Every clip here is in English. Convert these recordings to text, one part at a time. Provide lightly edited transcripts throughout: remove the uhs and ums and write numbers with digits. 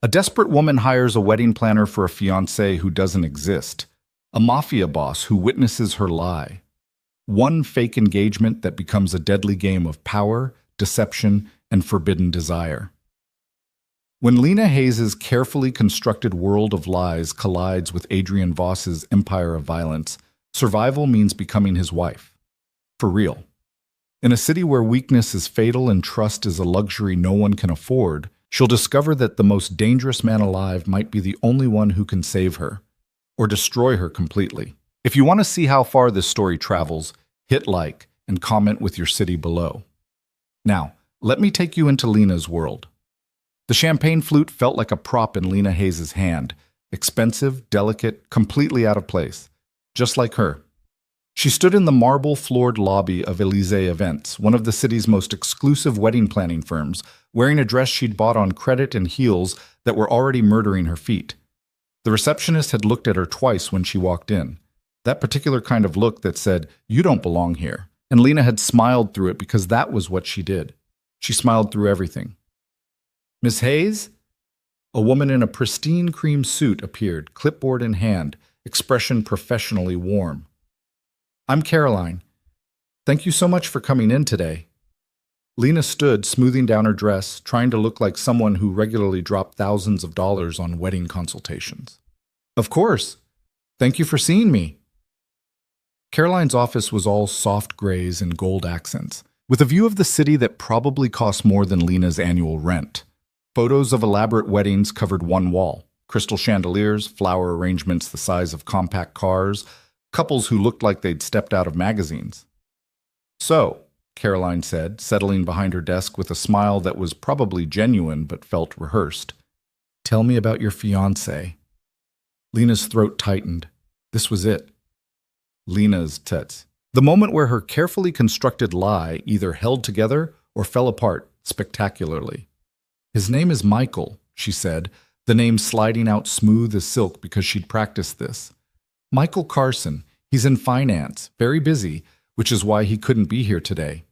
A desperate woman hires a wedding planner for a fiancé who doesn't exist. A mafia boss who witnesses her lie. One fake engagement that becomes a deadly game of power, deception, and forbidden desire. When Lena Hayes' carefully constructed world of lies collides with Adrian Voss's empire of violence, survival means becoming his wife. For real. In a city where weakness is fatal and trust is a luxury no one can afford, she'll discover that the most dangerous man alive might be the only one who can save her, or destroy her completely. If you want to see how far this story travels, hit like and comment with your city below. Now, let me take you into Lena's world. The champagne flute felt like a prop in Lena Hayes' hand, expensive, delicate, completely out of place, just like her. She stood in the marble-floored lobby of Elysee Events, one of the city's most exclusive wedding planning firms, wearing a dress she'd bought on credit and heels that were already murdering her feet. The receptionist had looked at her twice when she walked in, that particular kind of look that said, "You don't belong here," and Lena had smiled through it because that was what she did. She smiled through everything. "Miss Hayes?" A woman in a pristine cream suit appeared, clipboard in hand, expression professionally warm. "I'm Caroline. Thank you so much for coming in today." Lena stood, smoothing down her dress, trying to look like someone who regularly dropped thousands of dollars on wedding consultations. "Of course. Thank you for seeing me." Caroline's office was all soft grays and gold accents, with a view of the city that probably cost more than Lena's annual rent. Photos of elaborate weddings covered one wall, crystal chandeliers, flower arrangements the size of compact cars, couples who looked like they'd stepped out of magazines. "So," Caroline said, settling behind her desk with a smile that was probably genuine but felt rehearsed. "Tell me about your fiancé." Lena's throat tightened. This was it. Lena's tits. The moment where her carefully constructed lie either held together or fell apart spectacularly. "His name is Michael," she said, the name sliding out smooth as silk because she'd practiced this. "Michael Carson. He's in finance, very busy, which is why he couldn't be here today."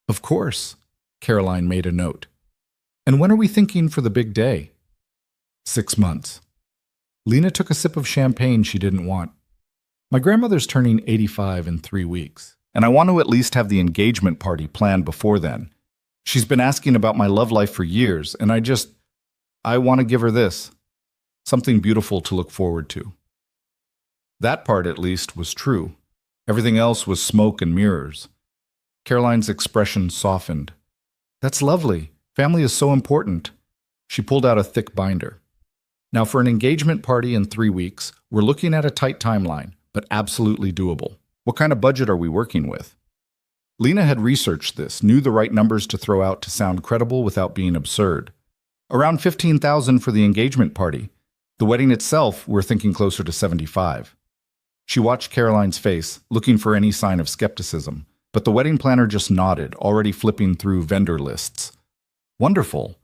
"Of course," Caroline made a note. "And when are we thinking for the big day?" 6 months. Lena took a sip of champagne she didn't want. "My grandmother's turning 85 in 3 weeks, and I want to at least have the engagement party planned before then. She's been asking about my love life for years, and I want to give her this. Something beautiful to look forward to." That part, at least, was true. Everything else was smoke and mirrors. Caroline's expression softened. "That's lovely. Family is so important." She pulled out a thick binder. "Now, for an engagement party in 3 weeks, we're looking at a tight timeline, but absolutely doable. What kind of budget are we working with?" Lena had researched this, knew the right numbers to throw out to sound credible without being absurd. "Around 15,000 for the engagement party. The wedding itself, we're thinking closer to 75. She watched Caroline's face, looking for any sign of skepticism, but the wedding planner just nodded, already flipping through vendor lists. "Wonderful.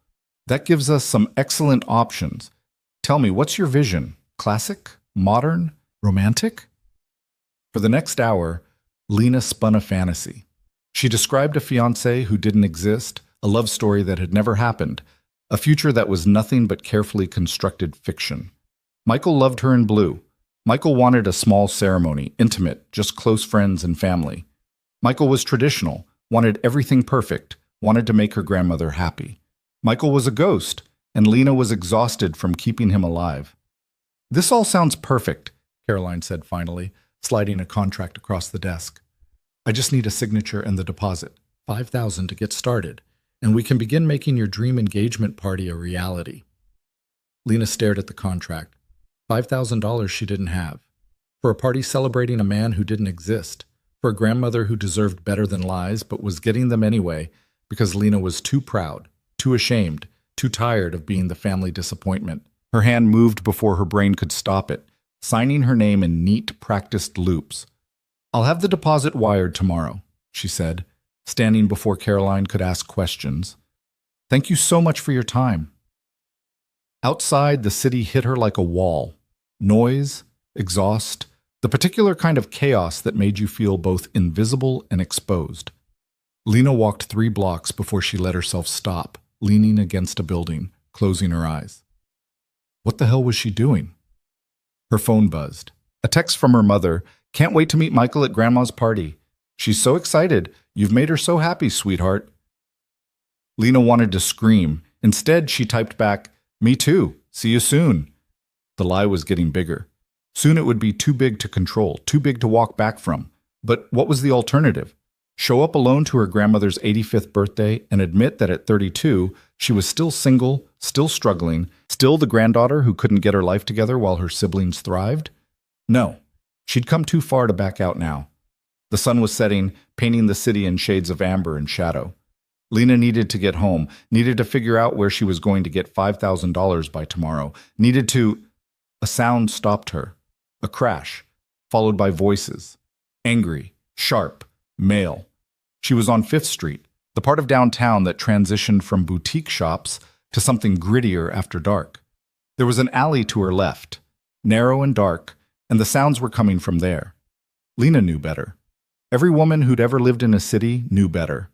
That gives us some excellent options. Tell me, what's your vision? Classic? Modern? Romantic?" For the next hour, Lena spun a fantasy. She described a fiancé who didn't exist, a love story that had never happened, a future that was nothing but carefully constructed fiction. Michael loved her in blue. Michael wanted a small ceremony, intimate, just close friends and family. Michael was traditional, wanted everything perfect, wanted to make her grandmother happy. Michael was a ghost, and Lena was exhausted from keeping him alive. "This all sounds perfect," Caroline said finally, sliding a contract across the desk. "I just need a signature and the deposit, 5,000 to get started, and we can begin making your dream engagement party a reality." Lena stared at the contract. $5,000 she didn't have. For a party celebrating a man who didn't exist. For a grandmother who deserved better than lies but was getting them anyway because Lena was too proud, too ashamed, too tired of being the family disappointment. Her hand moved before her brain could stop it, signing her name in neat, practiced loops. "I'll have the deposit wired tomorrow," she said, standing before Caroline could ask questions. "Thank you so much for your time." Outside, the city hit her like a wall. Noise, exhaust, the particular kind of chaos that made you feel both invisible and exposed. Lena walked 3 blocks before she let herself stop, leaning against a building, closing her eyes. What the hell was she doing? Her phone buzzed. A text from her mother. Can't wait to meet Michael at Grandma's party. She's so excited. You've made her so happy, sweetheart. Lena wanted to scream. Instead, she typed back, Me too. See you soon. The lie was getting bigger. Soon it would be too big to control, too big to walk back from. But what was the alternative? Show up alone to her grandmother's 85th birthday and admit that at 32, she was still single, still struggling, still the granddaughter who couldn't get her life together while her siblings thrived? No, she'd come too far to back out now. The sun was setting, painting the city in shades of amber and shadow. Lena needed to get home, needed to figure out where she was going to get $5,000 by tomorrow, needed to... A sound stopped her. A crash, followed by voices. Angry, sharp, male. She was on 5th Street, the part of downtown that transitioned from boutique shops to something grittier after dark. There was an alley to her left, narrow and dark, and the sounds were coming from there. Lena knew better. Every woman who'd ever lived in a city knew better.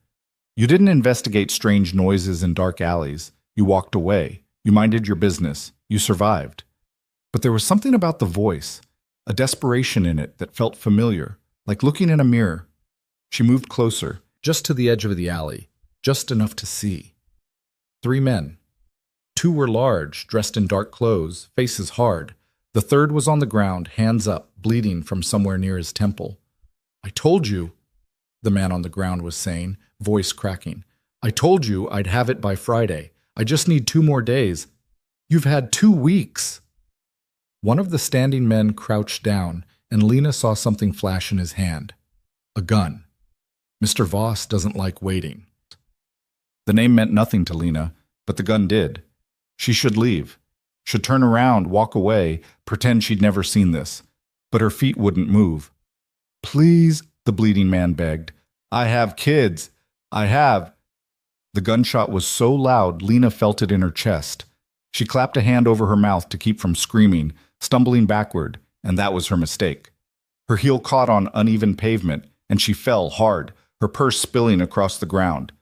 You didn't investigate strange noises in dark alleys. You walked away. You minded your business. You survived. But there was something about the voice, a desperation in it that felt familiar, like looking in a mirror. She moved closer, just to the edge of the alley, just enough to see. 3 men. 2 were large, dressed in dark clothes, faces hard. The third was on the ground, hands up, bleeding from somewhere near his temple. I told you, the man on the ground was saying, voice cracking. I told you I'd have it by Friday. I just need 2 more days. You've had 2 weeks. One of the standing men crouched down, and Lena saw something flash in his hand. A gun. Mr. Voss doesn't like waiting. The name meant nothing to Lena, but the gun did. She should leave. Should turn around, walk away, pretend she'd never seen this. But her feet wouldn't move. Please, the bleeding man begged. I have kids. I have. The gunshot was so loud, Lena felt it in her chest. She clapped a hand over her mouth to keep from screaming, stumbling backward, and that was her mistake. Her heel caught on uneven pavement, and she fell hard, her purse spilling across the ground.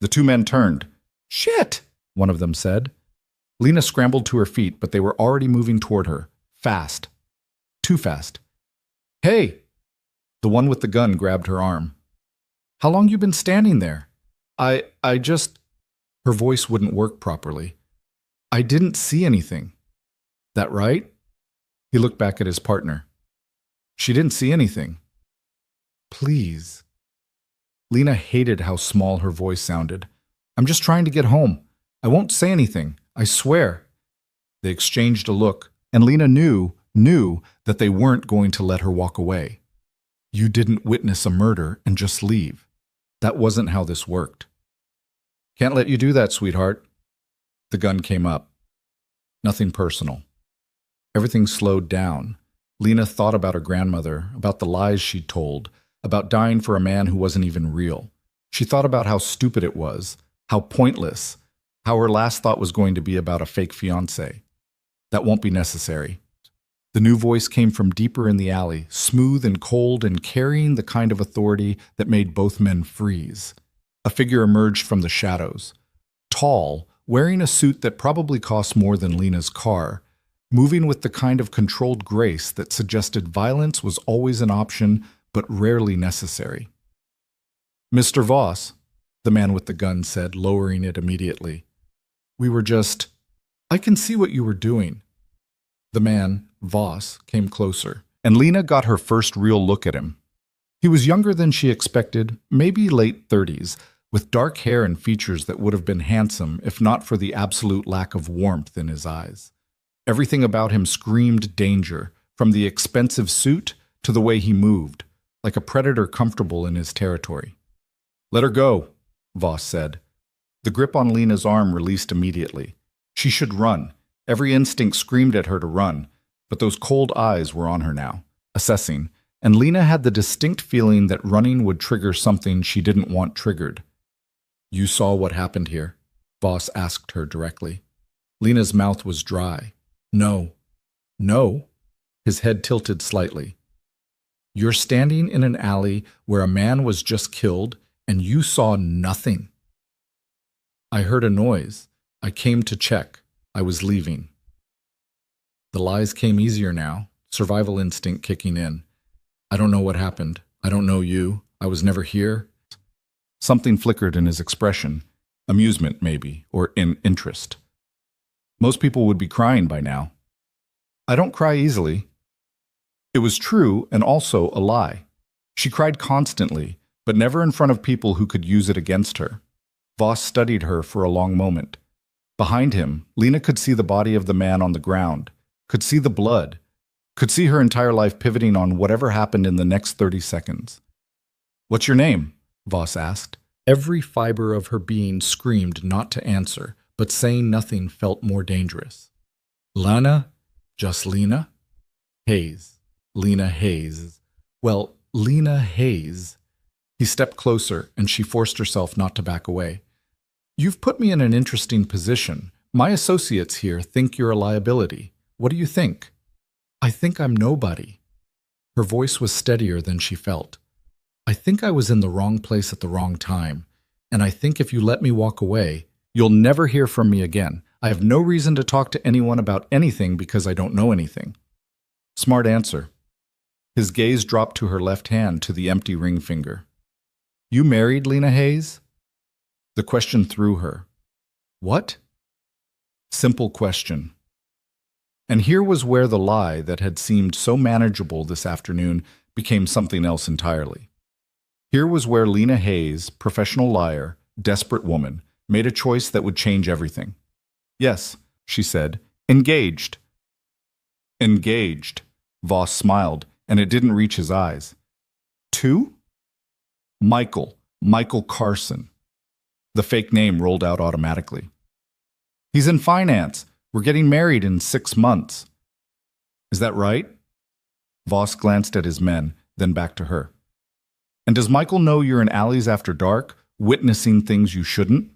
The 2 men turned. Shit, one of them said. Lena scrambled to her feet, but they were already moving toward her. Fast. Too fast. Hey! The one with the gun grabbed her arm. How long you been standing there? I just... Her voice wouldn't work properly. I didn't see anything. That right? He looked back at his partner. She didn't see anything. Please. Lena hated how small her voice sounded. I'm just trying to get home. I won't say anything. I swear. They exchanged a look, and Lena knew that they weren't going to let her walk away. You didn't witness a murder and just leave. That wasn't how this worked. Can't let you do that, sweetheart. The gun came up. Nothing personal. Everything slowed down. Lena thought about her grandmother, about the lies she'd told, about dying for a man who wasn't even real. She thought about how stupid it was, how pointless, how her last thought was going to be about a fake fiancé. That won't be necessary. The new voice came from deeper in the alley, smooth and cold and carrying the kind of authority that made both men freeze. A figure emerged from the shadows. Tall, wearing a suit that probably cost more than Lena's car, moving with the kind of controlled grace that suggested violence was always an option but rarely necessary. Mr. Voss, the man with the gun said, lowering it immediately. We were just... I can see what you were doing. The man, Voss, came closer, and Lena got her first real look at him. He was younger than she expected, maybe late 30s, with dark hair and features that would have been handsome if not for the absolute lack of warmth in his eyes. Everything about him screamed danger, from the expensive suit to the way he moved, like a predator comfortable in his territory. Let her go, Voss said. The grip on Lena's arm released immediately. She should run. Every instinct screamed at her to run, but those cold eyes were on her now, assessing, and Lena had the distinct feeling that running would trigger something she didn't want triggered. You saw what happened here? Voss asked her directly. Lena's mouth was dry. No. No? His head tilted slightly. You're standing in an alley where a man was just killed and you saw nothing. I heard a noise. I came to check. I was leaving. The lies came easier now, survival instinct kicking in. I don't know what happened. I don't know you. I was never here. Something flickered in his expression. Amusement, maybe, or interest. Most people would be crying by now. I don't cry easily. It was true and also a lie. She cried constantly, but never in front of people who could use it against her. Voss studied her for a long moment. Behind him, Lena could see the body of the man on the ground, could see the blood, could see her entire life pivoting on whatever happened in the next 30 seconds. What's your name? Voss asked. Every fiber of her being screamed not to answer, but saying nothing felt more dangerous. Lana? Just Lena? Hayes. Lena Hayes. Well, Lena Hayes. He stepped closer, and she forced herself not to back away. You've put me in an interesting position. My associates here think you're a liability. What do you think? I think I'm nobody. Her voice was steadier than she felt. I think I was in the wrong place at the wrong time, and I think if you let me walk away, you'll never hear from me again. I have no reason to talk to anyone about anything because I don't know anything. Smart answer. His gaze dropped to her left hand to the empty ring finger. You married Lena Hayes? The question threw her. What? Simple question. And here was where the lie that had seemed so manageable this afternoon became something else entirely. Here was where Lena Hayes, professional liar, desperate woman, made a choice that would change everything. Yes, she said, engaged. Engaged. Voss smiled, and it didn't reach his eyes. To? Michael Carson. The fake name rolled out automatically. He's in finance. We're getting married in 6 months. Is that right? Voss glanced at his men, then back to her. And does Michael know you're in alleys after dark, witnessing things you shouldn't?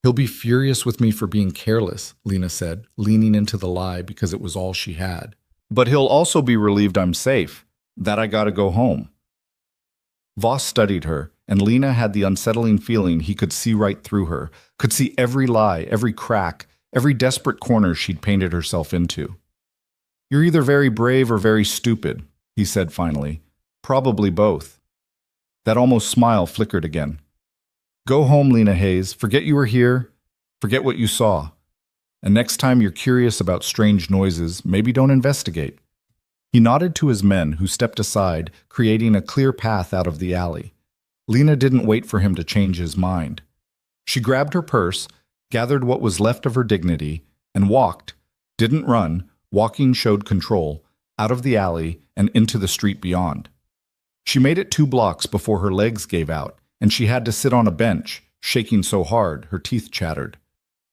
He'll be furious with me for being careless, Lena said, leaning into the lie because it was all she had. But he'll also be relieved I'm safe, that I gotta go home. Voss studied her, and Lena had the unsettling feeling he could see right through her, could see every lie, every crack, every desperate corner she'd painted herself into. You're either very brave or very stupid, he said finally. Probably both. That almost smile flickered again. Go home, Lena Hayes. Forget you were here. Forget what you saw. And next time you're curious about strange noises, maybe don't investigate. He nodded to his men, who stepped aside, creating a clear path out of the alley. Lena didn't wait for him to change his mind. She grabbed her purse, gathered what was left of her dignity, and walked, didn't run, walking showed control, out of the alley and into the street beyond. She made it 2 blocks before her legs gave out, and she had to sit on a bench, shaking so hard her teeth chattered.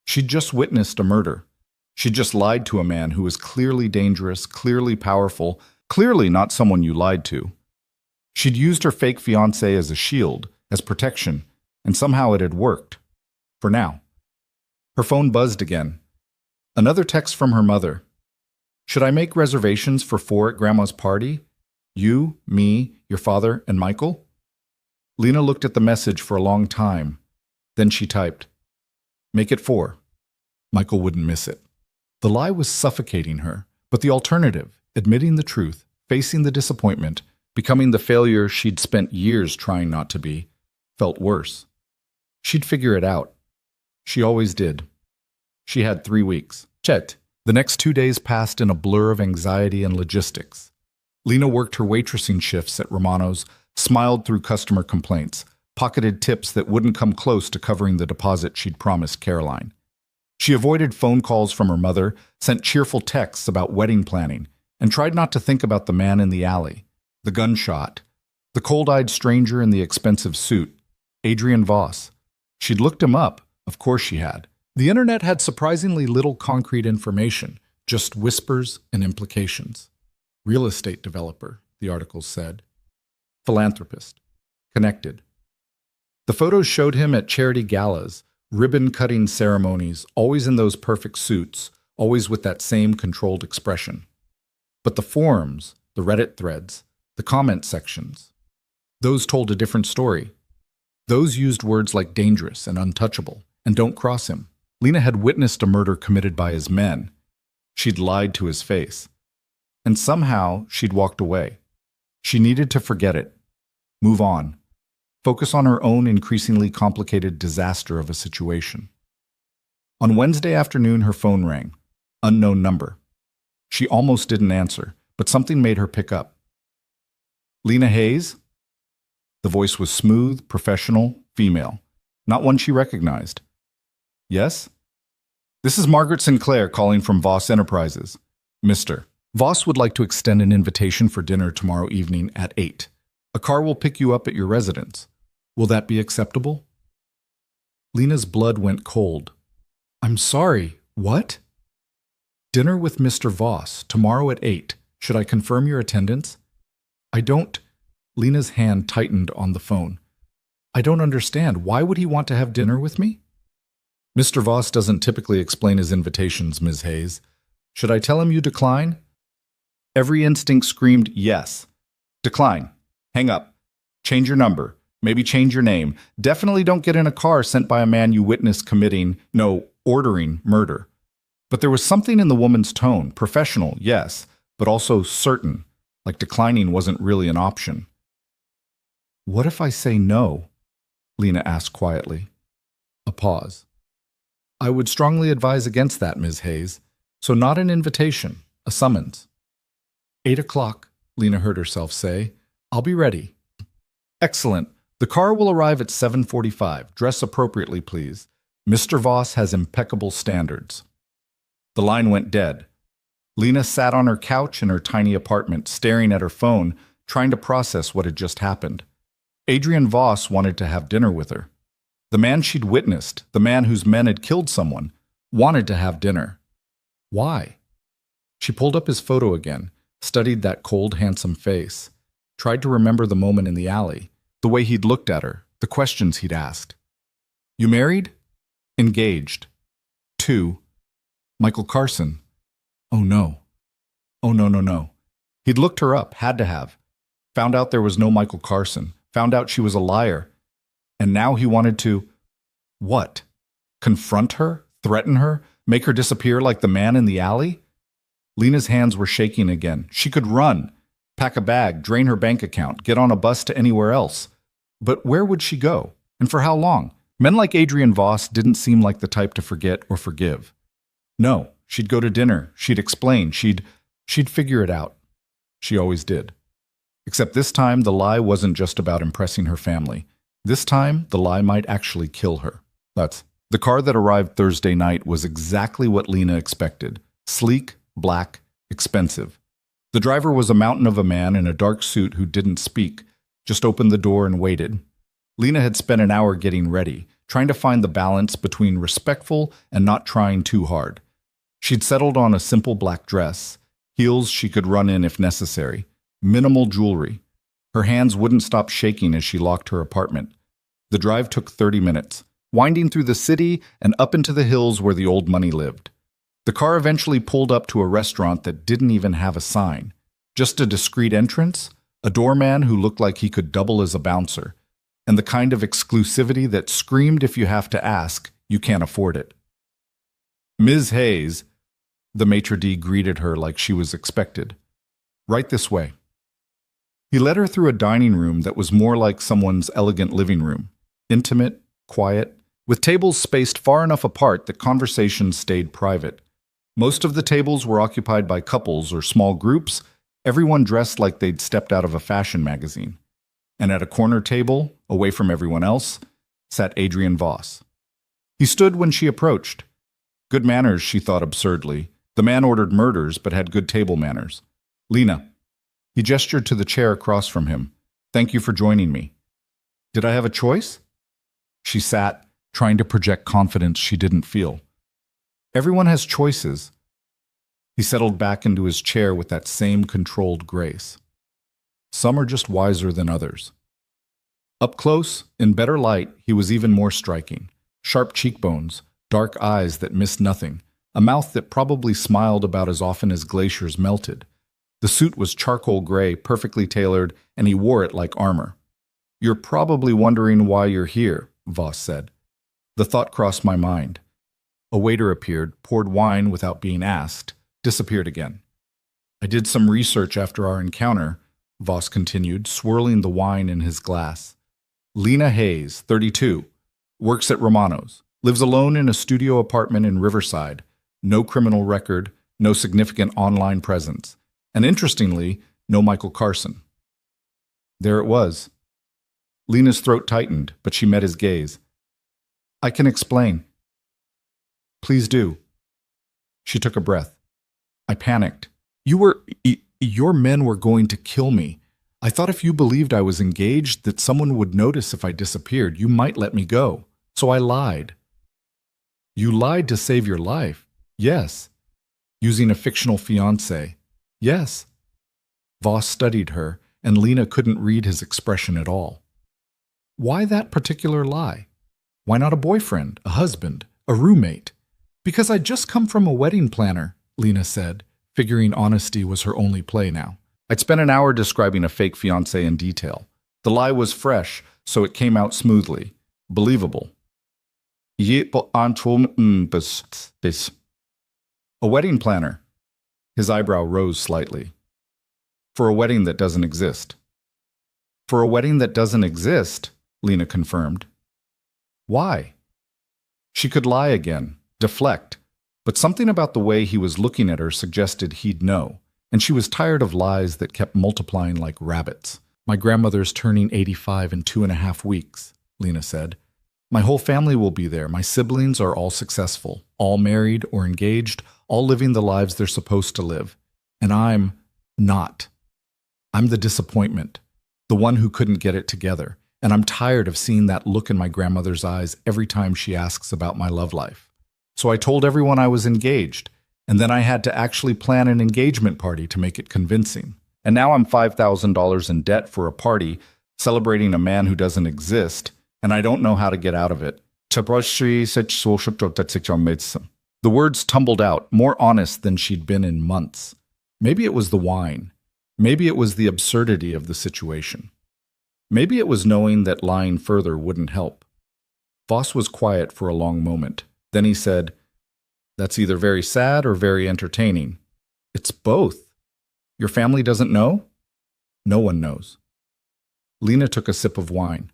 She'd just witnessed a murder. She'd just lied to a man who was clearly dangerous, clearly powerful, clearly not someone you lied to. She'd used her fake fiancé as a shield, as protection, and somehow it had worked. For now. Her phone buzzed again. Another text from her mother. Should I make reservations for 4 at Grandma's party? You, me, your father, and Michael? Lena looked at the message for a long time. Then she typed, Make it 4. Michael wouldn't miss it. The lie was suffocating her, but the alternative, admitting the truth, facing the disappointment, becoming the failure she'd spent years trying not to be, felt worse. She'd figure it out. She always did. She had 3 weeks. Chet. The next 2 days passed in a blur of anxiety and logistics. Lena worked her waitressing shifts at Romano's, smiled through customer complaints, pocketed tips that wouldn't come close to covering the deposit she'd promised Caroline. She avoided phone calls from her mother, sent cheerful texts about wedding planning, and tried not to think about the man in the alley, the gunshot, the cold-eyed stranger in the expensive suit, Adrian Voss. She'd looked him up, of course she had. The internet had surprisingly little concrete information, just whispers and implications. Real estate developer, the articles said. Philanthropist. Connected. The photos showed him at charity galas, ribbon-cutting ceremonies, always in those perfect suits, always with that same controlled expression. But the forums, the Reddit threads, the comment sections, those told a different story. Those used words like dangerous and untouchable, and don't cross him. Lena had witnessed a murder committed by his men. She'd lied to his face. And somehow she'd walked away. She needed to forget it. Move on. Focus on her own increasingly complicated disaster of a situation. On Wednesday afternoon, her phone rang. Unknown number. She almost didn't answer, but something made her pick up. Lena Hayes? The voice was smooth, professional, female. Not one she recognized. Yes? This is Margaret Sinclair calling from Voss Enterprises. Mr. Voss would like to extend an invitation for dinner tomorrow evening at 8. A car will pick you up at your residence. Will that be acceptable? Lena's blood went cold. I'm sorry, what? Dinner with Mr. Voss, tomorrow at 8. Should I confirm your attendance? I don't. Lena's hand tightened on the phone. I don't understand. Why would he want to have dinner with me? Mr. Voss doesn't typically explain his invitations, Ms. Hayes. Should I tell him you decline? Every instinct screamed yes. Decline. Hang up. Change your number. Maybe change your name. Definitely don't get in a car sent by a man you witnessed ordering murder. But there was something in the woman's tone, professional, yes, but also certain, like declining wasn't really an option. What if I say no? Lena asked quietly. A pause. I would strongly advise against that, Ms. Hayes. So not an invitation, a summons. 8 o'clock, Lena heard herself say. I'll be ready. Excellent. The car will arrive at 7:45. Dress appropriately, please. Mr. Voss has impeccable standards. The line went dead. Lena sat on her couch in her tiny apartment, staring at her phone, trying to process what had just happened. Adrian Voss wanted to have dinner with her. The man she'd witnessed, the man whose men had killed someone, wanted to have dinner. Why? She pulled up his photo again, studied that cold, handsome face, tried to remember the moment in the alley, the way he'd looked at her, the questions he'd asked. You married? Engaged. 2. Michael Carson. Oh no. Oh no. He'd looked her up, had to have. Found out there was no Michael Carson. Found out she was a liar. And now he wanted to, what? Confront her? Threaten her? Make her disappear like the man in the alley? Lena's hands were shaking again. She could run, pack a bag, drain her bank account, get on a bus to anywhere else. But where would she go? And for how long? Men like Adrian Voss didn't seem like the type to forget or forgive. No, she'd go to dinner. She'd explain. She'd figure it out. She always did. Except this time, the lie wasn't just about impressing her family. This time, the lie might actually kill her. The car that arrived Thursday night was exactly what Lena expected. Sleek, black, expensive. The driver was a mountain of a man in a dark suit who didn't speak, just opened the door and waited. Lena had spent an hour getting ready, trying to find the balance between respectful and not trying too hard. She'd settled on a simple black dress, heels she could run in if necessary, minimal jewelry. Her hands wouldn't stop shaking as she locked her apartment. The drive took 30 minutes, winding through the city and up into the hills where the old money lived. The car eventually pulled up to a restaurant that didn't even have a sign. Just a discreet entrance, a doorman who looked like he could double as a bouncer, and the kind of exclusivity that screamed if you have to ask, you can't afford it. Ms. Hayes, the maitre d' greeted her like she was expected. Right this way. He led her through a dining room that was more like someone's elegant living room, intimate, quiet, with tables spaced far enough apart that conversations stayed private. Most of the tables were occupied by couples or small groups, everyone dressed like they'd stepped out of a fashion magazine. And at a corner table, away from everyone else, sat Adrian Voss. He stood when she approached. Good manners, she thought absurdly. The man ordered murders but had good table manners. Lena. He gestured to the chair across from him. Thank you for joining me. Did I have a choice? She sat, trying to project confidence she didn't feel. Everyone has choices. He settled back into his chair with that same controlled grace. Some are just wiser than others. Up close, in better light, he was even more striking. Sharp cheekbones, dark eyes that missed nothing, a mouth that probably smiled about as often as glaciers melted. The suit was charcoal gray, perfectly tailored, and he wore it like armor. You're probably wondering why you're here, Voss said. The thought crossed my mind. A waiter appeared, poured wine without being asked, disappeared again. I did some research after our encounter, Voss continued, swirling the wine in his glass. Lena Hayes, 32, works at Romano's, lives alone in a studio apartment in Riverside, no criminal record, no significant online presence, and interestingly, no Michael Carson. There it was. Lena's throat tightened, but she met his gaze. I can explain. Please do. She took a breath. I panicked. Your men were going to kill me. I thought if you believed I was engaged, that someone would notice if I disappeared. You might let me go. So I lied. You lied to save your life? Yes. Using a fictional fiancé? Yes. Voss studied her, and Lena couldn't read his expression at all. Why that particular lie? Why not a boyfriend, a husband, a roommate? Because I'd just come from a wedding planner, Lena said, figuring honesty was her only play now. I'd spent an hour describing a fake fiancé in detail. The lie was fresh, so it came out smoothly, believable. A wedding planner. His eyebrow rose slightly. For a wedding that doesn't exist. For a wedding that doesn't exist, Lena confirmed. Why? She could lie again, deflect, but something about the way he was looking at her suggested he'd know, and she was tired of lies that kept multiplying like rabbits. My grandmother's turning 85 in 2.5 weeks, Lena said. My whole family will be there. My siblings are all successful, all married or engaged, all living the lives they're supposed to live. And I'm not. I'm the disappointment, the one who couldn't get it together. And I'm tired of seeing that look in my grandmother's eyes every time she asks about my love life. So I told everyone I was engaged, and then I had to actually plan an engagement party to make it convincing. And now I'm $5,000 in debt for a party celebrating a man who doesn't exist, and I don't know how to get out of it. The words tumbled out, more honest than she'd been in months. Maybe it was the wine. Maybe it was the absurdity of the situation. Maybe it was knowing that lying further wouldn't help. Voss was quiet for a long moment. Then he said, That's either very sad or very entertaining. It's both. Your family doesn't know? No one knows. Lena took a sip of wine.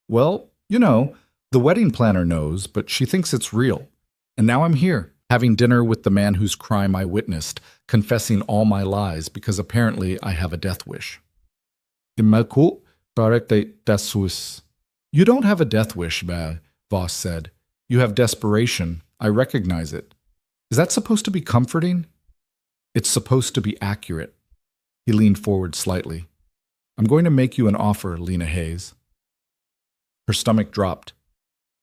Well, the wedding planner knows, but she thinks it's real. And now I'm here, having dinner with the man whose crime I witnessed, confessing all my lies because apparently I have a death wish. You don't have a death wish, Voss said. You have desperation. I recognize it. Is that supposed to be comforting? It's supposed to be accurate. He leaned forward slightly. I'm going to make you an offer, Lena Hayes. Her stomach dropped.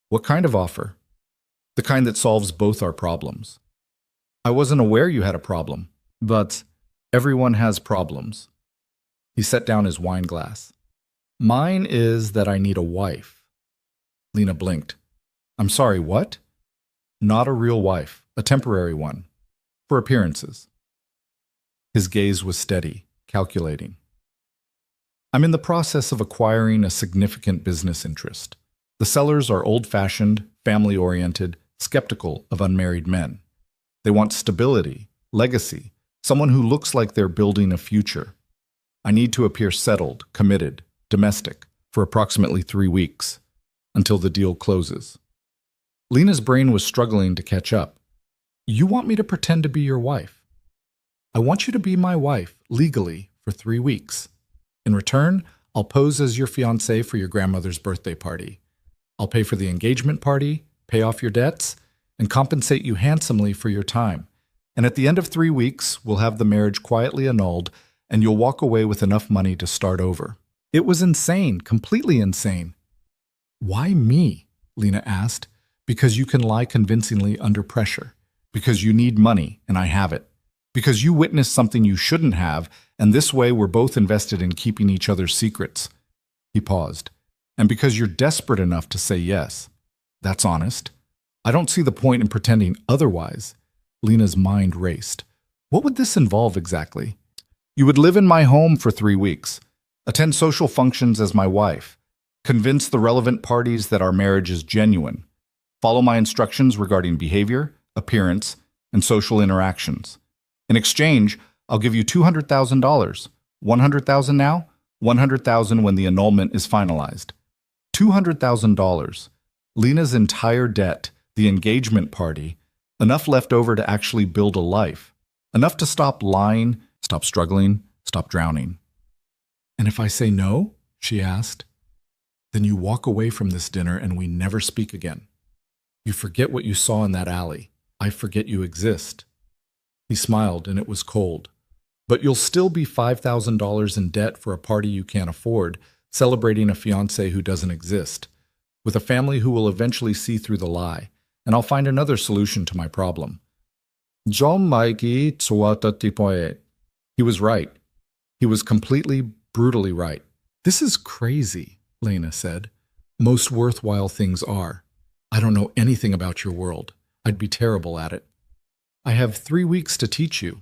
What kind of offer? The kind that solves both our problems. I wasn't aware you had a problem, but everyone has problems. He set down his wine glass. Mine is that I need a wife. Lena blinked. I'm sorry, what? Not a real wife, a temporary one, for appearances. His gaze was steady, calculating. I'm in the process of acquiring a significant business interest. The sellers are old-fashioned, family-oriented, skeptical of unmarried men. They want stability, legacy, someone who looks like they're building a future. I need to appear settled, committed, domestic, for approximately 3 weeks, until the deal closes. Lena's brain was struggling to catch up. You want me to pretend to be your wife? I want you to be my wife, legally, for 3 weeks. In return, I'll pose as your fiancé for your grandmother's birthday party. I'll pay for the engagement party, pay off your debts, and compensate you handsomely for your time. And at the end of 3 weeks, we'll have the marriage quietly annulled, and you'll walk away with enough money to start over. It was insane, completely insane. Why me? Lena asked. Because you can lie convincingly under pressure. Because you need money, and I have it. Because you witnessed something you shouldn't have, and this way we're both invested in keeping each other's secrets. He paused. And because you're desperate enough to say yes. That's honest. I don't see the point in pretending otherwise. Lena's mind raced. What would this involve exactly? You would live in my home for 3 weeks, attend social functions as my wife, convince the relevant parties that our marriage is genuine, follow my instructions regarding behavior, appearance, and social interactions. In exchange, I'll give you $200,000. 100,000 now, 100,000 when the annulment is finalized. $200,000. Lena's entire debt, the engagement party, enough left over to actually build a life. Enough to stop lying, stop struggling, stop drowning. And if I say no, she asked, then you walk away from this dinner and we never speak again. You forget what you saw in that alley. I forget you exist. He smiled and it was cold. But you'll still be $5,000 in debt for a party you can't afford, celebrating a fiancé who doesn't exist, with a family who will eventually see through the lie, and I'll find another solution to my problem. John Mikey Tsuwata. He was right. He was completely, brutally right. This is crazy, Lena said. Most worthwhile things are. I don't know anything about your world. I'd be terrible at it. I have 3 weeks to teach you.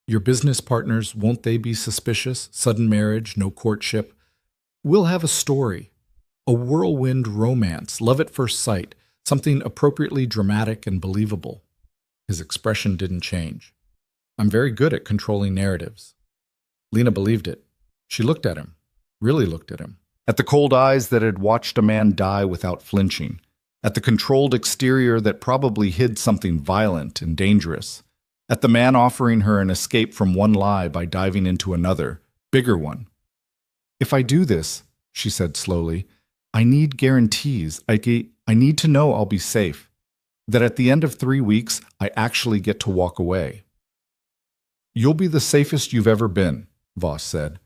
Your business partners, won't they be suspicious? Sudden marriage, no courtship. We'll have a story. A whirlwind romance, love at first sight, something appropriately dramatic and believable. His expression didn't change. I'm very good at controlling narratives. Lena believed it. She looked at him, really looked at him. At the cold eyes that had watched a man die without flinching. At the controlled exterior that probably hid something violent and dangerous. At the man offering her an escape from one lie by diving into another, bigger one. If I do this, she said slowly, I need guarantees. I need to know I'll be safe. That at the end of 3 weeks, I actually get to walk away. You'll be the safest you've ever been, Voss said.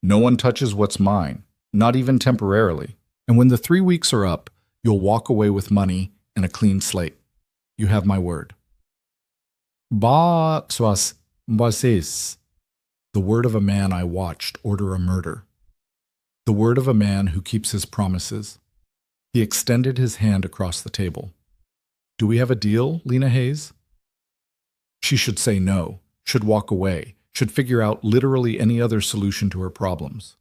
No one touches what's mine, not even temporarily. And when the 3 weeks are up, you'll walk away with money and a clean slate. You have my word. Was is the word of a man I watched order a murder. The word of a man who keeps his promises. He extended his hand across the table. Do we have a deal, Lena Hayes? She should say no, should walk away, should figure out literally any other solution to her problems.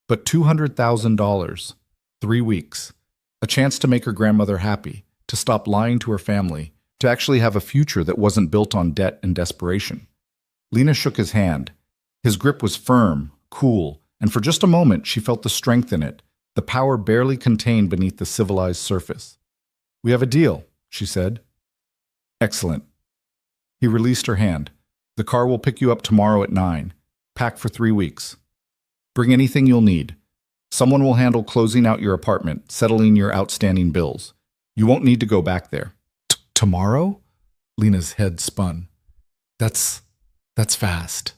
But $200,000, 3 weeks, a chance to make her grandmother happy, to stop lying to her family, to actually have a future that wasn't built on debt and desperation. Lena shook his hand. His grip was firm, cool, and for just a moment she felt the strength in it, the power barely contained beneath the civilized surface. We have a deal, she said. Excellent. He released her hand. The car will pick you up tomorrow at 9. Pack for 3 weeks. Bring anything you'll need. Someone will handle closing out your apartment, settling your outstanding bills. You won't need to go back there. Tomorrow? Lena's head spun. That's fast.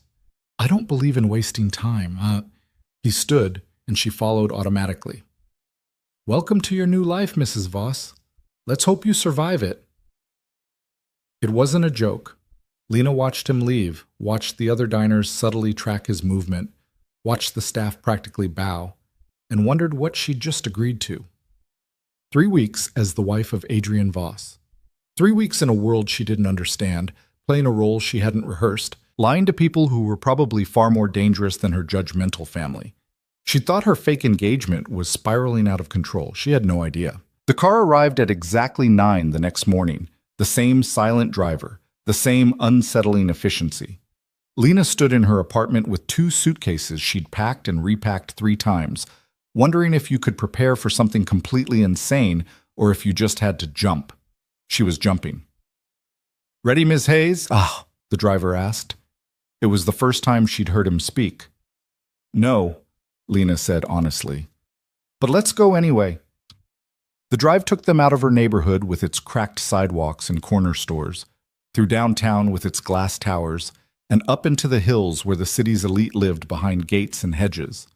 I don't believe in wasting time. He stood, and she followed automatically. Welcome to your new life, Mrs. Voss. Let's hope you survive it. It wasn't a joke. Lena watched him leave, watched the other diners subtly track his movement, watched the staff practically bow, and wondered what she'd just agreed to. 3 weeks as the wife of Adrian Voss. 3 weeks in a world she didn't understand, playing a role she hadn't rehearsed, lying to people who were probably far more dangerous than her judgmental family. She thought her fake engagement was spiraling out of control. She had no idea. The car arrived at exactly 9 the next morning, the same silent driver, the same unsettling efficiency. Lena stood in her apartment with 2 suitcases she'd packed and repacked 3 times, wondering if you could prepare for something completely insane or if you just had to jump. She was jumping. Ready, Ms. Hayes? The driver asked. It was the first time she'd heard him speak. No, Lena said honestly. But let's go anyway. The drive took them out of her neighborhood with its cracked sidewalks and corner stores, through downtown with its glass towers, and up into the hills where the city's elite lived behind gates and hedges.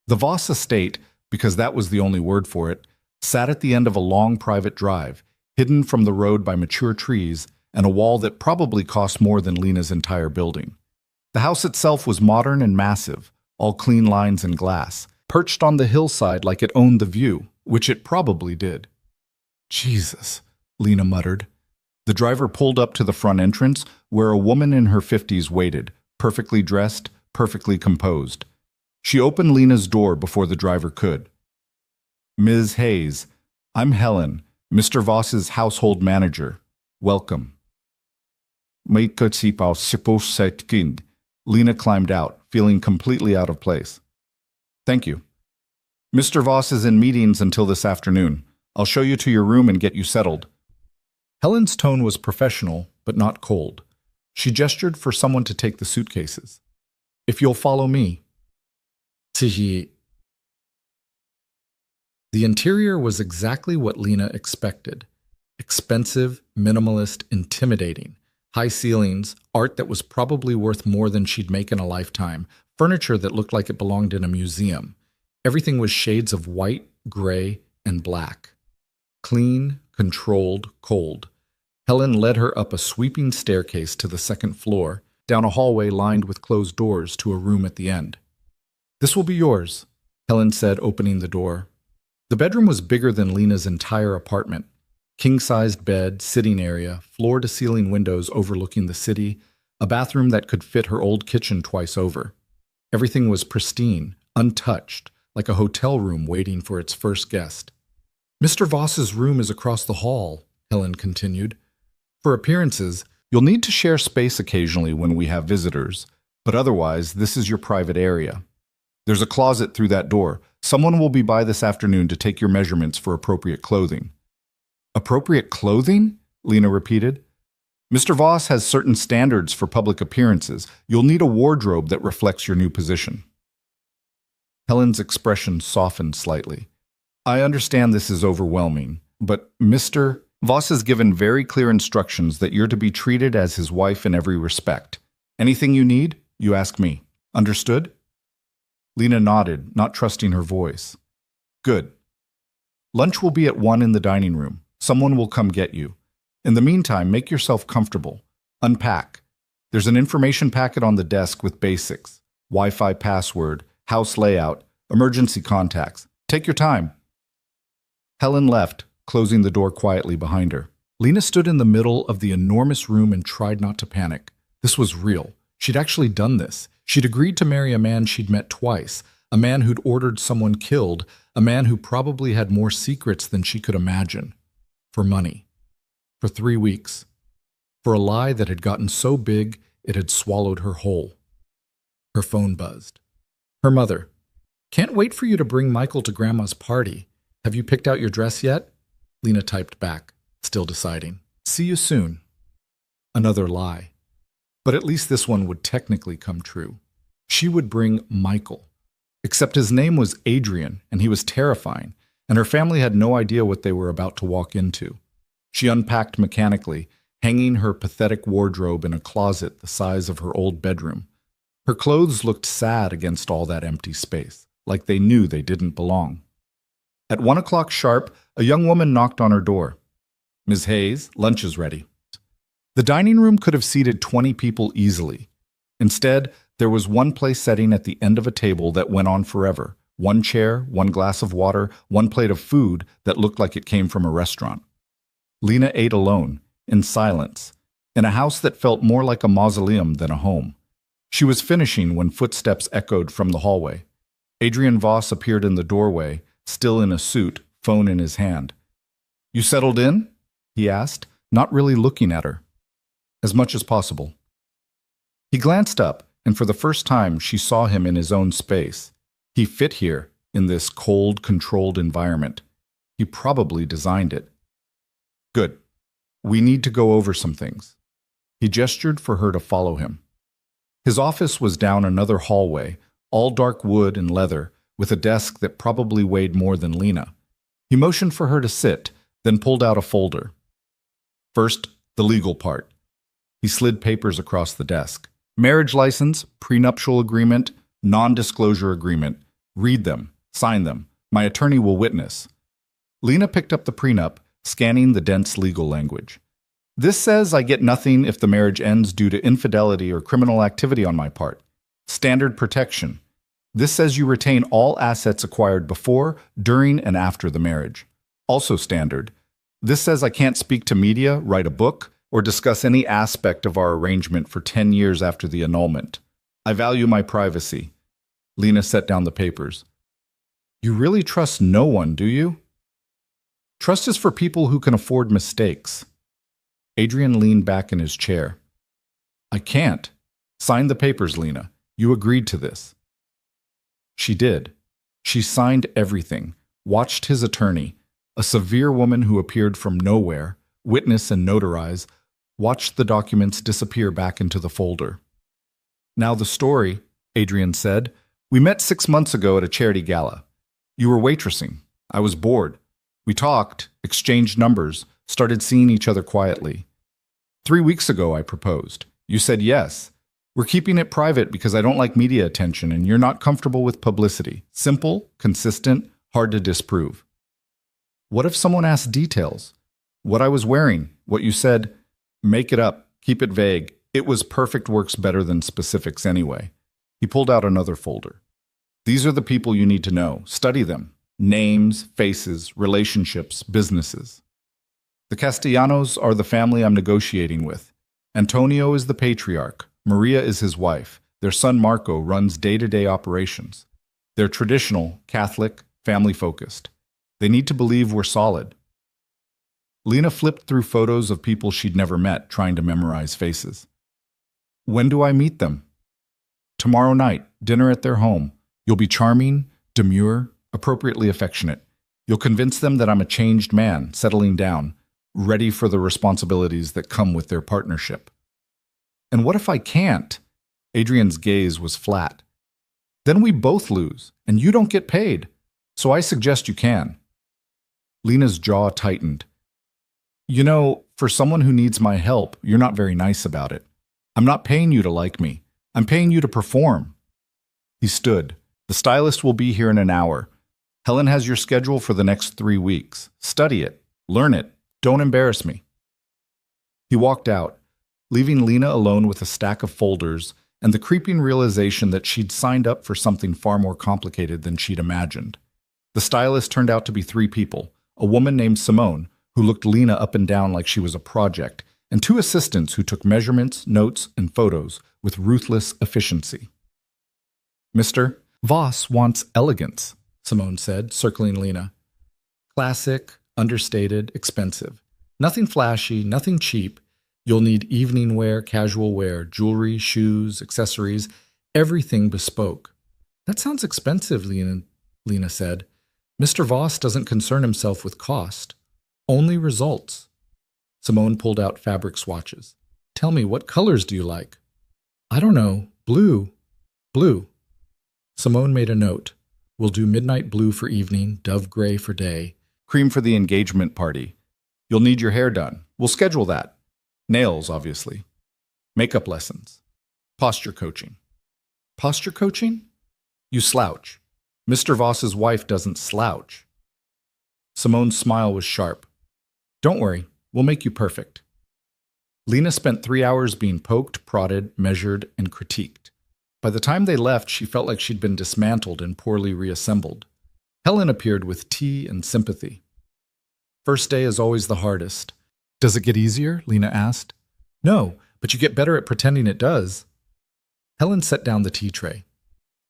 The Voss estate, because that was the only word for it, sat at the end of a long private drive, hidden from the road by mature trees and a wall that probably cost more than Lena's entire building. The house itself was modern and massive, all clean lines and glass, perched on the hillside like it owned the view, which it probably did. Jesus, Lena muttered. The driver pulled up to the front entrance, where a woman in her 50s waited, perfectly dressed, perfectly composed. She opened Lena's door before the driver could. Ms. Hayes, I'm Helen, Mr. Voss's household manager. Welcome. May Kutsipao Sipos Setkin. Lena climbed out, feeling completely out of place. Thank you. Mr. Voss is in meetings until this afternoon. I'll show you to your room and get you settled. Helen's tone was professional, but not cold. She gestured for someone to take the suitcases. If you'll follow me. The interior was exactly what Lena expected. Expensive, minimalist, intimidating. High ceilings, art that was probably worth more than she'd make in a lifetime, furniture that looked like it belonged in a museum. Everything was shades of white, gray, and black. Clean, controlled, cold. Helen led her up a sweeping staircase to the second floor, down a hallway lined with closed doors to a room at the end. This will be yours, Helen said, opening the door. The bedroom was bigger than Lena's entire apartment. King-sized bed, sitting area, floor-to-ceiling windows overlooking the city, a bathroom that could fit her old kitchen twice over. Everything was pristine, untouched, like a hotel room waiting for its first guest. Mr. Voss's room is across the hall, Helen continued. For appearances, you'll need to share space occasionally when we have visitors, but otherwise, this is your private area. There's a closet through that door. Someone will be by this afternoon to take your measurements for appropriate clothing. Appropriate clothing? Lena repeated. Mr. Voss has certain standards for public appearances. You'll need a wardrobe that reflects your new position. Helen's expression softened slightly. I understand this is overwhelming, but Mr. Voss has given very clear instructions that you're to be treated as his wife in every respect. Anything you need, you ask me. Understood? Lena nodded, not trusting her voice. Good. Lunch will be at 1 in the dining room. Someone will come get you. In the meantime, make yourself comfortable. Unpack. There's an information packet on the desk with basics. Wi-Fi password, house layout, emergency contacts. Take your time. Helen left, closing the door quietly behind her. Lena stood in the middle of the enormous room and tried not to panic. This was real. She'd actually done this. She'd agreed to marry a man she'd met twice, a man who'd ordered someone killed, a man who probably had more secrets than she could imagine. For money. For 3 weeks. For a lie that had gotten so big it had swallowed her whole. Her phone buzzed. Her mother. Can't wait for you to bring Michael to Grandma's party. Have you picked out your dress yet? Lena typed back, still deciding. See you soon. Another lie. But at least this one would technically come true. She would bring Michael. Except his name was Adrian, and he was terrifying, and her family had no idea what they were about to walk into. She unpacked mechanically, hanging her pathetic wardrobe in a closet the size of her old bedroom. Her clothes looked sad against all that empty space, like they knew they didn't belong. At 1 o'clock sharp, a young woman knocked on her door. Ms. Hayes, lunch is ready. The dining room could have seated 20 people easily. Instead, there was one place setting at the end of a table that went on forever. One chair, one glass of water, one plate of food that looked like it came from a restaurant. Lena ate alone, in silence, in a house that felt more like a mausoleum than a home. She was finishing when footsteps echoed from the hallway. Adrian Voss appeared in the doorway, still in a suit, phone in his hand. You settled in? He asked, not really looking at her. As much as possible. He glanced up, and for the first time she saw him in his own space. He fit here, in this cold, controlled environment. He probably designed it. Good. We need to go over some things. He gestured for her to follow him. His office was down another hallway, all dark wood and leather, with a desk that probably weighed more than Lena. He motioned for her to sit, then pulled out a folder. First, the legal part. He slid papers across the desk. Marriage license, prenuptial agreement, non-disclosure agreement. Read them. Sign them. My attorney will witness. Lena picked up the prenup, scanning the dense legal language. This says I get nothing if the marriage ends due to infidelity or criminal activity on my part. Standard protection. This says you retain all assets acquired before, during, and after the marriage. Also standard. This says I can't speak to media, write a book, or discuss any aspect of our arrangement for 10 years after the annulment. I value my privacy. Lena set down the papers. You really trust no one, do you? Trust is for people who can afford mistakes. Adrian leaned back in his chair. I can't. Sign the papers, Lena. You agreed to this. She did. She signed everything, watched his attorney, a severe woman who appeared from nowhere, witness and notarize, watched the documents disappear back into the folder. Now the story, Adrian said. We met 6 months ago at a charity gala. You were waitressing. I was bored. We talked, exchanged numbers, started seeing each other quietly. 3 weeks ago, I proposed. You said yes. We're keeping it private because I don't like media attention and you're not comfortable with publicity. Simple, consistent, hard to disprove. What if someone asked details? What I was wearing, what you said, make it up, keep it vague. It was perfect works better than specifics anyway. He pulled out another folder. These are the people you need to know. Study them. Names, faces, relationships, businesses. The Castellanos are the family I'm negotiating with. Antonio is the patriarch. Maria is his wife. Their son Marco runs day-to-day operations. They're traditional, Catholic, family-focused. They need to believe we're solid. Lena flipped through photos of people she'd never met, trying to memorize faces. When do I meet them? Tomorrow night, dinner at their home. You'll be charming, demure, appropriately affectionate. You'll convince them that I'm a changed man, settling down, ready for the responsibilities that come with their partnership. And what if I can't? Adrian's gaze was flat. Then we both lose, and you don't get paid. So I suggest you can. Lena's jaw tightened. You know, for someone who needs my help, you're not very nice about it. I'm not paying you to like me. I'm paying you to perform. He stood. The stylist will be here in an hour. Helen has your schedule for the next 3 weeks. Study it. Learn it. Don't embarrass me. He walked out, leaving Lena alone with a stack of folders and the creeping realization that she'd signed up for something far more complicated than she'd imagined. The stylist turned out to be 3 people, a woman named Simone, who looked Lena up and down like she was a project, and 2 assistants who took measurements, notes, and photos with ruthless efficiency. Mr. Voss wants elegance, Simone said, circling Lena. Classic, understated, expensive. Nothing flashy, nothing cheap. You'll need evening wear, casual wear, jewelry, shoes, accessories, everything bespoke. That sounds expensive, Lena said. Mr. Voss doesn't concern himself with cost, only results. Simone pulled out fabric swatches. Tell me, what colors do you like? I don't know. Blue. Blue. Simone made a note. We'll do midnight blue for evening, dove gray for day, cream for the engagement party. You'll need your hair done. We'll schedule that. Nails, obviously. Makeup lessons. Posture coaching. Posture coaching? You slouch. Mr. Voss's wife doesn't slouch. Simone's smile was sharp. Don't worry, we'll make you perfect. Lena spent 3 hours being poked, prodded, measured, and critiqued. By the time they left, she felt like she'd been dismantled and poorly reassembled. Helen appeared with tea and sympathy. First day is always the hardest. Does it get easier? Lena asked. No, but you get better at pretending it does. Helen set down the tea tray.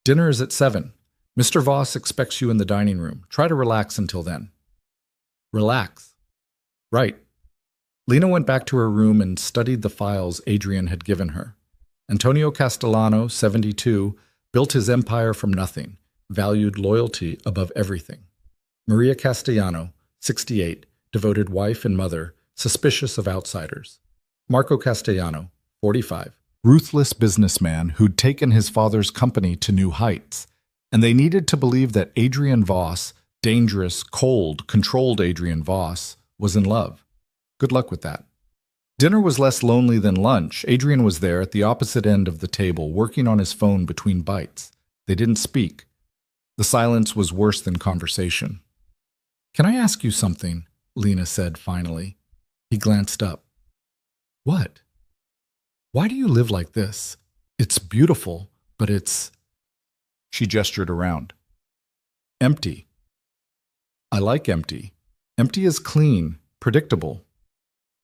Dinner is at 7. Mr. Voss expects you in the dining room. Try to relax until then. Relax. Right. Lena went back to her room and studied the files Adrian had given her. Antonio Castellano, 72, built his empire from nothing, valued loyalty above everything. Maria Castellano, 68, devoted wife and mother, suspicious of outsiders. Marco Castellano, 45, ruthless businessman who'd taken his father's company to new heights. And they needed to believe that Adrian Voss, dangerous, cold, controlled Adrian Voss, was in love. Good luck with that. Dinner was less lonely than lunch. Adrian was there at the opposite end of the table, working on his phone between bites. They didn't speak. The silence was worse than conversation. Can I ask you something? Lena said finally. He glanced up. What? Why do you live like this? It's beautiful, but it's... She gestured around. Empty. I like empty. Empty is clean, predictable,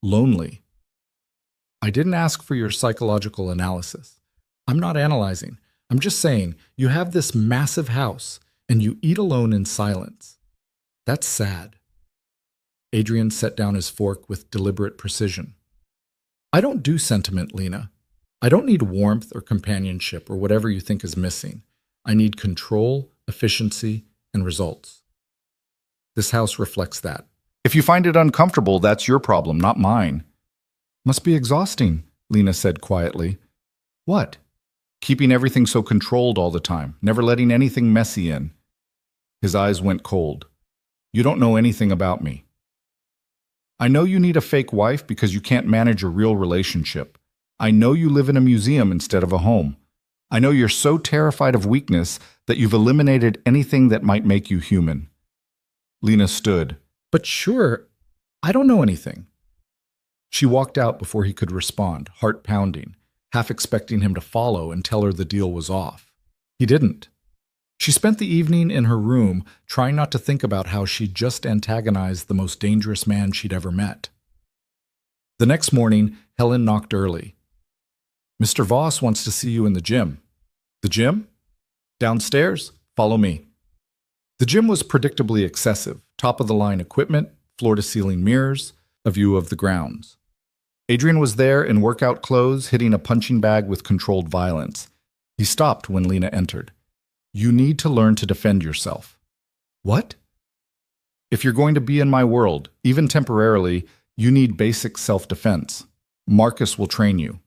lonely. I didn't ask for your psychological analysis. I'm not analyzing. I'm just saying you have this massive house and you eat alone in silence. That's sad. Adrian set down his fork with deliberate precision. I don't do sentiment, Lena. I don't need warmth or companionship or whatever you think is missing. I need control, efficiency, and results. This house reflects that. If you find it uncomfortable, that's your problem, not mine. Must be exhausting, Lena said quietly. What? Keeping everything so controlled all the time, never letting anything messy in. His eyes went cold. You don't know anything about me. I know you need a fake wife because you can't manage a real relationship. I know you live in a museum instead of a home. I know you're so terrified of weakness that you've eliminated anything that might make you human. Lena stood. But sure, I don't know anything. She walked out before he could respond, heart pounding, half expecting him to follow and tell her the deal was off. He didn't. She spent the evening in her room trying not to think about how she'd just antagonized the most dangerous man she'd ever met. The next morning, Helen knocked early. Mr. Voss wants to see you in the gym. The gym? Downstairs? Follow me. The gym was predictably excessive, top-of-the-line equipment, floor-to-ceiling mirrors, a view of the grounds. Adrian was there in workout clothes, hitting a punching bag with controlled violence. He stopped when Lena entered. You need to learn to defend yourself. What? If you're going to be in my world, even temporarily, you need basic self-defense. Marcus will train you.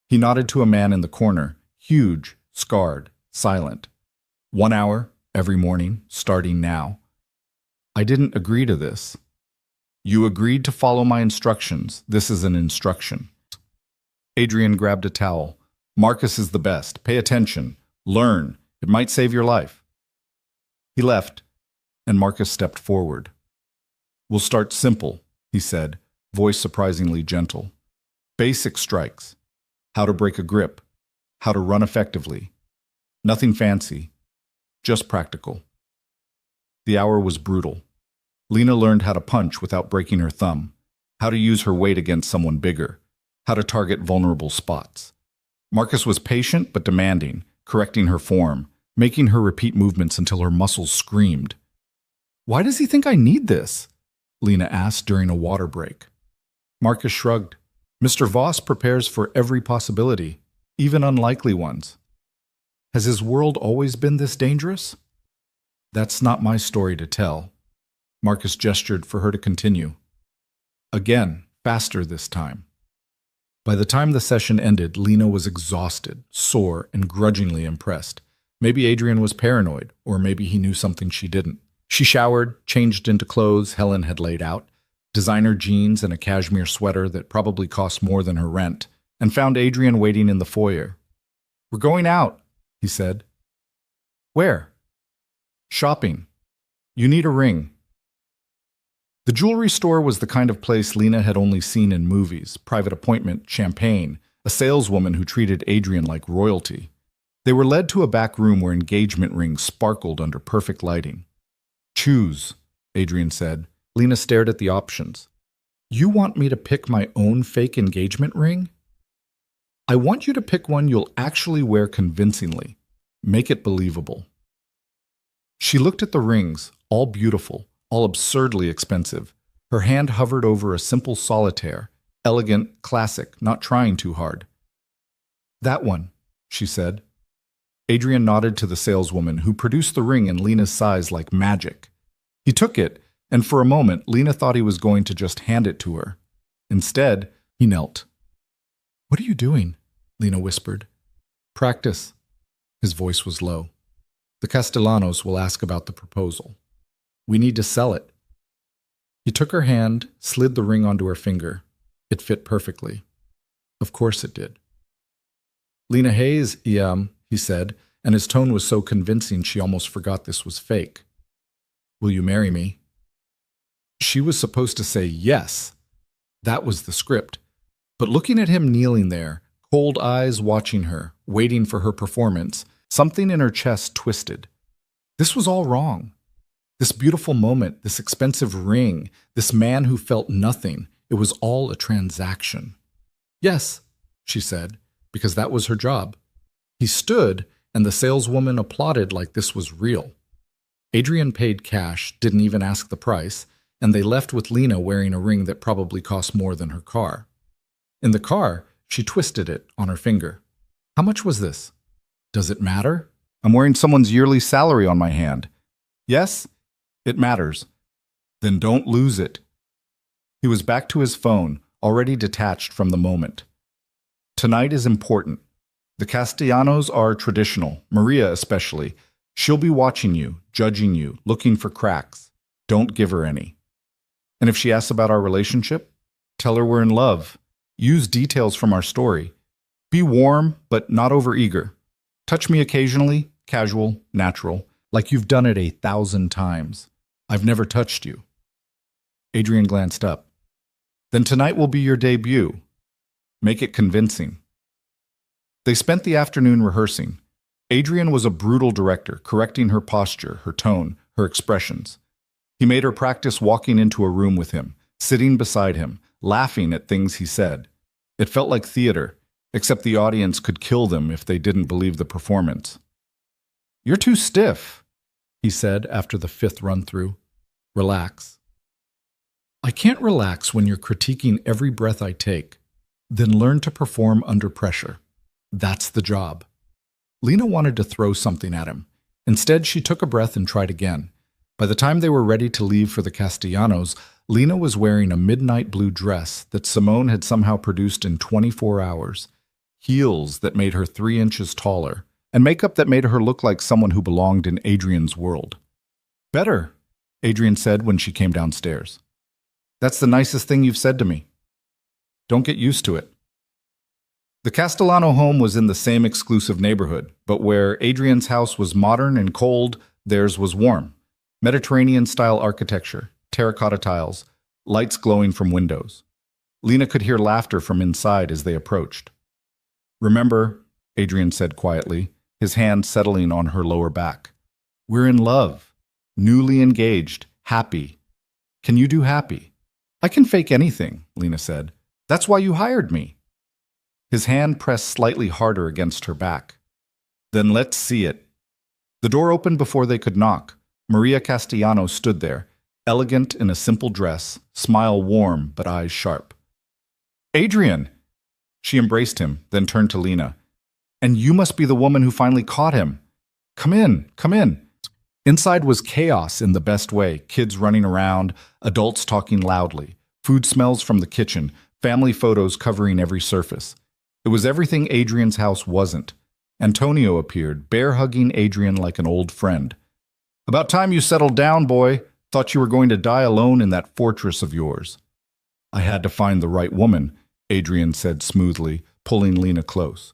He nodded to a man in the corner, huge, scarred, silent. 1 hour, every morning, starting now. I didn't agree to this. You agreed to follow my instructions. This is an instruction. Adrian grabbed a towel. Marcus is the best. Pay attention. Learn. It might save your life. He left, and Marcus stepped forward. We'll start simple, he said, voice surprisingly gentle. Basic strikes. How to break a grip. How to run effectively. Nothing fancy. Just practical. The hour was brutal. Lena learned how to punch without breaking her thumb, how to use her weight against someone bigger, how to target vulnerable spots. Marcus was patient but demanding, correcting her form, making her repeat movements until her muscles screamed. Why does he think I need this? Lena asked during a water break. Marcus shrugged. Mr. Voss prepares for every possibility, even unlikely ones. Has his world always been this dangerous? That's not my story to tell. Marcus gestured for her to continue. Again, faster this time. By the time the session ended, Lena was exhausted, sore, and grudgingly impressed. Maybe Adrian was paranoid, or maybe he knew something she didn't. She showered, changed into clothes Helen had laid out, designer jeans and a cashmere sweater that probably cost more than her rent, and found Adrian waiting in the foyer. We're going out, he said. Where? Shopping. You need a ring. The jewelry store was the kind of place Lena had only seen in movies, private appointment, champagne, a saleswoman who treated Adrian like royalty. They were led to a back room where engagement rings sparkled under perfect lighting. Choose, Adrian said. Lena stared at the options. You want me to pick my own fake engagement ring? I want you to pick one you'll actually wear convincingly. Make it believable. She looked at the rings, all beautiful, all absurdly expensive. Her hand hovered over a simple solitaire, elegant, classic, not trying too hard. That one, she said. Adrian nodded to the saleswoman, who produced the ring in Lena's size like magic. He took it, and for a moment, Lena thought he was going to just hand it to her. Instead, he knelt. What are you doing? Lena whispered. Practice. His voice was low. The Castellanos will ask about the proposal. We need to sell it. He took her hand, slid the ring onto her finger. It fit perfectly. Of course it did. Lena Hayes, he said, and his tone was so convincing she almost forgot this was fake. Will you marry me? She was supposed to say yes. That was the script. But looking at him kneeling there, cold eyes watching her, waiting for her performance, something in her chest twisted. This was all wrong. This beautiful moment, this expensive ring, this man who felt nothing, it was all a transaction. Yes, she said, because that was her job. He stood, and the saleswoman applauded like this was real. Adrian paid cash, didn't even ask the price, and they left with Lena wearing a ring that probably cost more than her car. In the car, She twisted it on her finger. How much was this? Does it matter? I'm wearing someone's yearly salary on my hand. Yes, it matters. Then don't lose it. He was back to his phone, already detached from the moment. Tonight is important. The Castellanos are traditional, Maria especially. She'll be watching you, judging you, looking for cracks. Don't give her any. And if she asks about our relationship, tell her we're in love. Use details from our story. Be warm, but not overeager. Touch me occasionally, casual, natural, like you've done it 1,000 times. I've never touched you. Adrian glanced up. Then tonight will be your debut. Make it convincing. They spent the afternoon rehearsing. Adrian was a brutal director, correcting her posture, her tone, her expressions. He made her practice walking into a room with him, sitting beside him, laughing at things he said. It felt like theater, except the audience could kill them if they didn't believe the performance. "You're too stiff," he said after the 5th run-through. "Relax." "I can't relax when you're critiquing every breath I take. Then learn to perform under pressure. That's the job." Lena wanted to throw something at him. Instead, she took a breath and tried again. By the time they were ready to leave for the Castellanos, Lena was wearing a midnight blue dress that Simone had somehow produced in 24 hours, heels that made her 3 inches taller, and makeup that made her look like someone who belonged in Adrian's world. "Better," Adrian said when she came downstairs. "That's the nicest thing you've said to me. Don't get used to it." The Castellano home was in the same exclusive neighborhood, but where Adrian's house was modern and cold, theirs was warm. Mediterranean-style architecture, terracotta tiles, lights glowing from windows. Lena could hear laughter from inside as they approached. "Remember," Adrian said quietly, his hand settling on her lower back. "We're in love, newly engaged, happy. Can you do happy?" "I can fake anything," Lena said. "That's why you hired me." His hand pressed slightly harder against her back. "Then let's see it." The door opened before they could knock. Maria Castellano stood there, elegant in a simple dress, smile warm but eyes sharp. "Adrian!" She embraced him, then turned to Lena. "And you must be the woman who finally caught him. Come in, come in." Inside was chaos in the best way, kids running around, adults talking loudly, food smells from the kitchen, family photos covering every surface. It was everything Adrian's house wasn't. Antonio appeared, bear-hugging Adrian like an old friend. "About time you settled down, boy. Thought you were going to die alone in that fortress of yours." "I had to find the right woman," Adrian said smoothly, pulling Lena close.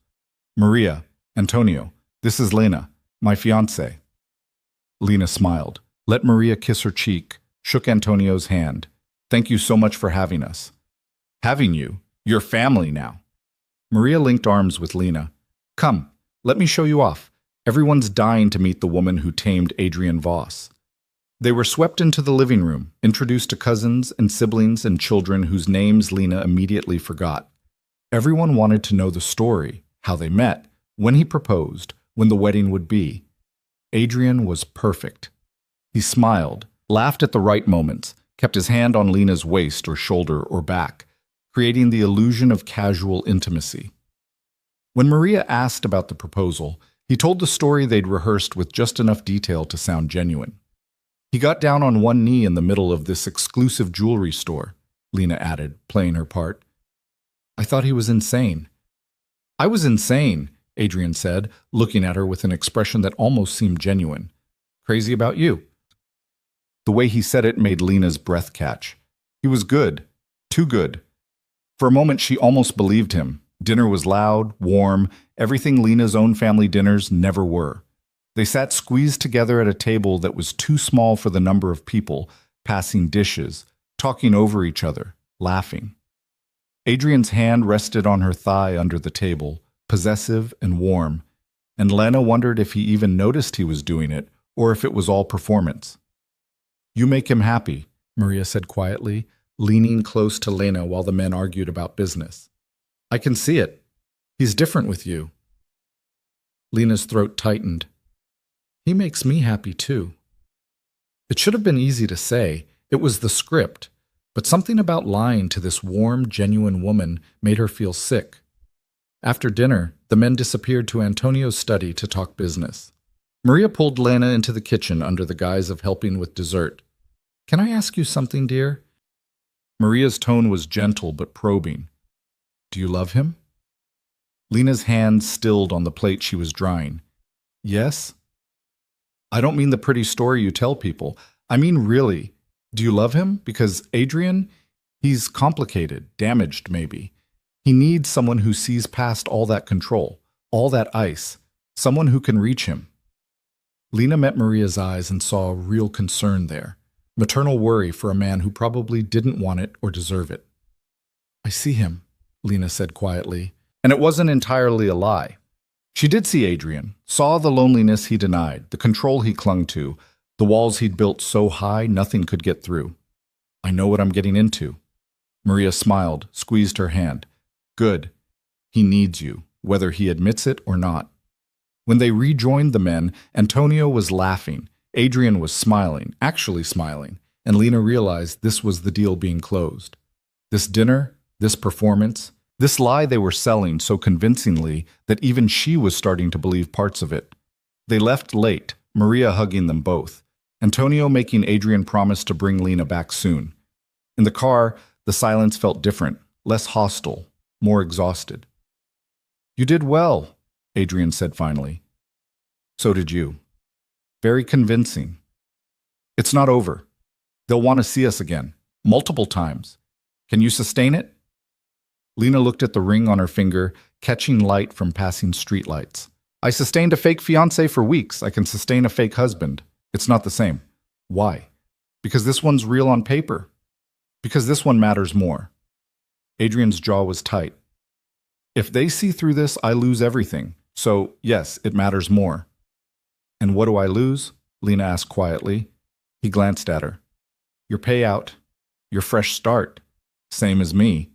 "Maria, Antonio, this is Lena, my fiancé." Lena smiled, let Maria kiss her cheek, shook Antonio's hand. "Thank you so much for having us." "Having you? You're family now." Maria linked arms with Lena. "Come, let me show you off. Everyone's dying to meet the woman who tamed Adrian Voss." They were swept into the living room, introduced to cousins and siblings and children whose names Lena immediately forgot. Everyone wanted to know the story, how they met, when he proposed, when the wedding would be. Adrian was perfect. He smiled, laughed at the right moments, kept his hand on Lena's waist or shoulder or back, creating the illusion of casual intimacy. When Maria asked about the proposal, he told the story they'd rehearsed with just enough detail to sound genuine. "He got down on one knee in the middle of this exclusive jewelry store," Lena added, playing her part. "I thought he was insane." "I was insane," Adrian said, looking at her with an expression that almost seemed genuine. "Crazy about you." The way he said it made Lena's breath catch. He was good, too good. For a moment she almost believed him. Dinner was loud, warm, everything Lena's own family dinners never were. They sat squeezed together at a table that was too small for the number of people, passing dishes, talking over each other, laughing. Adrian's hand rested on her thigh under the table, possessive and warm, and Lena wondered if he even noticed he was doing it, or if it was all performance. "You make him happy," Maria said quietly, leaning close to Lena while the men argued about business. "I can see it. He's different with you." Lena's throat tightened. "He makes me happy too." It should have been easy to say. It was the script. But something about lying to this warm, genuine woman made her feel sick. After dinner, the men disappeared to Antonio's study to talk business. Maria pulled Lena into the kitchen under the guise of helping with dessert. "Can I ask you something, dear?" Maria's tone was gentle but probing. "Do you love him?" Lena's hand stilled on the plate she was drying. "Yes?" "I don't mean the pretty story you tell people. I mean really. Do you love him? Because Adrian, he's complicated, damaged maybe. He needs someone who sees past all that control, all that ice, someone who can reach him." Lena met Maria's eyes and saw real concern there, maternal worry for a man who probably didn't want it or deserve it. "I see him," Lena said quietly, and it wasn't entirely a lie. She did see Adrian, saw the loneliness he denied, the control he clung to, the walls he'd built so high nothing could get through. "I know what I'm getting into." Maria smiled, squeezed her hand. "Good. He needs you, whether he admits it or not." When they rejoined the men, Antonio was laughing, Adrian was smiling, actually smiling, and Lena realized this was the deal being closed. This dinner, this performance, this lie they were selling so convincingly that even she was starting to believe parts of it. They left late, Maria hugging them both, Antonio making Adrian promise to bring Lena back soon. In the car, the silence felt different, less hostile, more exhausted. "You did well," Adrian said finally. "So did you. Very convincing. It's not over. They'll want to see us again, multiple times. Can you sustain it?" Lena looked at the ring on her finger, catching light from passing streetlights. "I sustained a fake fiancé for weeks. I can sustain a fake husband. It's not the same." "Why?" "Because this one's real on paper. Because this one matters more." Adrian's jaw was tight. "If they see through this, I lose everything. So, yes, it matters more." "And what do I lose?" Lena asked quietly. He glanced at her. "Your payout. Your fresh start. Same as me."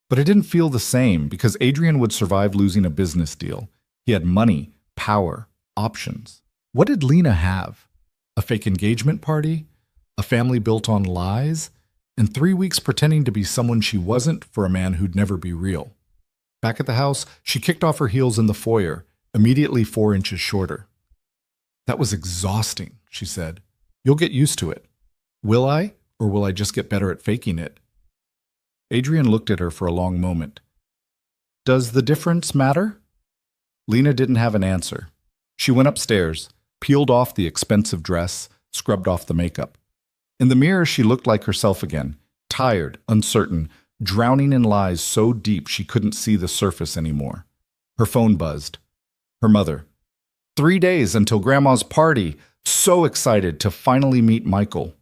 But it didn't feel the same because Adrian would survive losing a business deal. He had money, power, options. What did Lena have? A fake engagement party? A family built on lies? And 3 weeks pretending to be someone she wasn't for a man who'd never be real. Back at the house, she kicked off her heels in the foyer, immediately 4 inches shorter. "That was exhausting," she said. "You'll get used to it." "Will I? Or will I just get better at faking it?" Adrian looked at her for a long moment. "Does the difference matter?" Lena didn't have an answer. She went upstairs, peeled off the expensive dress, scrubbed off the makeup. In the mirror, she looked like herself again, tired, uncertain, drowning in lies so deep she couldn't see the surface anymore. Her phone buzzed. Her mother. 3 days until Grandma's party. So excited to finally meet Michael.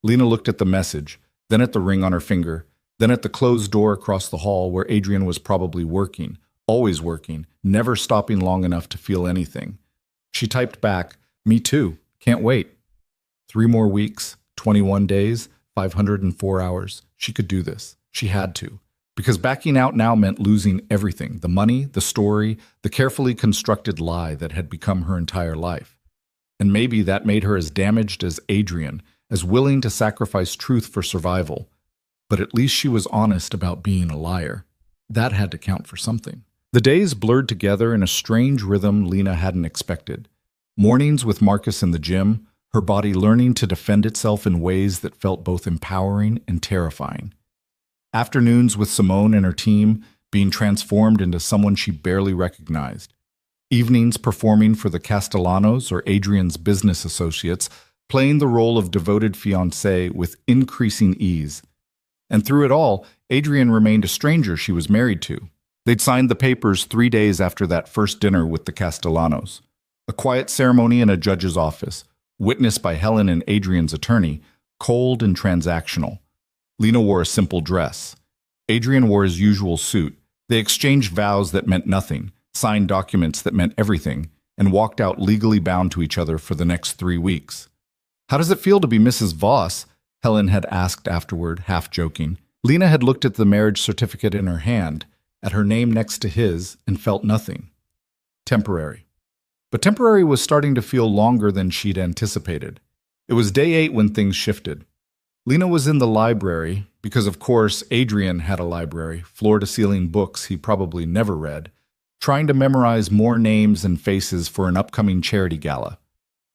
Lena looked at the message, then at the ring on her finger, then at the closed door across the hall where Adrian was probably working, always working, never stopping long enough to feel anything. She typed back, "Me too. Can't wait." 3 more weeks, 21 days, 504 hours. She could do this. She had to. Because backing out now meant losing everything, the money, the story, the carefully constructed lie that had become her entire life. And maybe that made her as damaged as Adrian, as willing to sacrifice truth for survival. But at least she was honest about being a liar. That had to count for something. The days blurred together in a strange rhythm Lena hadn't expected. Mornings with Marcus in the gym, her body learning to defend itself in ways that felt both empowering and terrifying. Afternoons with Simone and her team, being transformed into someone she barely recognized. Evenings performing for the Castellanos or Adrian's business associates, playing the role of devoted fiancé with increasing ease. And through it all, Adrian remained a stranger she was married to. They'd signed the papers 3 days after that first dinner with the Castellanos. A quiet ceremony in a judge's office, witnessed by Helen and Adrian's attorney, cold and transactional. Lena wore a simple dress. Adrian wore his usual suit. They exchanged vows that meant nothing, signed documents that meant everything, and walked out legally bound to each other for the next 3 weeks. "How does it feel to be Mrs. Voss?" Helen had asked afterward, half joking. Lena had looked at the marriage certificate in her hand, at her name next to his, and felt nothing. Temporary. But temporary was starting to feel longer than she'd anticipated. It was day 8 when things shifted. Lena was in the library because, of course, Adrian had a library, floor-to-ceiling books he probably never read, trying to memorize more names and faces for an upcoming charity gala.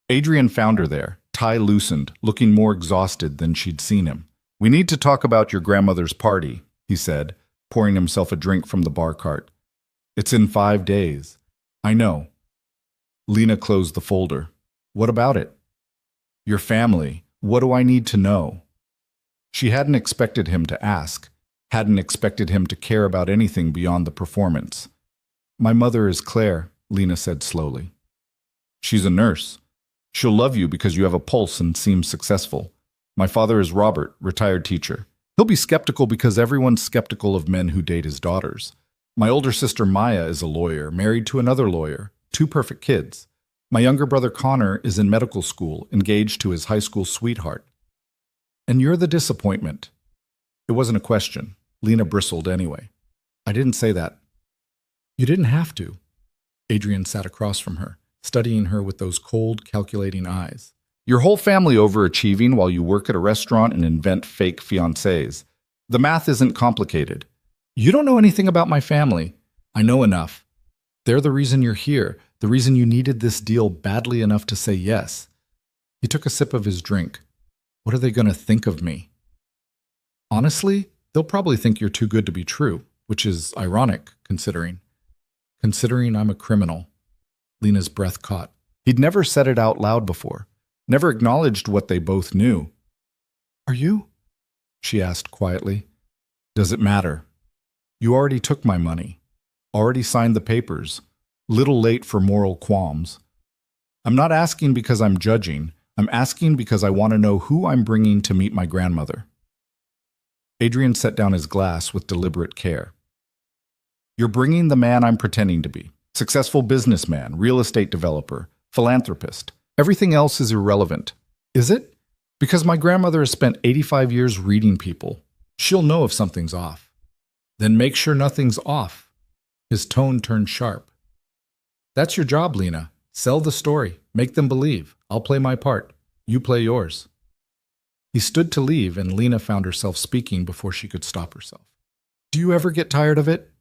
Adrian found her there, tie loosened, looking more exhausted than she'd seen him. "We need to talk about your grandmother's party," he said, pouring himself a drink from the bar cart. "It's in 5 days." "I know." Lena closed the folder. "What about it?" "Your family. What do I need to know?" She hadn't expected him to ask, hadn't expected him to care about anything beyond the performance. "My mother is Claire," Lena said slowly. "She's a nurse. She'll love you because you have a pulse and seem successful. My father is Robert, retired teacher. He'll be skeptical because everyone's skeptical of men who date his daughters. My older sister Maya is a lawyer, married to another lawyer, 2 perfect kids. My younger brother Connor is in medical school, engaged to his high school sweetheart. And you're the disappointment." It wasn't a question. Lena bristled anyway. "I didn't say that." "You didn't have to." Adrian sat across from her, studying her with those cold, calculating eyes. "Your whole family overachieving while you work at a restaurant and invent fake fiancés. The math isn't complicated." "You don't know anything about my family." "I know enough. They're the reason you're here, the reason you needed this deal badly enough to say yes." He took a sip of his drink. "What are they going to think of me?" "Honestly, they'll probably think you're too good to be true, which is ironic, considering I'm a criminal." Lena's breath caught. He'd never said it out loud before, never acknowledged what they both knew. "Are you?" she asked quietly. "Does it matter? You already took my money, already signed the papers, little late for moral qualms. I'm not asking because I'm judging. I'm asking because I want to know who I'm bringing to meet my grandmother." Adrian set down his glass with deliberate care. "You're bringing the man I'm pretending to be. Successful businessman, real estate developer, philanthropist. Everything else is irrelevant." "Is it?" "Because my grandmother has spent 85 years reading people. She'll know if something's off." "Then make sure nothing's off." His tone turned sharp. "That's your job, Lena. Sell the story. Make them believe. I'll play my part. You play yours." He stood to leave, and Lena found herself speaking before she could stop herself. "Do you ever get tired of it?"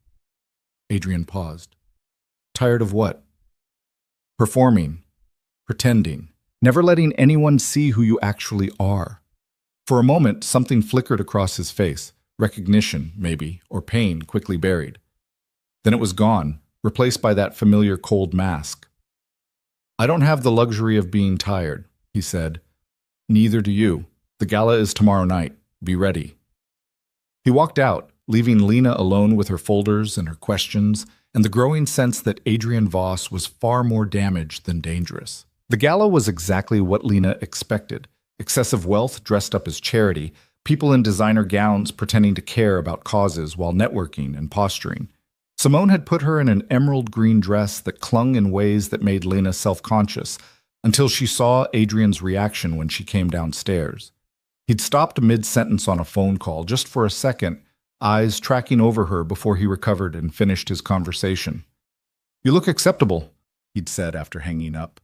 Adrian paused. "Tired of what?" "Performing. Pretending. Never letting anyone see who you actually are." For a moment, something flickered across his face. Recognition, maybe, or pain quickly buried. Then it was gone, replaced by that familiar cold mask. "I don't have the luxury of being tired," he said. "Neither do you. The gala is tomorrow night. Be ready." He walked out, leaving Lena alone with her folders and her questions, and the growing sense that Adrian Voss was far more damaged than dangerous. The gala was exactly what Lena expected. Excessive wealth dressed up as charity, people in designer gowns pretending to care about causes while networking and posturing. Simone had put her in an emerald green dress that clung in ways that made Lena self-conscious, until she saw Adrian's reaction when she came downstairs. He'd stopped mid-sentence on a phone call just for a second, eyes tracking over her before he recovered and finished his conversation. "You look acceptable," he'd said after hanging up.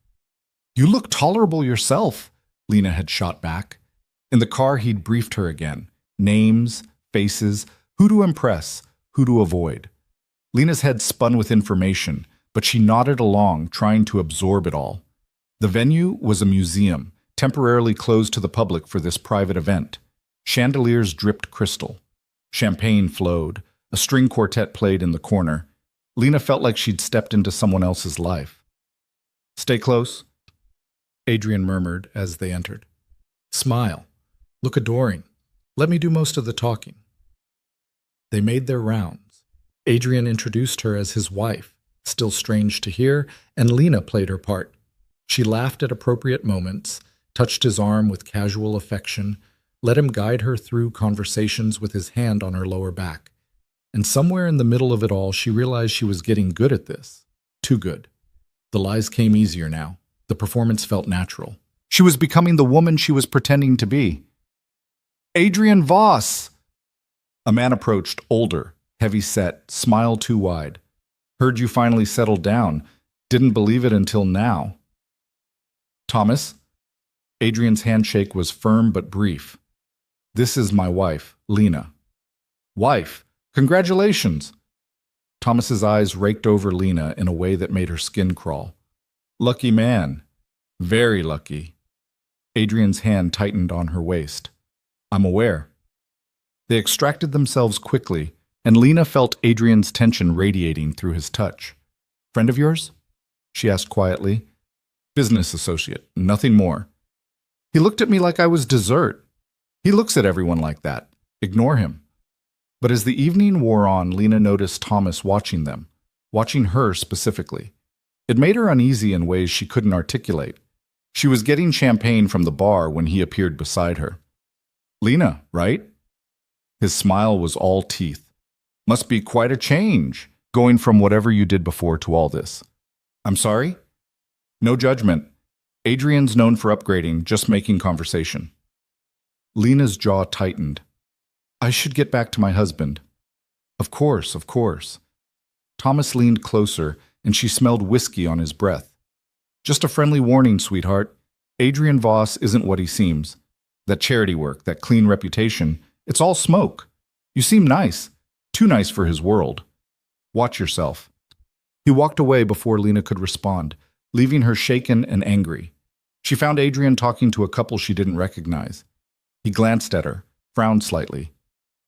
"You look tolerable yourself," Lena had shot back. In the car, he'd briefed her again. Names, faces, who to impress, who to avoid. Lena's head spun with information, but she nodded along, trying to absorb it all. The venue was a museum, temporarily closed to the public for this private event. Chandeliers dripped crystal. Champagne flowed. A string quartet played in the corner. Lena felt like she'd stepped into someone else's life. "Stay close," Adrian murmured as they entered. "Smile. Look adoring. Let me do most of the talking." They made their rounds. Adrian introduced her as his wife, still strange to hear, and Lena played her part. She laughed at appropriate moments, touched his arm with casual affection, let him guide her through conversations with his hand on her lower back. And somewhere in the middle of it all, she realized she was getting good at this. Too good. The lies came easier now. The performance felt natural. She was becoming the woman she was pretending to be. "Adrian Voss!" A man approached, older, heavy-set, smile too wide. "Heard you finally settled down. Didn't believe it until now." "Thomas?" Adrian's handshake was firm but brief. This is my wife, Lena. Wife, congratulations! Thomas's eyes raked over Lena in a way that made her skin crawl. Lucky man. Very lucky. Adrian's hand tightened on her waist. I'm aware. They extracted themselves quickly, and Lena felt Adrian's tension radiating through his touch. Friend of yours? She asked quietly. Business associate, nothing more. He looked at me like I was dessert. He looks at everyone like that. Ignore him. But as the evening wore on, Lena noticed Thomas watching them, watching her specifically. It made her uneasy in ways she couldn't articulate. She was getting champagne from the bar when he appeared beside her. Lena, right? His smile was all teeth. Must be quite a change, going from whatever you did before to all this. I'm sorry? No judgment. Adrian's known for upgrading, just making conversation. Lena's jaw tightened. I should get back to my husband. Of course, of course. Thomas leaned closer, and she smelled whiskey on his breath. Just a friendly warning, sweetheart. Adrian Voss isn't what he seems. That charity work, that clean reputation, it's all smoke. You seem nice. Too nice for his world. Watch yourself. He walked away before Lena could respond, leaving her shaken and angry. She found Adrian talking to a couple she didn't recognize. He glanced at her, frowned slightly.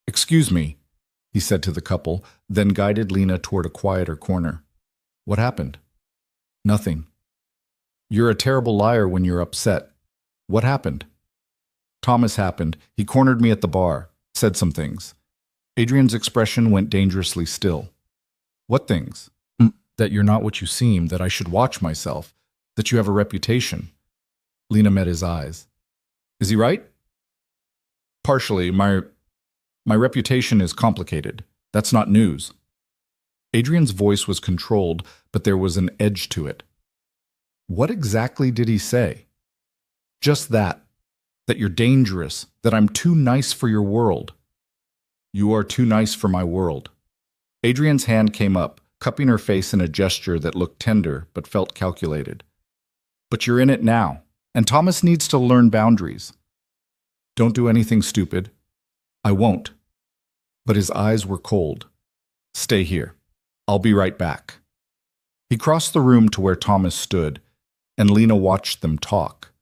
Excuse me, he said to the couple, then guided Lena toward a quieter corner. What happened? Nothing. You're a terrible liar when you're upset. What happened? Thomas happened. He cornered me at the bar, said some things. Adrian's expression went dangerously still. What things? That you're not what you seem, that I should watch myself, that you have a reputation. Lena met his eyes. Is he right? Partially. My reputation is complicated. That's not news. Adrian's voice was controlled, but there was an edge to it. What exactly did he say? Just that you're dangerous, that I'm too nice for your world. You are too nice for my world. Adrian's hand came up, cupping her face in a gesture that looked tender but felt calculated. But you're in it now, and Thomas needs to learn boundaries. Don't do anything stupid. I won't. But his eyes were cold. Stay here. I'll be right back. He crossed the room to where Thomas stood, and Lena watched them talk.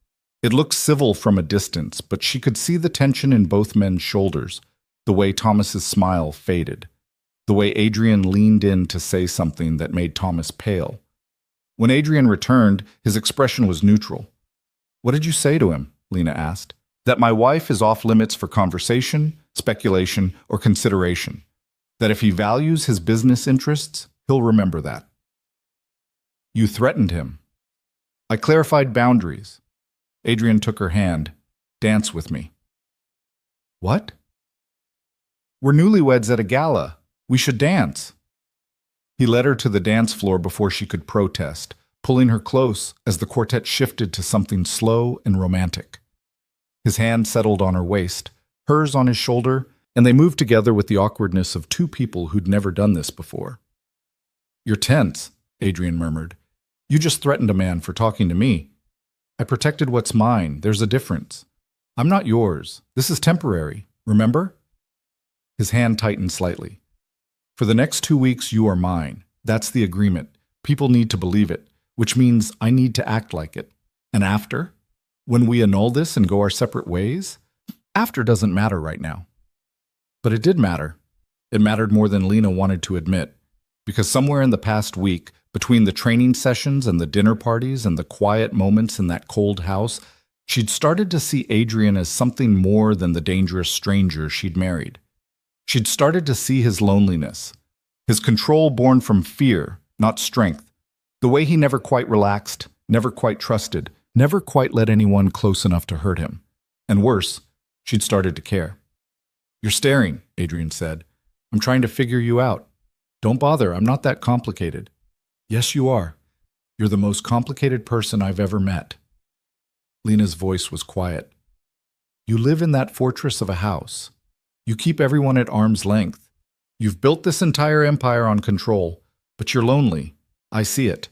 It looked civil from a distance, but she could see the tension in both men's shoulders, the way Thomas's smile faded, the way Adrian leaned in to say something that made Thomas pale. When Adrian returned, his expression was neutral. What did you say to him? Lena asked. That my wife is off limits for conversation, speculation, or consideration. That if he values his business interests, he'll remember that. You threatened him. I clarified boundaries. Adrian took her hand. Dance with me. What? We're newlyweds at a gala. We should dance. He led her to the dance floor before she could protest, pulling her close as the quartet shifted to something slow and romantic. His hand settled on her waist, hers on his shoulder, and they moved together with the awkwardness of two people who'd never done this before. You're tense, Adrian murmured. You just threatened a man for talking to me. I protected what's mine. There's a difference. I'm not yours. This is temporary, remember? His hand tightened slightly. For the next 2 weeks, you are mine. That's the agreement. People need to believe it, which means I need to act like it. And after? When we annul this and go our separate ways? After doesn't matter right now. But it did matter. It mattered more than Lena wanted to admit, because somewhere in the past week, between the training sessions and the dinner parties and the quiet moments in that cold house, she'd started to see Adrian as something more than the dangerous stranger she'd married. She'd started to see his loneliness, his control born from fear, not strength, the way he never quite relaxed, never quite trusted, never quite let anyone close enough to hurt him. And worse, she'd started to care. You're staring, Adrian said. I'm trying to figure you out. Don't bother, I'm not that complicated. Yes, you are. You're the most complicated person I've ever met. Lena's voice was quiet. You live in that fortress of a house. You keep everyone at arm's length. You've built this entire empire on control, but you're lonely. I see it.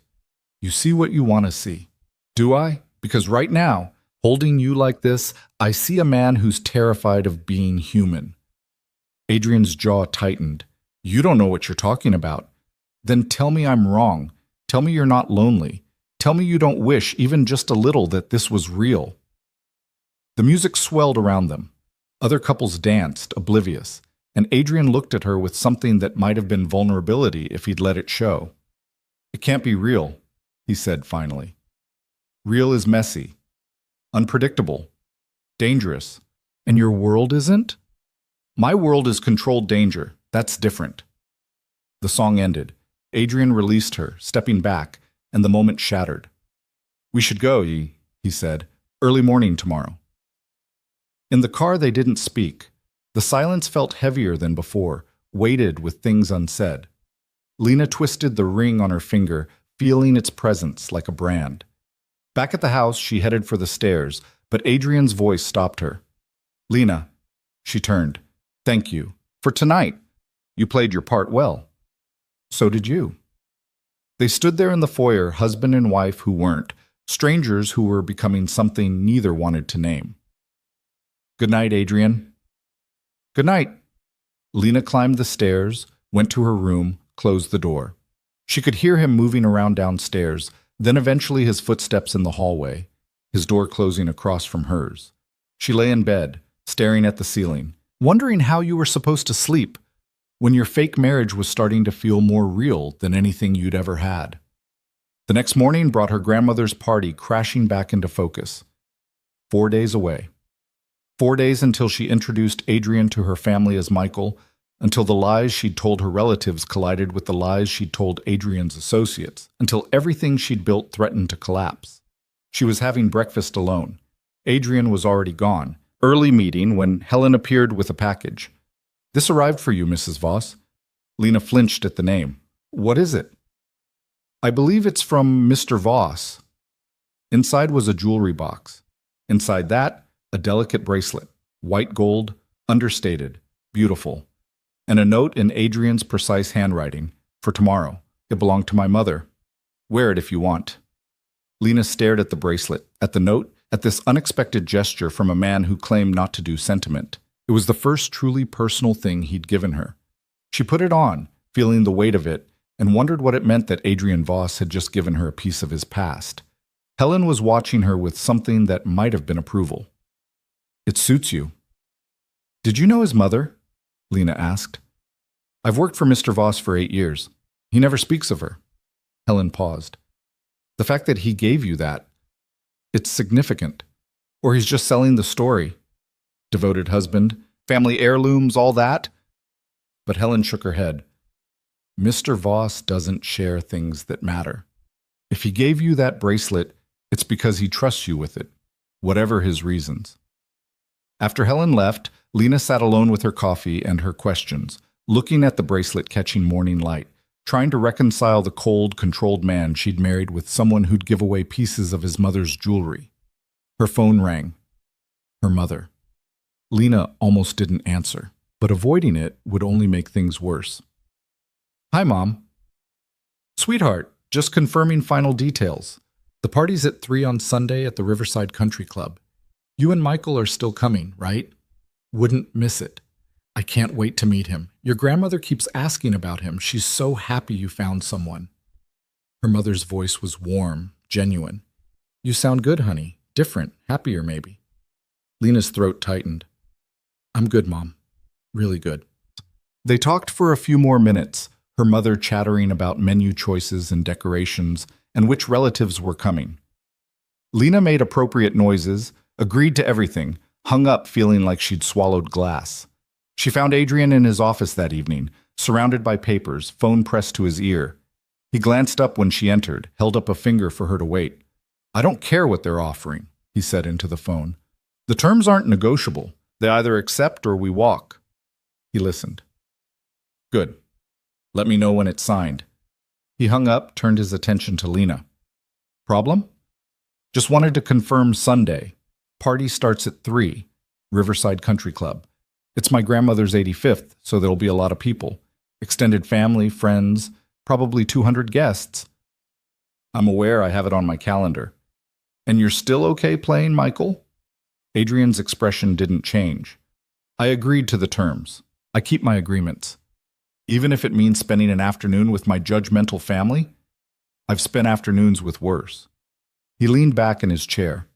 You see what you want to see. Do I? Because right now, Holding you like this, I see a man who's terrified of being human. Adrian's jaw tightened. You don't know what you're talking about. Then tell me I'm wrong. Tell me you're not lonely. Tell me you don't wish, even just a little, that this was real. The music swelled around them. Other couples danced, oblivious, and Adrian looked at her with something that might have been vulnerability if he'd let it show. It can't be real, he said finally. Real is messy, unpredictable, dangerous. And your world isn't? My world is controlled danger. That's different. The song ended. Adrian released her, stepping back, and the moment shattered. We should go, he said. Early morning tomorrow. In the car they didn't speak. The silence felt heavier than before, weighted with things unsaid. Lena twisted the ring on her finger, feeling its presence like a brand. Back at the house, she headed for the stairs, but Adrian's voice stopped her. Lena, she turned. Thank you. For tonight. You played your part well. So did you. They stood there in the foyer, husband and wife who weren't, strangers who were becoming something neither wanted to name. Good night, Adrian. Good night. Lena climbed the stairs, went to her room, closed the door. She could hear him moving around downstairs, then eventually his footsteps in the hallway, his door closing across from hers. She lay in bed, staring at the ceiling, wondering how you were supposed to sleep when your fake marriage was starting to feel more real than anything you'd ever had. The next morning brought her grandmother's party crashing back into focus. 4 days away. 4 days until she introduced Adrian to her family as Michael, until the lies she'd told her relatives collided with the lies she'd told Adrian's associates, until everything she'd built threatened to collapse. She was having breakfast alone. Adrian was already gone. Early meeting when Helen appeared with a package. This arrived for you, Mrs. Voss. Lena flinched at the name. What is it? I believe it's from Mr. Voss. Inside was a jewelry box. Inside that, a delicate bracelet, white gold, understated, beautiful, and a note in Adrian's precise handwriting, for tomorrow. It belonged to my mother. Wear it if you want. Lena stared at the bracelet, at the note, at this unexpected gesture from a man who claimed not to do sentiment. It was the first truly personal thing he'd given her. She put it on, feeling the weight of it, and wondered what it meant that Adrian Voss had just given her a piece of his past. Helen was watching her with something that might have been approval. It suits you. Did you know his mother? Lena asked. I've worked for Mr. Voss for 8 years. He never speaks of her. Helen paused. The fact that he gave you that, it's significant. Or he's just selling the story. Devoted husband, family heirlooms, all that. But Helen shook her head. Mr. Voss doesn't share things that matter. If he gave you that bracelet, it's because he trusts you with it, whatever his reasons. After Helen left, Lena sat alone with her coffee and her questions, looking at the bracelet catching morning light, trying to reconcile the cold, controlled man she'd married with someone who'd give away pieces of his mother's jewelry. Her phone rang. Her mother. Lena almost didn't answer, but avoiding it would only make things worse. Hi, Mom. Sweetheart, just confirming final details. The party's at 3 on Sunday at the Riverside Country Club. You and Michael are still coming, right? Wouldn't miss it. I can't wait to meet him. Your grandmother keeps asking about him. She's so happy you found someone. Her mother's voice was warm, genuine. You sound good, honey. Different, happier maybe. Lena's throat tightened. I'm good, Mom. Really good. They talked for a few more minutes, her mother chattering about menu choices and decorations and which relatives were coming. Lena made appropriate noises, agreed to everything, hung up feeling like she'd swallowed glass. She found Adrian in his office that evening, surrounded by papers, phone pressed to his ear. He glanced up when she entered, held up a finger for her to wait. I don't care what they're offering, he said into the phone. The terms aren't negotiable. They either accept or we walk. He listened. Good. Let me know when it's signed. He hung up, turned his attention to Lena. Problem? Just wanted to confirm Sunday. Party starts at 3, Riverside Country Club. It's my grandmother's 85th, so there'll be a lot of people. Extended family, friends, probably 200 guests. I'm aware I have it on my calendar. And you're still okay playing Michael? Adrian's expression didn't change. I agreed to the terms. I keep my agreements. Even if it means spending an afternoon with my judgmental family? I've spent afternoons with worse. He leaned back in his chair.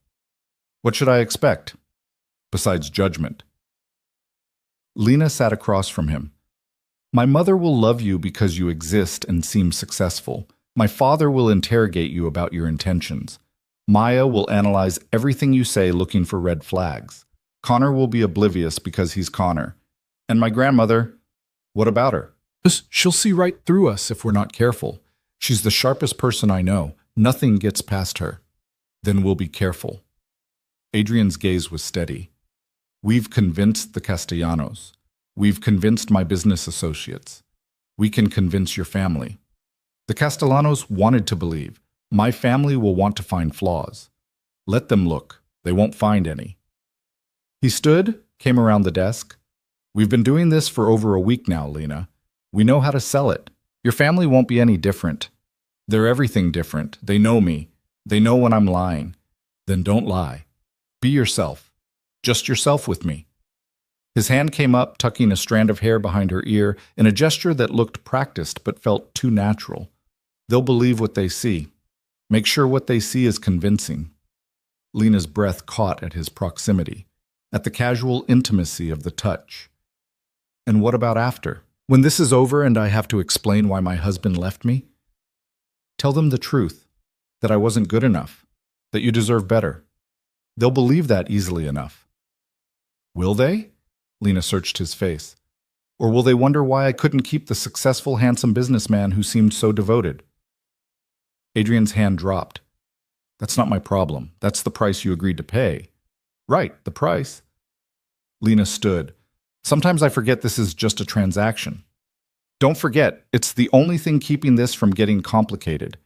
What should I expect? Besides judgment. Lena sat across from him. My mother will love you because you exist and seem successful. My father will interrogate you about your intentions. Maya will analyze everything you say looking for red flags. Connor will be oblivious because he's Connor. And my grandmother, what about her? She'll see right through us if we're not careful. She's the sharpest person I know. Nothing gets past her. Then we'll be careful. Adrian's gaze was steady. We've convinced the Castellanos. We've convinced my business associates. We can convince your family. The Castellanos wanted to believe. My family will want to find flaws. Let them look. They won't find any. He stood, came around the desk. We've been doing this for over a week now, Lena. We know how to sell it. Your family won't be any different. They're everything different. They know me. They know when I'm lying. Then don't lie. Be yourself. Just yourself with me. His hand came up, tucking a strand of hair behind her ear in a gesture that looked practiced but felt too natural. They'll believe what they see. Make sure what they see is convincing. Lena's breath caught at his proximity, at the casual intimacy of the touch. And what about after? When this is over and I have to explain why my husband left me? Tell them the truth, that I wasn't good enough, that you deserve better. They'll believe that easily enough. Will they? Lena searched his face. Or will they wonder why I couldn't keep the successful, handsome businessman who seemed so devoted? Adrian's hand dropped. That's not my problem. That's the price you agreed to pay. Right, the price. Lena stood. Sometimes I forget this is just a transaction. Don't forget, it's the only thing keeping this from getting complicated.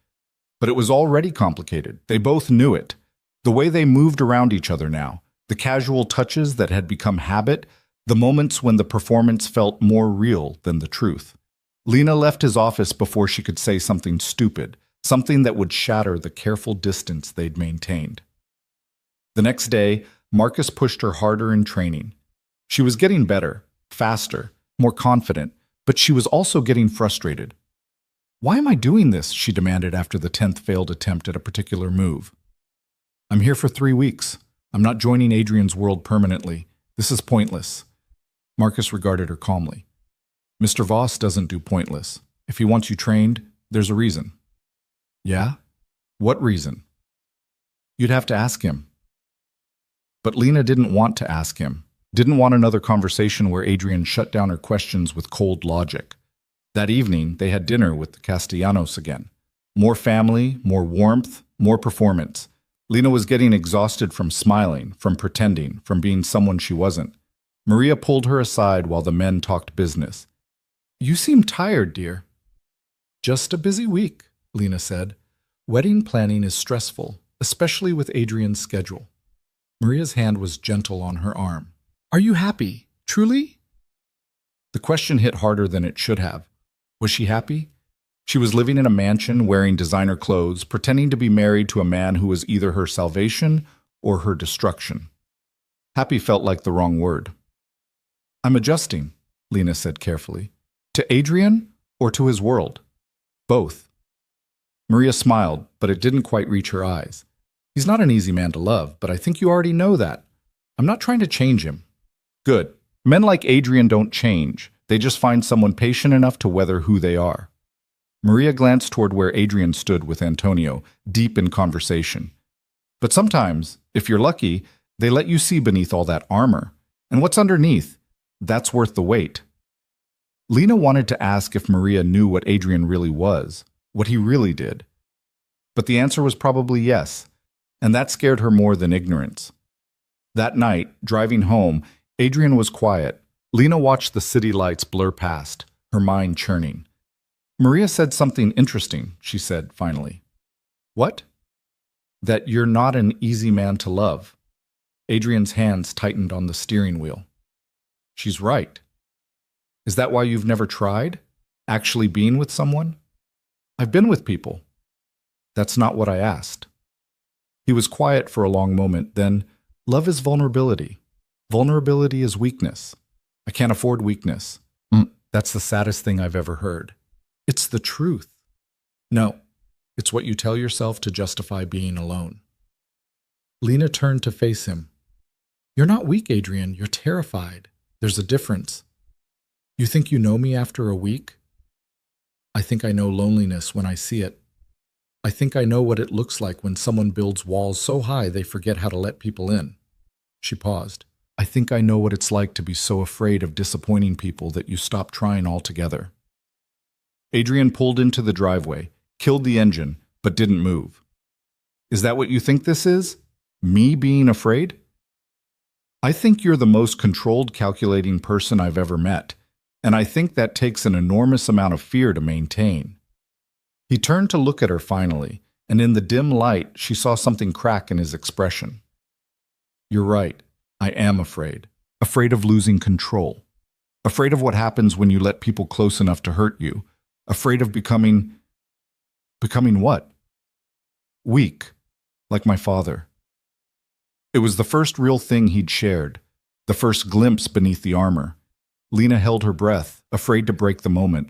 But it was already complicated. They both knew it. The way they moved around each other now, the casual touches that had become habit, the moments when the performance felt more real than the truth. Lena left his office before she could say something stupid, something that would shatter the careful distance they'd maintained. The next day, Marcus pushed her harder in training. She was getting better, faster, more confident, but she was also getting frustrated. Why am I doing this? She demanded after the 10th failed attempt at a particular move. I'm here for 3 weeks. I'm not joining Adrian's world permanently. This is pointless. Marcus regarded her calmly. Mr. Voss doesn't do pointless. If he wants you trained, there's a reason. Yeah? What reason? You'd have to ask him. But Lena didn't want to ask him, didn't want another conversation where Adrian shut down her questions with cold logic. That evening, they had dinner with the Castellanos again. More family, more warmth, more performance. Lena was getting exhausted from smiling, from pretending, from being someone she wasn't. Maria pulled her aside while the men talked business. You seem tired, dear. Just a busy week, Lena said. Wedding planning is stressful, especially with Adrian's schedule. Maria's hand was gentle on her arm. Are you happy, truly? The question hit harder than it should have. Was she happy? She was living in a mansion, wearing designer clothes, pretending to be married to a man who was either her salvation or her destruction. Happy felt like the wrong word. I'm adjusting, Lena said carefully. To Adrian or to his world? Both. Maria smiled, but it didn't quite reach her eyes. He's not an easy man to love, but I think you already know that. I'm not trying to change him. Good. Men like Adrian don't change. They just find someone patient enough to weather who they are. Maria glanced toward where Adrian stood with Antonio, deep in conversation. But sometimes, if you're lucky, they let you see beneath all that armor. And what's underneath? That's worth the wait. Lena wanted to ask if Maria knew what Adrian really was, what he really did. But the answer was probably yes, and that scared her more than ignorance. That night, driving home, Adrian was quiet. Lena watched the city lights blur past, her mind churning. Maria said something interesting, she said finally. What? That you're not an easy man to love. Adrian's hands tightened on the steering wheel. She's right. Is that why you've never tried? Actually being with someone? I've been with people. That's not what I asked. He was quiet for a long moment, then, love is vulnerability. Vulnerability is weakness. I can't afford weakness. That's the saddest thing I've ever heard. It's the truth. No, it's what you tell yourself to justify being alone. Lena turned to face him. You're not weak, Adrian. You're terrified. There's a difference. You think you know me after a week? I think I know loneliness when I see it. I think I know what it looks like when someone builds walls so high they forget how to let people in. She paused. I think I know what it's like to be so afraid of disappointing people that you stop trying altogether. Adrian pulled into the driveway, killed the engine, but didn't move. Is that what you think this is? Me being afraid? I think you're the most controlled, calculating person I've ever met, and I think that takes an enormous amount of fear to maintain. He turned to look at her finally, and in the dim light, she saw something crack in his expression. You're right. I am afraid. Afraid of losing control. Afraid of what happens when you let people close enough to hurt you. Afraid of becoming what? Weak, like my father. It was the first real thing he'd shared, the first glimpse beneath the armor. Lena held her breath, afraid to break the moment.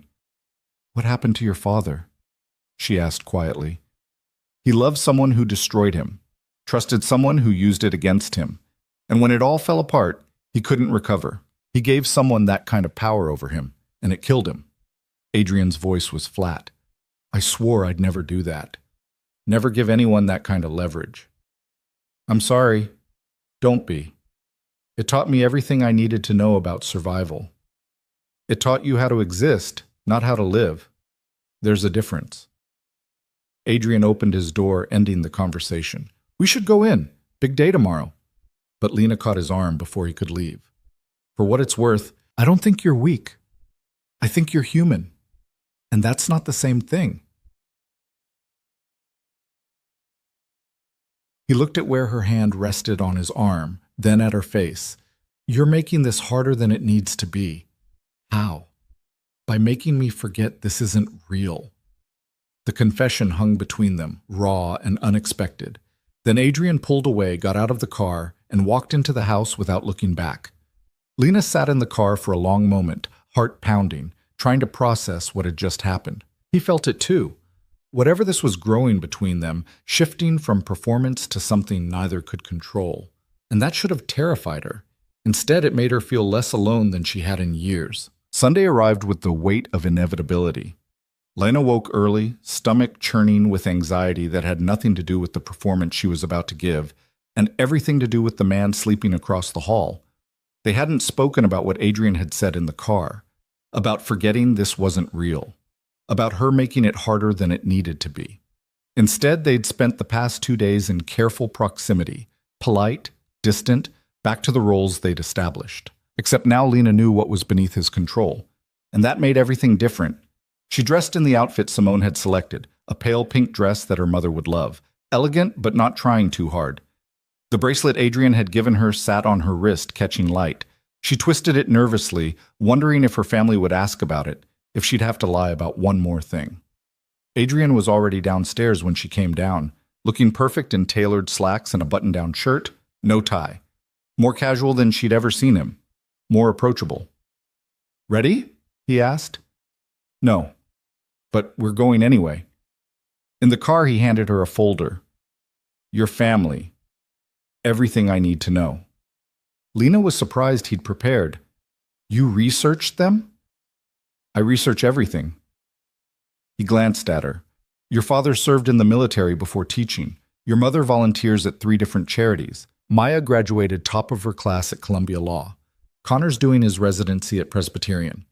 What happened to your father? She asked quietly. He loved someone who destroyed him, trusted someone who used it against him. And when it all fell apart, he couldn't recover. He gave someone that kind of power over him, and it killed him. Adrian's voice was flat. I swore I'd never do that. Never give anyone that kind of leverage. I'm sorry. Don't be. It taught me everything I needed to know about survival. It taught you how to exist, not how to live. There's a difference. Adrian opened his door, ending the conversation. We should go in. Big day tomorrow. But Lena caught his arm before he could leave. For what it's worth, I don't think you're weak. I think you're human. And that's not the same thing. He looked at where her hand rested on his arm, then at her face. You're making this harder than it needs to be. How? By making me forget this isn't real. The confession hung between them, raw and unexpected. Then Adrian pulled away, got out of the car, and walked into the house without looking back. Lena sat in the car for a long moment, heart pounding, trying to process what had just happened. He felt it too. Whatever this was growing between them, shifting from performance to something neither could control. And that should have terrified her. Instead, it made her feel less alone than she had in years. Sunday arrived with the weight of inevitability. Lena woke early, stomach churning with anxiety that had nothing to do with the performance she was about to give, and everything to do with the man sleeping across the hall. They hadn't spoken about what Adrian had said in the car, about forgetting this wasn't real, about her making it harder than it needed to be. Instead, they'd spent the past 2 days in careful proximity, polite, distant, back to the roles they'd established. Except now Lena knew what was beneath his control, and that made everything different. She dressed in the outfit Simone had selected, a pale pink dress that her mother would love, elegant but not trying too hard. The bracelet Adrian had given her sat on her wrist, catching light. She twisted it nervously, wondering if her family would ask about it, if she'd have to lie about one more thing. Adrian was already downstairs when she came down, looking perfect in tailored slacks and a button-down shirt, no tie. More casual than she'd ever seen him, more approachable. Ready? He asked. No, but we're going anyway. In the car, he handed her a folder. Your family. Everything I need to know. Lena was surprised he'd prepared. You researched them? I research everything. He glanced at her. Your father served in the military before teaching. Your mother volunteers at 3 different charities. Maya graduated top of her class at Columbia Law. Connor's doing his residency at Presbyterian.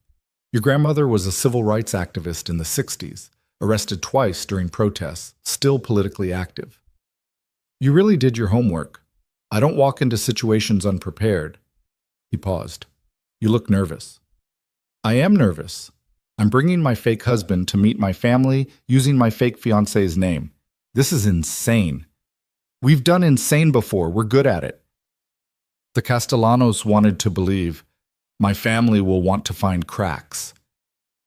Your grandmother was a civil rights activist in the 60s, arrested twice during protests, still politically active. You really did your homework. I don't walk into situations unprepared. He paused. You look nervous. I am nervous. I'm bringing my fake husband to meet my family using my fake fiancé's name. This is insane. We've done insane before. We're good at it. The Castellanos wanted to believe. My family will want to find cracks.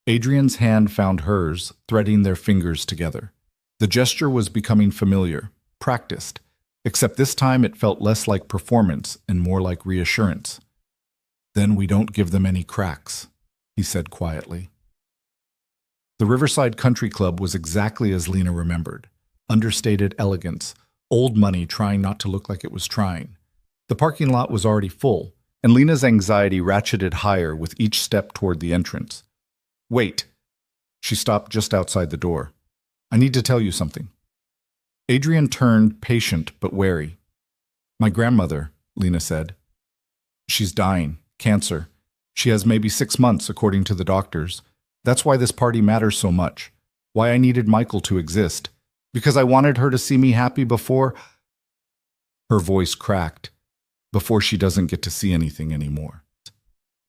Adrian's hand found hers, threading their fingers together. The gesture was becoming familiar, practiced, except this time it felt less like performance and more like reassurance. "Then we don't give them any cracks," he said quietly. The Riverside Country Club was exactly as Lena remembered. Understated elegance, old money trying not to look like it was trying. The parking lot was already full, and Lena's anxiety ratcheted higher with each step toward the entrance. "Wait." She stopped just outside the door. "I need to tell you something." Adrian turned, patient but wary. "My grandmother," Lena said. "She's dying. Cancer. She has maybe 6 months, according to the doctors. That's why this party matters so much. Why I needed Michael to exist. Because I wanted her to see me happy before—" Her voice cracked. "Before she doesn't get to see anything anymore."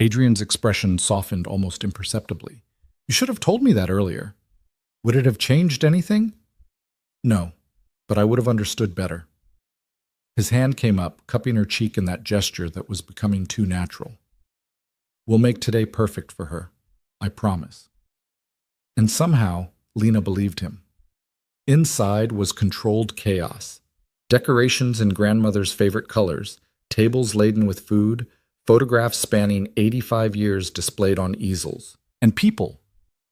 Adrian's expression softened almost imperceptibly. "You should have told me that earlier. Would it have changed anything?" "No, but I would have understood better." His hand came up, cupping her cheek in that gesture that was becoming too natural. "We'll make today perfect for her. I promise." And somehow, Lena believed him. Inside was controlled chaos. Decorations in grandmother's favorite colors, tables laden with food, photographs spanning 85 years displayed on easels. And people.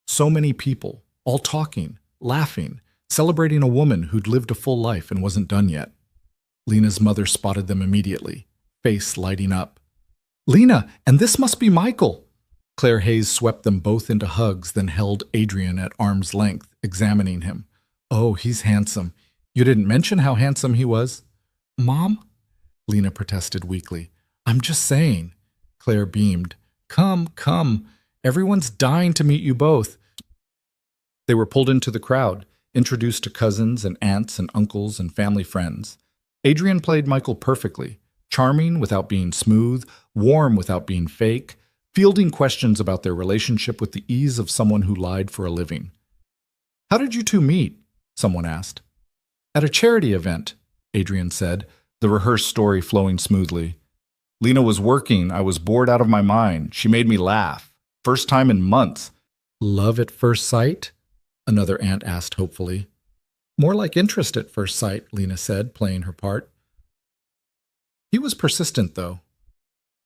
So many people, all talking, laughing, celebrating a woman who'd lived a full life and wasn't done yet. Lena's mother spotted them immediately, face lighting up. "Lena, and this must be Michael!" Claire Hayes swept them both into hugs, then held Adrian at arm's length, examining him. "Oh, he's handsome. You didn't mention how handsome he was." "Mom?" Lena protested weakly. "I'm just saying." Claire beamed. "Come, come. Everyone's dying to meet you both." They were pulled into the crowd, introduced to cousins and aunts and uncles and family friends. Adrian played Michael perfectly, charming without being smooth, warm without being fake, fielding questions about their relationship with the ease of someone who lied for a living. "How did you two meet?" someone asked. "At a charity event," Adrian said, the rehearsed story flowing smoothly. "Lena was working. I was bored out of my mind. She made me laugh. First time in months." "Love at first sight?" another aunt asked hopefully. "More like interest at first sight," Lena said, playing her part. He was persistent, though.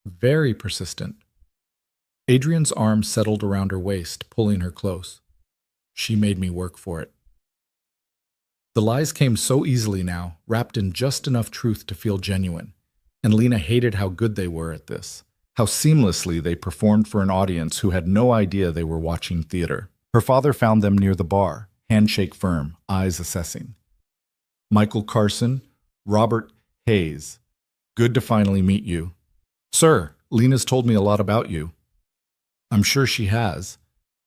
Very persistent. Adrian's arm settled around her waist, pulling her close. "She made me work for it." The lies came so easily now, wrapped in just enough truth to feel genuine. And Lena hated how good they were at this, how seamlessly they performed for an audience who had no idea they were watching theater. Her father found them near the bar, handshake firm, eyes assessing. "Michael Carson, Robert Hayes. Good to finally meet you." "Sir, Lena's told me a lot about you." "I'm sure she has."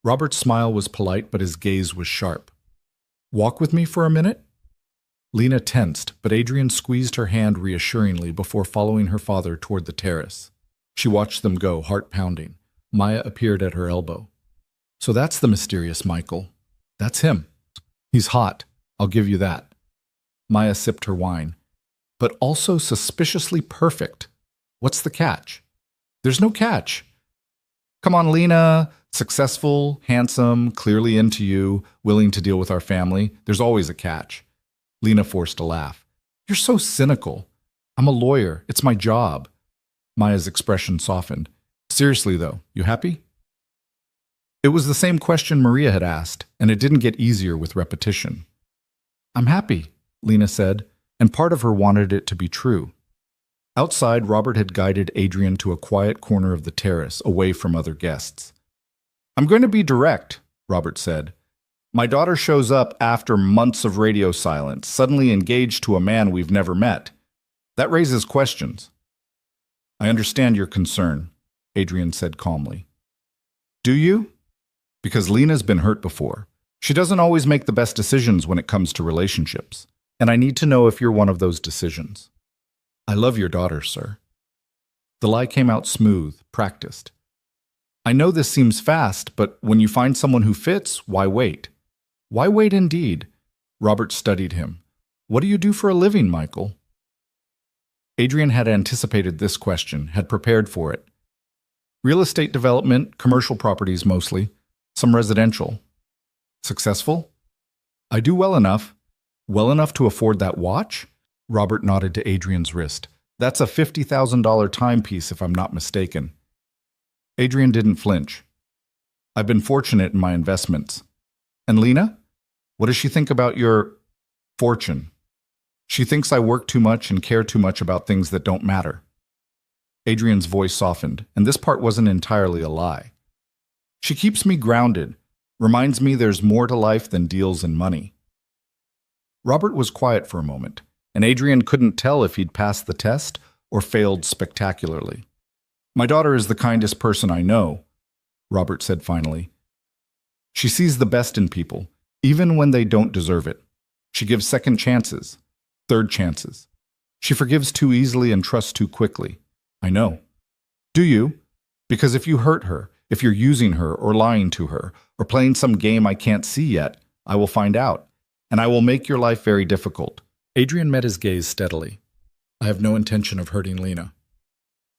Robert's smile was polite, but his gaze was sharp. "Walk with me for a minute?" Lena tensed, but Adrian squeezed her hand reassuringly before following her father toward the terrace. She watched them go, heart pounding. Maya appeared at her elbow. "So that's the mysterious Michael. That's him. He's hot, I'll give you that." Maya sipped her wine. "But also suspiciously perfect. What's the catch?" "There's no catch." "Come on, Lena. Successful, handsome, clearly into you, willing to deal with our family. There's always a catch." Lena forced a laugh. "You're so cynical. I'm a lawyer. It's my job." Maya's expression softened. "Seriously, though, you happy?" It was the same question Maria had asked, and it didn't get easier with repetition. "I'm happy," Lena said, and part of her wanted it to be true. Outside, Robert had guided Adrian to a quiet corner of the terrace, away from other guests. "I'm going to be direct," Robert said. "My daughter shows up after months of radio silence, suddenly engaged to a man we've never met. That raises questions." "I understand your concern," Adrian said calmly. "Do you?" "Because Lena's been hurt before. She doesn't always make the best decisions when it comes to relationships, and I need to know if you're one of those decisions." "I love your daughter, sir." The lie came out smooth, practiced. "I know this seems fast, but when you find someone who fits, why wait?" "Why wait indeed?" Robert studied him. "What do you do for a living, Michael?" Adrian had anticipated this question, had prepared for it. "Real estate development, commercial properties mostly, some residential." "Successful?" "I do well enough. Well enough to afford that watch?" Robert nodded to Adrian's wrist. That's a $50,000 timepiece if I'm not mistaken. Adrian didn't flinch. I've been fortunate in my investments. And Lena? What does she think about your fortune? She thinks I work too much and care too much about things that don't matter. Adrian's voice softened, and this part wasn't entirely a lie. She keeps me grounded, reminds me there's more to life than deals and money. Robert was quiet for a moment, and Adrian couldn't tell if he'd passed the test or failed spectacularly. My daughter is the kindest person I know, Robert said finally. She sees the best in people, even when they don't deserve it. She gives second chances, third chances. She forgives too easily and trusts too quickly. I know. Do you? Because if you hurt her, if you're using her or lying to her, or playing some game I can't see yet, I will find out, and I will make your life very difficult. Adrian met his gaze steadily. I have no intention of hurting Lena.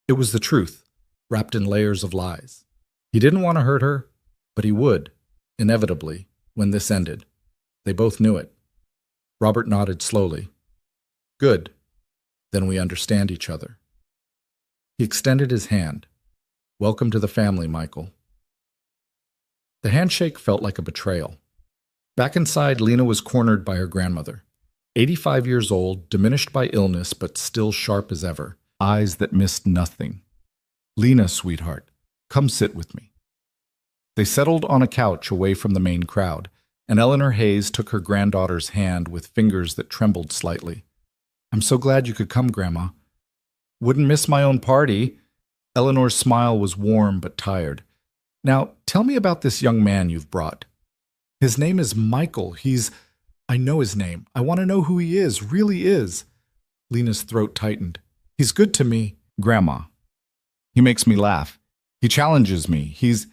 It was the truth, wrapped in layers of lies. He didn't want to hurt her, but he would, inevitably, when this ended. They both knew it. Robert nodded slowly. Good. Then we understand each other. He extended his hand. Welcome to the family, Michael. The handshake felt like a betrayal. Back inside, Lena was cornered by her grandmother. 85 years old, diminished by illness, but still sharp as ever. Eyes that missed nothing. Lena, sweetheart, come sit with me. They settled on a couch away from the main crowd, and Eleanor Hayes took her granddaughter's hand with fingers that trembled slightly. I'm so glad you could come, Grandma. Wouldn't miss my own party. Eleanor's smile was warm but tired. Now, tell me about this young man you've brought. His name is Michael. I know his name. I want to know who he is, really is. Lena's throat tightened. He's good to me, Grandma. He makes me laugh. He challenges me. He's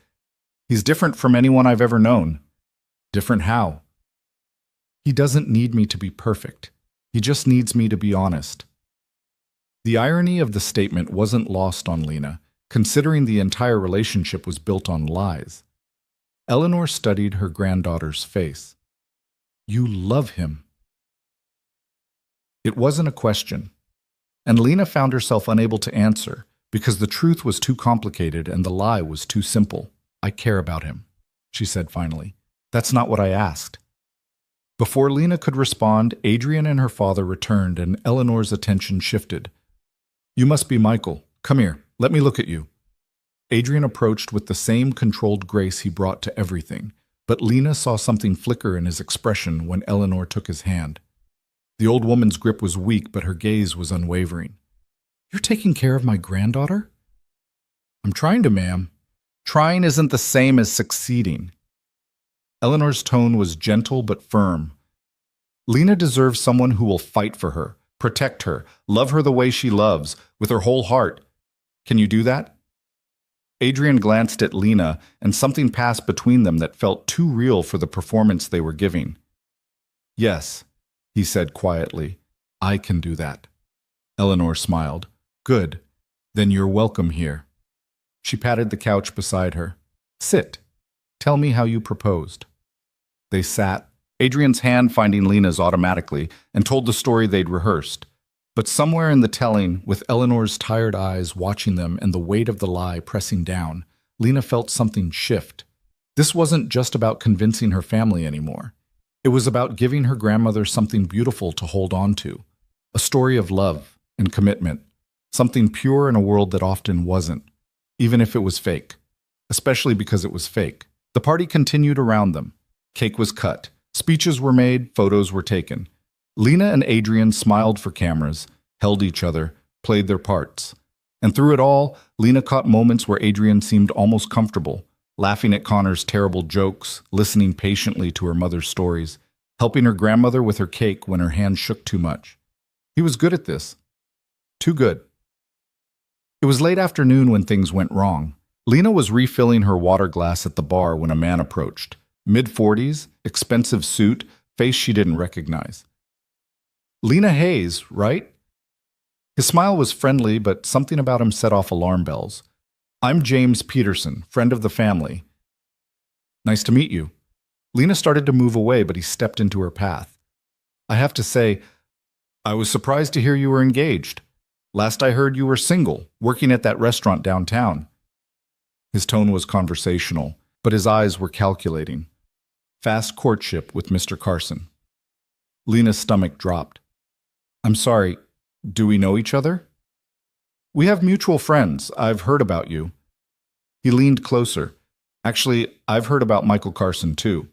different from anyone I've ever known. Different how? He doesn't need me to be perfect. He just needs me to be honest. The irony of the statement wasn't lost on Lena, considering the entire relationship was built on lies. Eleanor studied her granddaughter's face. You love him. It wasn't a question, and Lena found herself unable to answer because the truth was too complicated and the lie was too simple. I care about him, she said finally. That's not what I asked. Before Lena could respond, Adrian and her father returned and Eleanor's attention shifted. You must be Michael. Come here. Let me look at you. Adrian approached with the same controlled grace he brought to everything, but Lena saw something flicker in his expression when Eleanor took his hand. The old woman's grip was weak, but her gaze was unwavering. You're taking care of my granddaughter? I'm trying to, ma'am. Trying isn't the same as succeeding. Eleanor's tone was gentle but firm. Lena deserves someone who will fight for her, protect her, love her the way she loves, with her whole heart. Can you do that? Adrian glanced at Lena, and something passed between them that felt too real for the performance they were giving. Yes, he said quietly, I can do that. Eleanor smiled. Good. Then you're welcome here. She patted the couch beside her. Sit. Tell me how you proposed. They sat, Adrian's hand finding Lena's automatically, and told the story they'd rehearsed. But somewhere in the telling, with Eleanor's tired eyes watching them and the weight of the lie pressing down, Lena felt something shift. This wasn't just about convincing her family anymore. It was about giving her grandmother something beautiful to hold on to. A story of love and commitment. Something pure in a world that often wasn't, even if it was fake. Especially because it was fake. The party continued around them. Cake was cut. Speeches were made, photos were taken. Lena and Adrian smiled for cameras, held each other, played their parts. And through it all, Lena caught moments where Adrian seemed almost comfortable, laughing at Connor's terrible jokes, listening patiently to her mother's stories, helping her grandmother with her cake when her hand shook too much. He was good at this. Too good. It was late afternoon when things went wrong. Lena was refilling her water glass at the bar when a man approached. Mid-40s, expensive suit, face she didn't recognize. Lena Hayes, right? His smile was friendly, but something about him set off alarm bells. I'm James Peterson, friend of the family. Nice to meet you. Lena started to move away, but he stepped into her path. I have to say, I was surprised to hear you were engaged. Last I heard you were single, working at that restaurant downtown. His tone was conversational, but his eyes were calculating. Fast courtship with Mr. Carson. Lena's stomach dropped. I'm sorry, do we know each other? We have mutual friends. I've heard about you. He leaned closer. Actually, I've heard about Michael Carson too.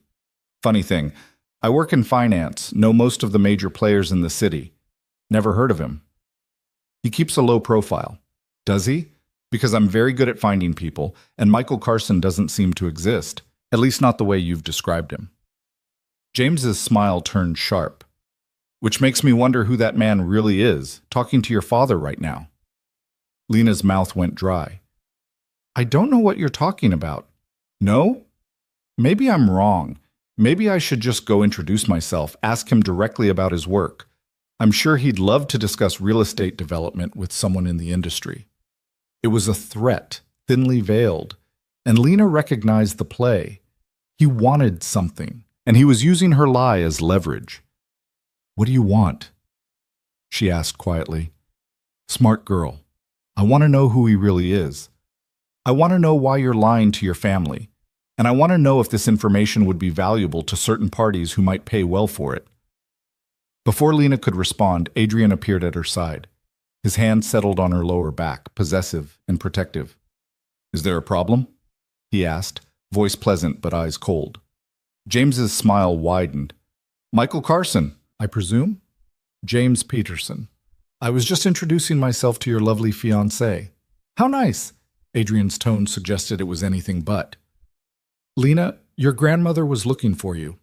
Funny thing, I work in finance, know most of the major players in the city. Never heard of him. He keeps a low profile. Does he? Because I'm very good at finding people, and Michael Carson doesn't seem to exist, at least not the way you've described him. James's smile turned sharp. Which makes me wonder who that man really is, talking to your father right now. Lena's mouth went dry. I don't know what you're talking about. No? Maybe I'm wrong. Maybe I should just go introduce myself, ask him directly about his work. I'm sure he'd love to discuss real estate development with someone in the industry. It was a threat, thinly veiled, and Lena recognized the play. He wanted something, and he was using her lie as leverage. What do you want? She asked quietly. Smart girl. I want to know who he really is. I want to know why you're lying to your family, and I want to know if this information would be valuable to certain parties who might pay well for it. Before Lena could respond, Adrian appeared at her side. His hand settled on her lower back, possessive and protective. Is there a problem? He asked, voice pleasant but eyes cold. James's smile widened. Michael Carson, I presume? James Peterson. I was just introducing myself to your lovely fiancée. How nice! Adrian's tone suggested it was anything but. Lena, your grandmother was looking for you.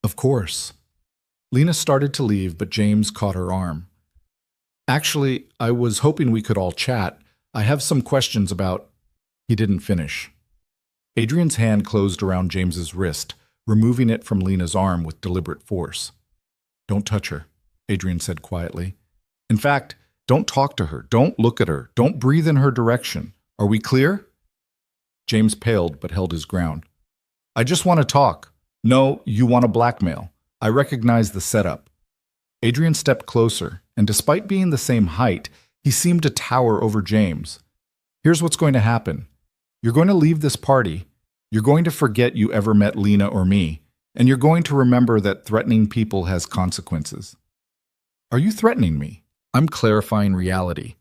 Of course. Lena started to leave, but James caught her arm. Actually, I was hoping we could all chat. I have some questions about... He didn't finish. Adrian's hand closed around James's wrist, removing it from Lena's arm with deliberate force. Don't touch her, Adrian said quietly. In fact, don't talk to her, don't look at her, don't breathe in her direction. Are we clear? James paled but held his ground. I just want to talk. No, you want to blackmail. I recognize the setup. Adrian stepped closer, and despite being the same height, he seemed to tower over James. Here's what's going to happen. You're going to leave this party, you're going to forget you ever met Lena or me, and you're going to remember that threatening people has consequences. Are you threatening me? I'm clarifying reality.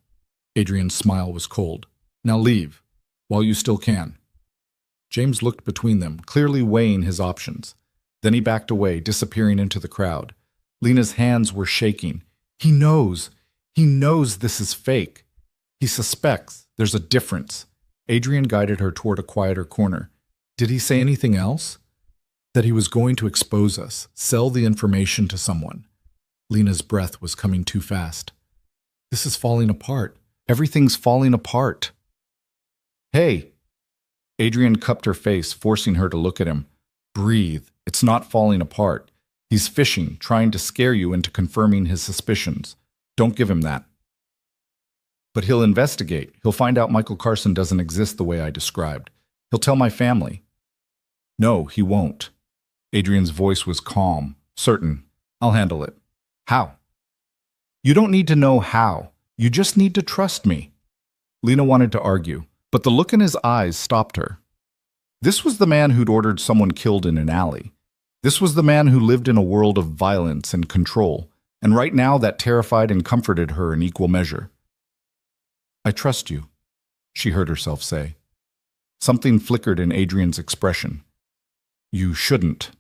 Adrian's smile was cold. Now leave, while you still can. James looked between them, clearly weighing his options. Then he backed away, disappearing into the crowd. Lena's hands were shaking. He knows this is fake. He suspects there's a difference. Adrian guided her toward a quieter corner. Did he say anything else? That he was going to expose us, sell the information to someone. Lena's breath was coming too fast. This is falling apart. Everything's falling apart. Hey! Adrian cupped her face, forcing her to look at him. Breathe. It's not falling apart. He's fishing, trying to scare you into confirming his suspicions. Don't give him that. But he'll investigate. He'll find out Michael Carson doesn't exist the way I described. He'll tell my family. No, he won't. Adrian's voice was calm, certain. I'll handle it. How? You don't need to know how. You just need to trust me. Lena wanted to argue, but the look in his eyes stopped her. This was the man who'd ordered someone killed in an alley. This was the man who lived in a world of violence and control, and right now that terrified and comforted her in equal measure. I trust you, she heard herself say. Something flickered in Adrian's expression. You shouldn't.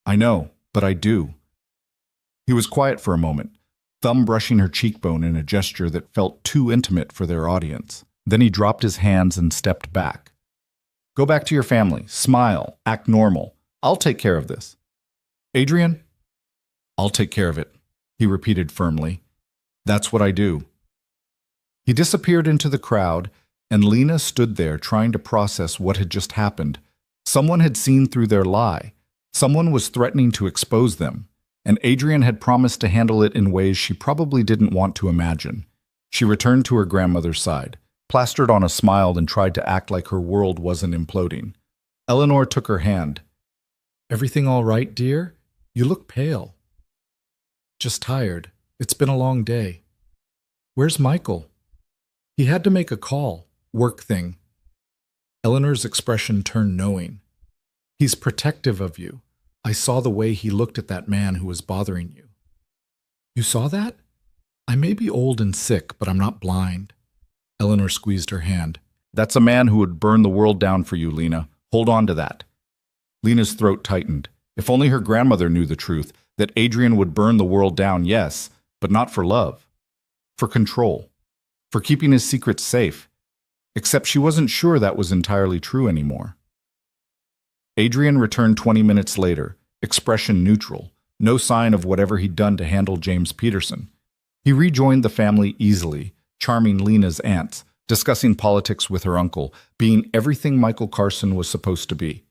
I know, but I do. He was quiet for a moment, thumb brushing her cheekbone in a gesture that felt too intimate for their audience. Then he dropped his hands and stepped back. Go back to your family, smile, act normal. I'll take care of this. Adrian? I'll take care of it, he repeated firmly. That's what I do. He disappeared into the crowd, and Lena stood there trying to process what had just happened. Someone had seen through their lie. Someone was threatening to expose them, and Adrian had promised to handle it in ways she probably didn't want to imagine. She returned to her grandmother's side, plastered on a smile, and tried to act like her world wasn't imploding. Eleanor took her hand. Everything all right, dear? You look pale. Just tired, It's been a long day. Where's Michael? He had to make a call. Work thing. Eleanor's expression turned knowing. He's protective of you. I saw the way he looked at that man who was bothering you. You saw that? I may be old and sick, but I'm not blind. Eleanor squeezed her hand. That's a man who would burn the world down for you, Lena. Hold on to that. Lena's throat tightened. If only her grandmother knew the truth, that Adrian would burn the world down, yes, but not for love. For control. For keeping his secrets safe. Except she wasn't sure that was entirely true anymore. Adrian returned 20 minutes later, expression neutral, no sign of whatever he'd done to handle James Peterson. He rejoined the family easily, charming Lena's aunts, discussing politics with her uncle, being everything Michael Carson was supposed to be.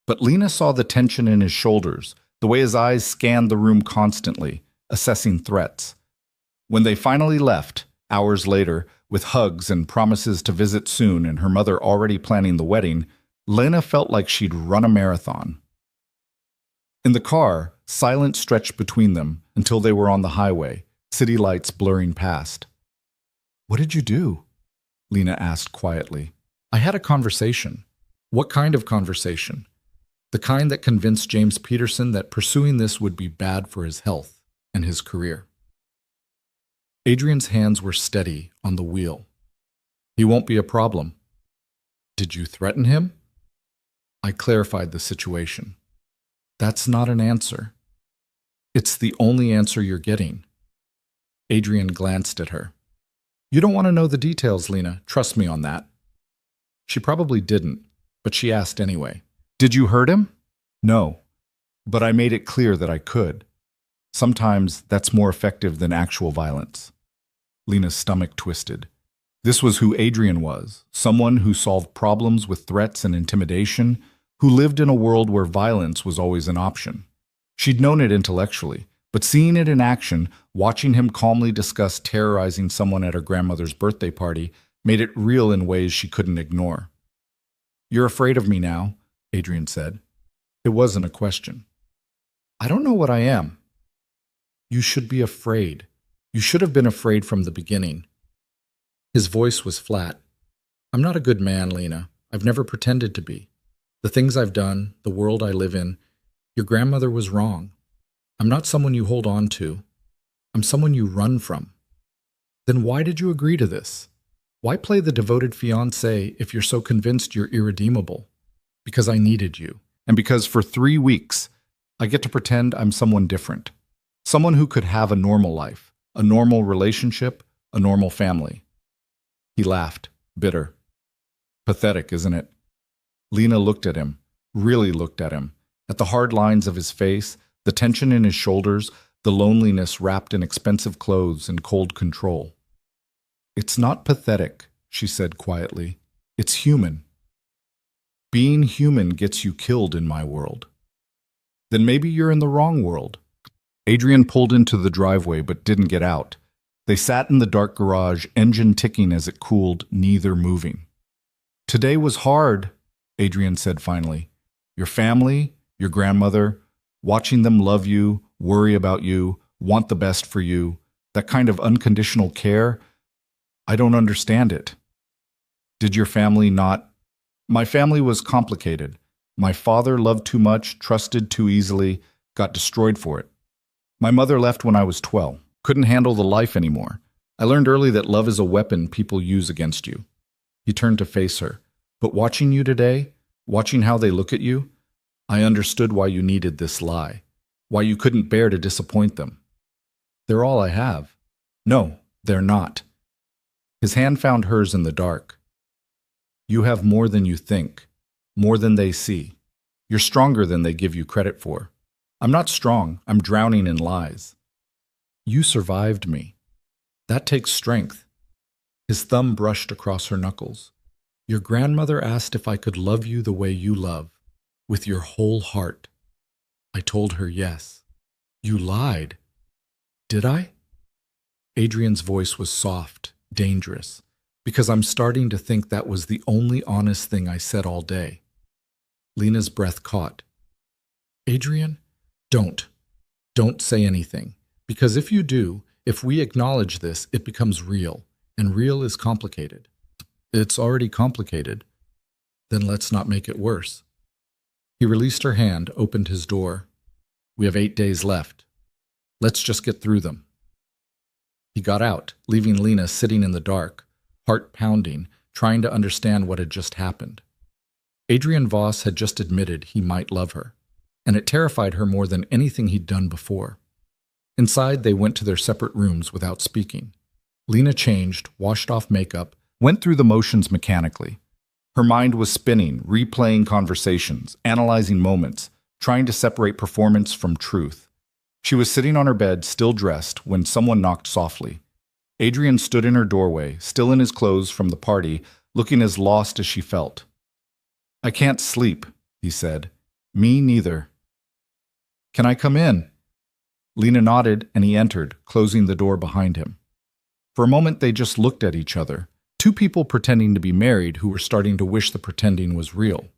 But Lena saw the tension in his shoulders, the way his eyes scanned the room constantly, assessing threats. When they finally left, hours later, with hugs and promises to visit soon and her mother already planning the wedding, Lena felt like she'd run a marathon. In the car, silence stretched between them until they were on the highway, city lights blurring past. What did you do? Lena asked quietly. I had a conversation. What kind of conversation? The kind that convinced James Peterson that pursuing this would be bad for his health and his career. Adrian's hands were steady on the wheel. He won't be a problem. Did you threaten him? I clarified the situation. That's not an answer. It's the only answer you're getting. Adrian glanced at her. You don't want to know the details, Lena. Trust me on that. She probably didn't, but she asked anyway. Did you hurt him? No, but I made it clear that I could. Sometimes that's more effective than actual violence. Lena's stomach twisted. This was who Adrian was, someone who solved problems with threats and intimidation, who lived in a world where violence was always an option. She'd known it intellectually, but seeing it in action, watching him calmly discuss terrorizing someone at her grandmother's birthday party, made it real in ways she couldn't ignore. You're afraid of me now, Adrian said. It wasn't a question. I don't know what I am. You should be afraid. You should have been afraid from the beginning. His voice was flat. I'm not a good man, Lena. I've never pretended to be. The things I've done, the world I live in, your grandmother was wrong. I'm not someone you hold on to. I'm someone you run from. Then why did you agree to this? Why play the devoted fiancé if you're so convinced you're irredeemable? Because I needed you. And because for 3 weeks, I get to pretend I'm someone different. Someone who could have a normal life, a normal relationship, a normal family. He laughed, bitter. Pathetic, isn't it? Lena looked at him, really looked at him, at the hard lines of his face, the tension in his shoulders, the loneliness wrapped in expensive clothes and cold control. It's not pathetic, she said quietly. It's human. Being human gets you killed in my world. Then maybe you're in the wrong world. Adrian pulled into the driveway but didn't get out. They sat in the dark garage, engine ticking as it cooled, neither moving. Today was hard, Adrian said finally. Your family, your grandmother, watching them love you, worry about you, want the best for you, that kind of unconditional care, I don't understand it. Did your family not? My family was complicated. My father loved too much, trusted too easily, got destroyed for it. My mother left when I was 12, couldn't handle the life anymore. I learned early that love is a weapon people use against you. He turned to face her. But watching you today, watching how they look at you, I understood why you needed this lie, why you couldn't bear to disappoint them. They're all I have. No, they're not. His hand found hers in the dark. You have more than you think, more than they see. You're stronger than they give you credit for. I'm not strong. I'm drowning in lies. You survived me. That takes strength. His thumb brushed across her knuckles. Your grandmother asked if I could love you the way you love, with your whole heart. I told her yes. You lied. Did I? Adrian's voice was soft, dangerous, because I'm starting to think that was the only honest thing I said all day. Lena's breath caught. Adrian, don't say anything, because if you do, If we acknowledge this, it becomes real, and real is complicated. It's already complicated. Then let's not make it worse. He released her hand, opened his door. We have 8 days left. Let's just get through them. He got out, leaving Lena sitting in the dark, heart pounding, trying to understand what had just happened. Adrian Voss had just admitted he might love her, and it terrified her more than anything he'd done before. Inside, they went to their separate rooms without speaking. Lena changed, washed off makeup, went through the motions mechanically. Her mind was spinning, replaying conversations, analyzing moments, trying to separate performance from truth. She was sitting on her bed, still dressed, when someone knocked softly. Adrian stood in her doorway, still in his clothes from the party, looking as lost as she felt. "I can't sleep," he said. "Me neither." "Can I come in?" Lena nodded, and he entered, closing the door behind him. For a moment they just looked at each other, two people pretending to be married who were starting to wish the pretending was real.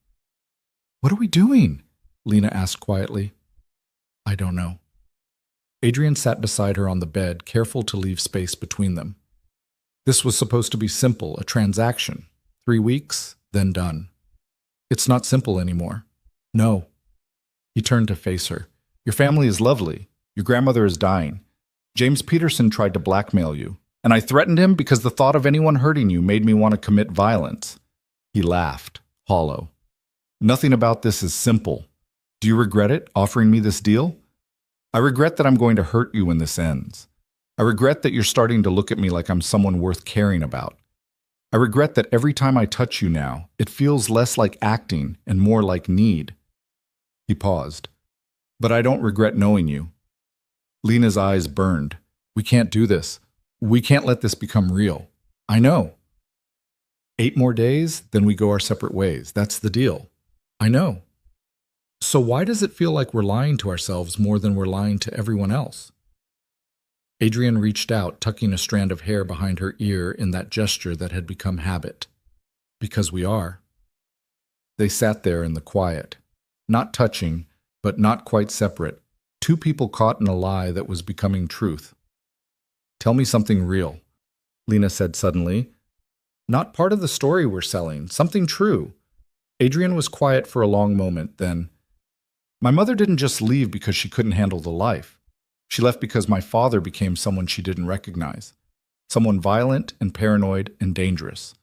"What are we doing?" Lena asked quietly. "I don't know." Adrian sat beside her on the bed, careful to leave space between them. This was supposed to be simple, a transaction. 3 weeks, then done. It's not simple anymore. No. He turned to face her. "Your family is lovely. Your grandmother is dying. James Peterson tried to blackmail you, and I threatened him because the thought of anyone hurting you made me want to commit violence." He laughed, hollow. "Nothing about this is simple. Do you regret it, offering me this deal? I regret that I'm going to hurt you when this ends. I regret that you're starting to look at me like I'm someone worth caring about. I regret that every time I touch you now, it feels less like acting and more like need." He paused. "But I don't regret knowing you." Lena's eyes burned. "We can't do this. We can't let this become real. I know." 8 more days, then we go our separate ways. That's the deal. I know. So why does it feel like we're lying to ourselves more than we're lying to everyone else? Adrian reached out, tucking a strand of hair behind her ear in that gesture that had become habit. "Because we are." They sat there in the quiet, not touching, but not quite separate, two people caught in a lie that was becoming truth. "Tell me something real," Lena said suddenly. "Not part of the story we're selling, something true." Adrian was quiet for a long moment, then, "My mother didn't just leave because she couldn't handle the life. She left because my father became someone she didn't recognize, someone violent and paranoid and dangerous.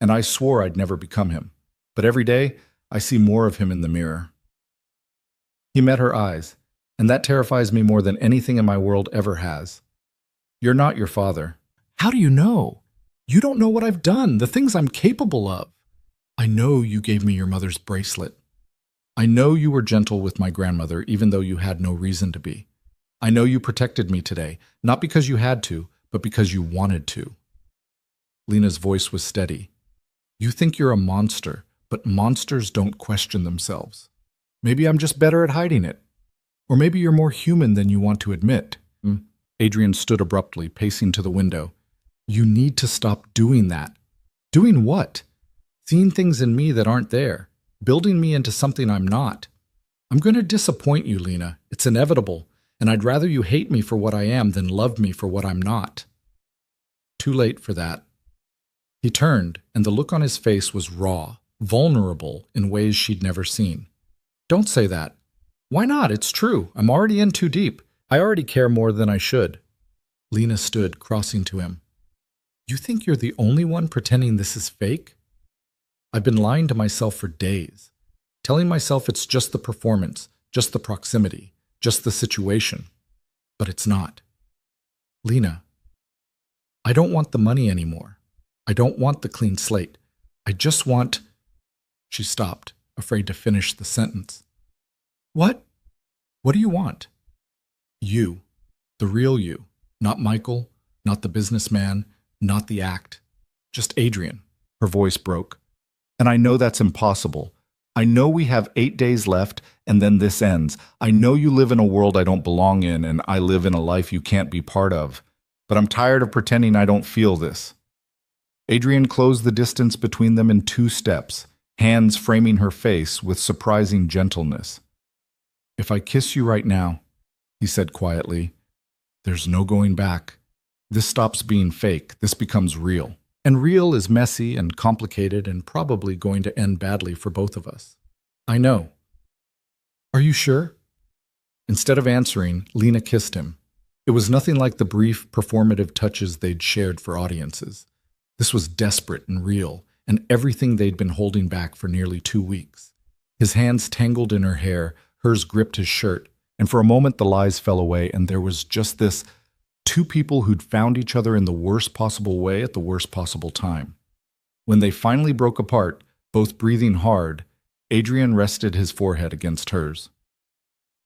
And I swore I'd never become him. But every day, I see more of him in the mirror." He met her eyes, and that terrifies me more than anything in my world ever has. "You're not your father." "How do you know? You don't know what I've done, the things I'm capable of." "I know you gave me your mother's bracelet. I know you were gentle with my grandmother even though you had no reason to be. I know you protected me today, not because you had to, but because you wanted to." Lena's voice was steady. "You think you're a monster, but monsters don't question themselves. Maybe I'm just better at hiding it. Or maybe you're more human than you want to admit." Adrian stood abruptly, pacing to the window. "You need to stop doing that." "Doing what?" "Seeing things in me that aren't there. Building me into something I'm not. I'm going to disappoint you, Lena. It's inevitable, and I'd rather you hate me for what I am than love me for what I'm not." Too late for that. He turned, and the look on his face was raw, vulnerable in ways she'd never seen. "Don't say that." "Why not? It's true. I'm already in too deep. I already care more than I should." Lena stood, crossing to him. "You think you're the only one pretending this is fake?" "I've been lying to myself for days, telling myself it's just the performance, just the proximity, just the situation. But it's not." "Lena, I don't want the money anymore. I don't want the clean slate. I just want—" She stopped, afraid to finish the sentence. "What? What do you want?" "You. The real you. Not Michael, not the businessman, not the act. Just Adrian." Her voice broke. "And I know that's impossible. I know we have 8 days left, and then this ends. I know you live in a world I don't belong in, and I live in a life you can't be part of. But I'm tired of pretending I don't feel this." Adrian closed the distance between them in 2 steps, hands framing her face with surprising gentleness. "If I kiss you right now," he said quietly, "there's no going back. This stops being fake. This becomes real. And real is messy and complicated and probably going to end badly for both of us. I know. Are you sure? Instead of answering, Lena kissed him. It was nothing like the brief, performative touches they'd shared for audiences. This was desperate and real, and everything they'd been holding back for nearly 2 weeks. His hands tangled in her hair, hers gripped his shirt, and for a moment the lies fell away, and there was just this: two people who'd found each other in the worst possible way at the worst possible time. When they finally broke apart, both breathing hard, Adrian rested his forehead against hers.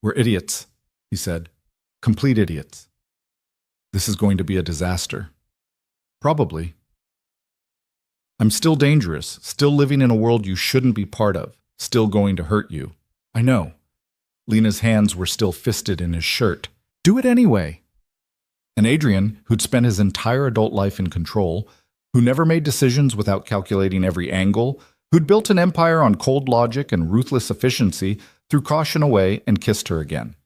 "We're idiots," he said. "Complete idiots. This is going to be a disaster." "Probably. I'm still dangerous, still living in a world you shouldn't be part of, still going to hurt you. I know." Lena's hands were still fisted in his shirt. "Do it anyway." And Adrian, who'd spent his entire adult life in control, who never made decisions without calculating every angle, who'd built an empire on cold logic and ruthless efficiency, threw caution away and kissed her again.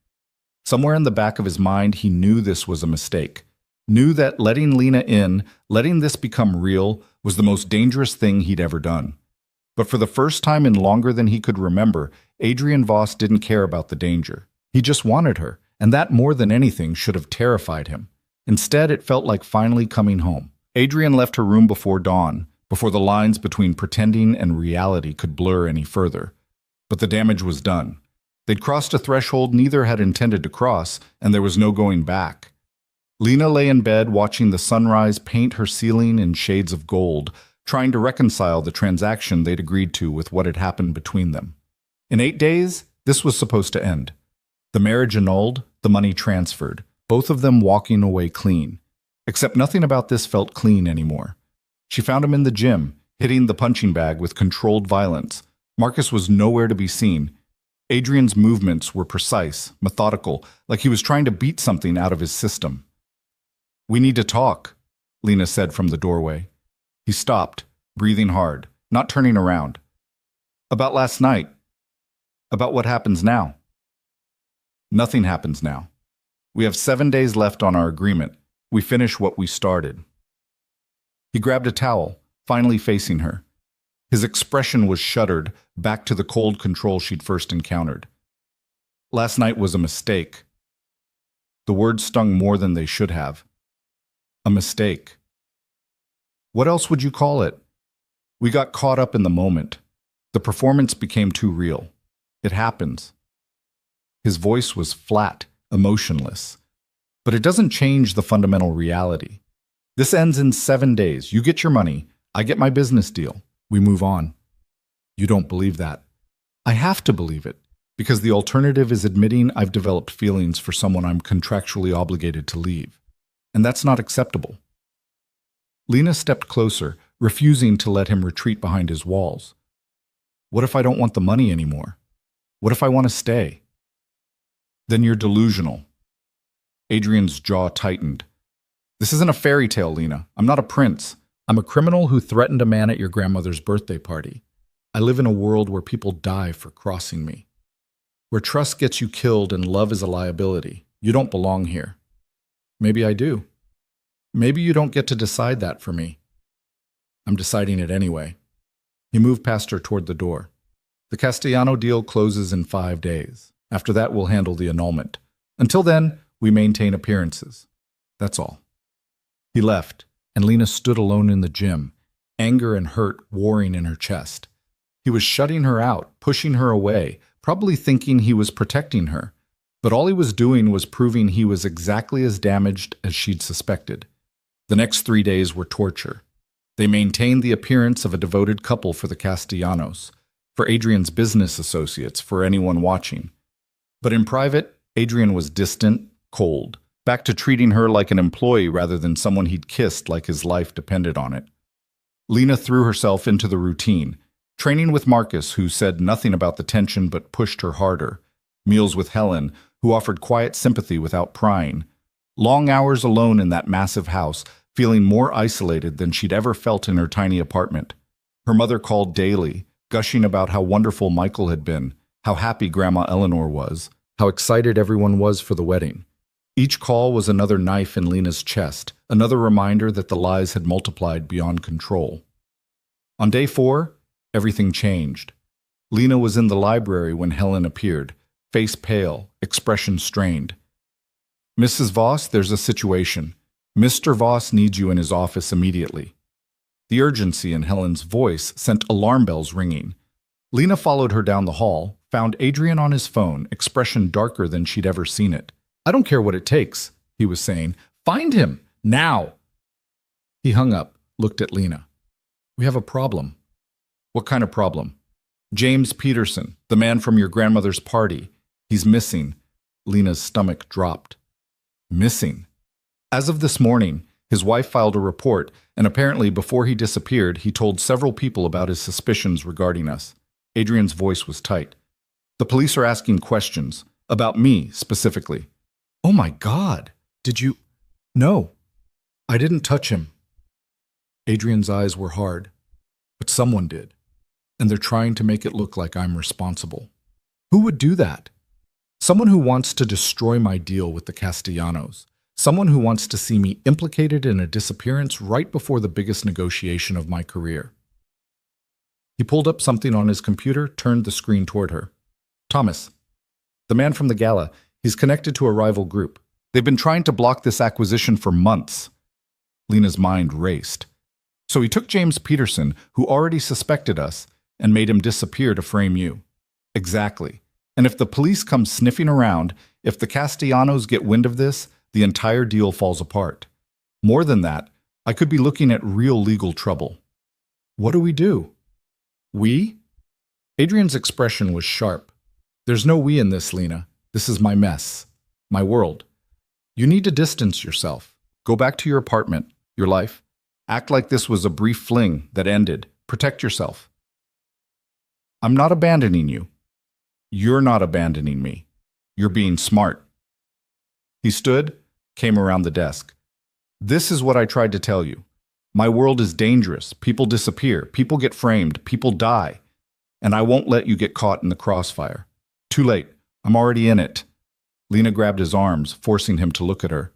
Somewhere in the back of his mind, he knew this was a mistake. Knew that letting Lena in, letting this become real, was the most dangerous thing he'd ever done. But for the first time in longer than he could remember, Adrian Voss didn't care about the danger. He just wanted her, and that more than anything should have terrified him. Instead, it felt like finally coming home. Adrian left her room before dawn, before the lines between pretending and reality could blur any further. But the damage was done. They'd crossed a threshold neither had intended to cross, and there was no going back. Lena lay in bed watching the sunrise paint her ceiling in shades of gold, trying to reconcile the transaction they'd agreed to with what had happened between them. In 8 days, this was supposed to end. The marriage annulled, the money transferred, both of them walking away clean. Except nothing about this felt clean anymore. She found him in the gym, hitting the punching bag with controlled violence. Marcus was nowhere to be seen. Adrian's movements were precise, methodical, like he was trying to beat something out of his system. "We need to talk," Lena said from the doorway. He stopped, breathing hard, not turning around. "About last night. About what happens now." "Nothing happens now. We have 7 days left on our agreement. We finish what we started." He grabbed a towel, finally facing her. His expression was shuttered, back to the cold control she'd first encountered. "Last night was a mistake." The words stung more than they should have. A mistake. What else would you call it? We got caught up in the moment. The performance became too real. It happens. His voice was flat, emotionless. But it doesn't change the fundamental reality. This ends in 7 days. You get your money. I get my business deal. We move on. You don't believe that. I have to believe it, because the alternative is admitting I've developed feelings for someone I'm contractually obligated to leave. And that's not acceptable. Lena stepped closer, refusing to let him retreat behind his walls. What if I don't want the money anymore? What if I want to stay? Then you're delusional. Adrian's jaw tightened. This isn't a fairy tale, Lena. I'm not a prince. I'm a criminal who threatened a man at your grandmother's birthday party. I live in a world where people die for crossing me. Where trust gets you killed and love is a liability. You don't belong here. Maybe I do. Maybe you don't get to decide that for me. I'm deciding it anyway. He moved past her toward the door. The Castellano deal closes in 5 days. After that, we'll handle the annulment. Until then, we maintain appearances. That's all. He left, and Lena stood alone in the gym, anger and hurt warring in her chest. He was shutting her out, pushing her away, probably thinking he was protecting her. But all he was doing was proving he was exactly as damaged as she'd suspected. The next 3 days were torture. They maintained the appearance of a devoted couple for the Castellanos, for Adrian's business associates, for anyone watching. But in private, Adrian was distant, cold, back to treating her like an employee rather than someone he'd kissed like his life depended on it. Lena threw herself into the routine, training with Marcus, who said nothing about the tension but pushed her harder, meals with Helen, who offered quiet sympathy without prying, long hours alone in that massive house, feeling more isolated than she'd ever felt in her tiny apartment. Her mother called daily, gushing about how wonderful Michael had been, how happy Grandma Eleanor was, how excited everyone was for the wedding. Each call was another knife in Lena's chest, another reminder that the lies had multiplied beyond control. On day 4, everything changed. Lena was in the library when Helen appeared, face pale, expression strained. "Mrs. Voss, there's a situation. Mr. Voss needs you in his office immediately." The urgency in Helen's voice sent alarm bells ringing. Lena followed her down the hall, found Adrian on his phone, expression darker than she'd ever seen it. "I don't care what it takes," he was saying. "Find him, now!" He hung up, looked at Lena. "We have a problem." "What kind of problem?" "James Peterson, the man from your grandmother's party. He's missing." Lena's stomach dropped. Missing? As of this morning, his wife filed a report, and apparently before he disappeared, he told several people about his suspicions regarding us. Adrian's voice was tight. "The police are asking questions, about me specifically." "Oh my God! Did you—" "No, I didn't touch him." Adrian's eyes were hard. "But someone did, and they're trying to make it look like I'm responsible." "Who would do that?" "Someone who wants to destroy my deal with the Castellanos. Someone who wants to see me implicated in a disappearance right before the biggest negotiation of my career." He pulled up something on his computer, turned the screen toward her. "Thomas, the man from the gala, he's connected to a rival group. They've been trying to block this acquisition for months." Lena's mind raced. "So he took James Peterson, who already suspected us, and made him disappear to frame you." "Exactly. And if the police come sniffing around, if the Castellanos get wind of this, the entire deal falls apart. More than that, I could be looking at real legal trouble." "What do we do?" "We?" Adrian's expression was sharp. "There's no we in this, Lena. This is my mess. My world. You need to distance yourself. Go back to your apartment, your life. Act like this was a brief fling that ended. Protect yourself." "I'm not abandoning you." "You're not abandoning me. You're being smart." He stood, came around the desk. "This is what I tried to tell you. My world is dangerous. People disappear. People get framed. People die. And I won't let you get caught in the crossfire. Too late. I'm already in it." Lena grabbed his arms, forcing him to look at her.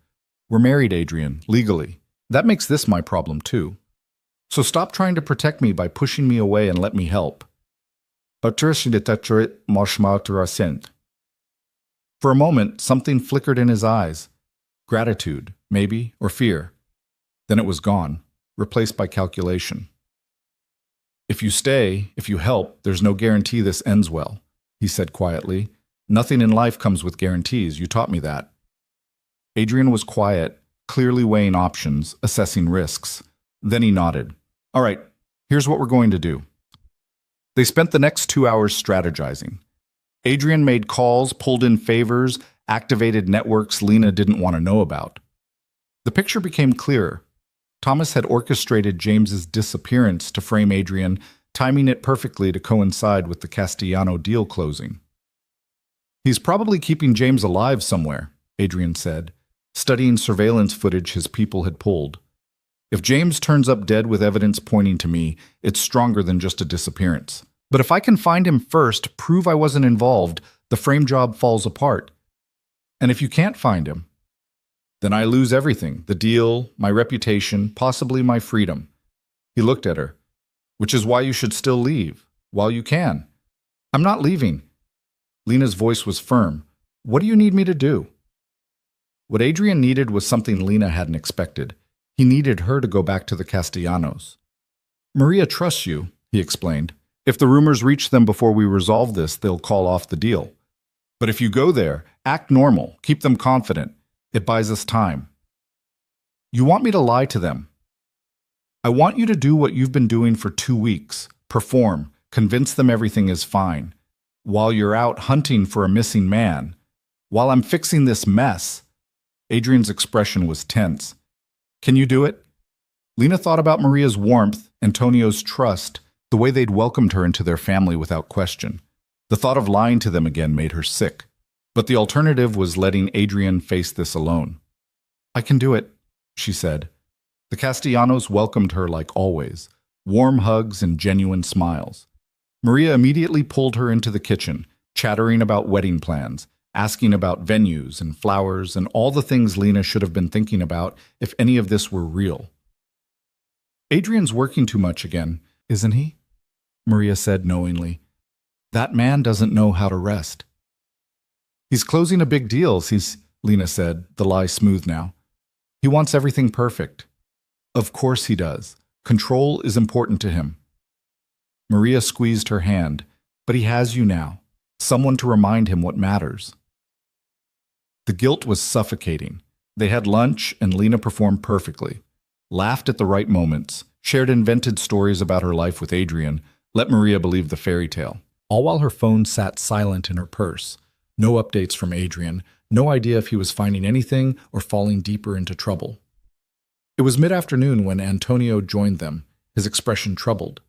"We're married, Adrian, legally. That makes this my problem, too. So stop trying to protect me by pushing me away and let me help." For a moment, something flickered in his eyes. Gratitude, maybe, or fear. Then it was gone, replaced by calculation. "If you stay, if you help, there's no guarantee this ends well," he said quietly. "Nothing in life comes with guarantees. You taught me that." Adrian was quiet, clearly weighing options, assessing risks. Then he nodded. "All right, here's what we're going to do." They spent the next 2 hours strategizing. Adrian made calls, pulled in favors, activated networks Lena didn't want to know about. The picture became clearer. Thomas had orchestrated James's disappearance to frame Adrian, timing it perfectly to coincide with the Castellano deal closing. "He's probably keeping James alive somewhere," Adrian said, studying surveillance footage his people had pulled. "If James turns up dead with evidence pointing to me, it's stronger than just a disappearance. But if I can find him first, prove I wasn't involved, the frame job falls apart. And if you can't find him, then I lose everything, the deal, my reputation, possibly my freedom." He looked at her. "Which is why you should still leave, while you can." "I'm not leaving." Lena's voice was firm. "What do you need me to do?" What Adrian needed was something Lena hadn't expected. He needed her to go back to the Castellanos. "Maria trusts you," he explained. "If the rumors reach them before we resolve this, they'll call off the deal. But if you go there, act normal, keep them confident. It buys us time." "You want me to lie to them?" "I want you to do what you've been doing for 2 weeks. Perform, convince them everything is fine. While you're out hunting for a missing man. While I'm fixing this mess." Adrian's expression was tense. "Can you do it?" Lena thought about Maria's warmth, Antonio's trust, the way they'd welcomed her into their family without question. The thought of lying to them again made her sick. But the alternative was letting Adrian face this alone. "I can do it," she said. The Castellanos welcomed her like always, warm hugs and genuine smiles. Maria immediately pulled her into the kitchen, chattering about wedding plans. asking about venues and flowers and all the things Lena should have been thinking about if any of this were real. Adrian's working too much again, isn't he? Maria said knowingly. That man doesn't know how to rest. He's closing a big deal, Lena said, the lie smooth now. He wants everything perfect. Of course he does. Control is important to him. Maria squeezed her hand, but he has you now, someone to remind him what matters. The guilt was suffocating. They had lunch and Lena performed perfectly, laughed at the right moments, shared invented stories about her life with Adrian, let Maria believe the fairy tale, all while her phone sat silent in her purse. No updates from Adrian, no idea if he was finding anything or falling deeper into trouble. It was mid-afternoon when Antonio joined them, his expression troubled.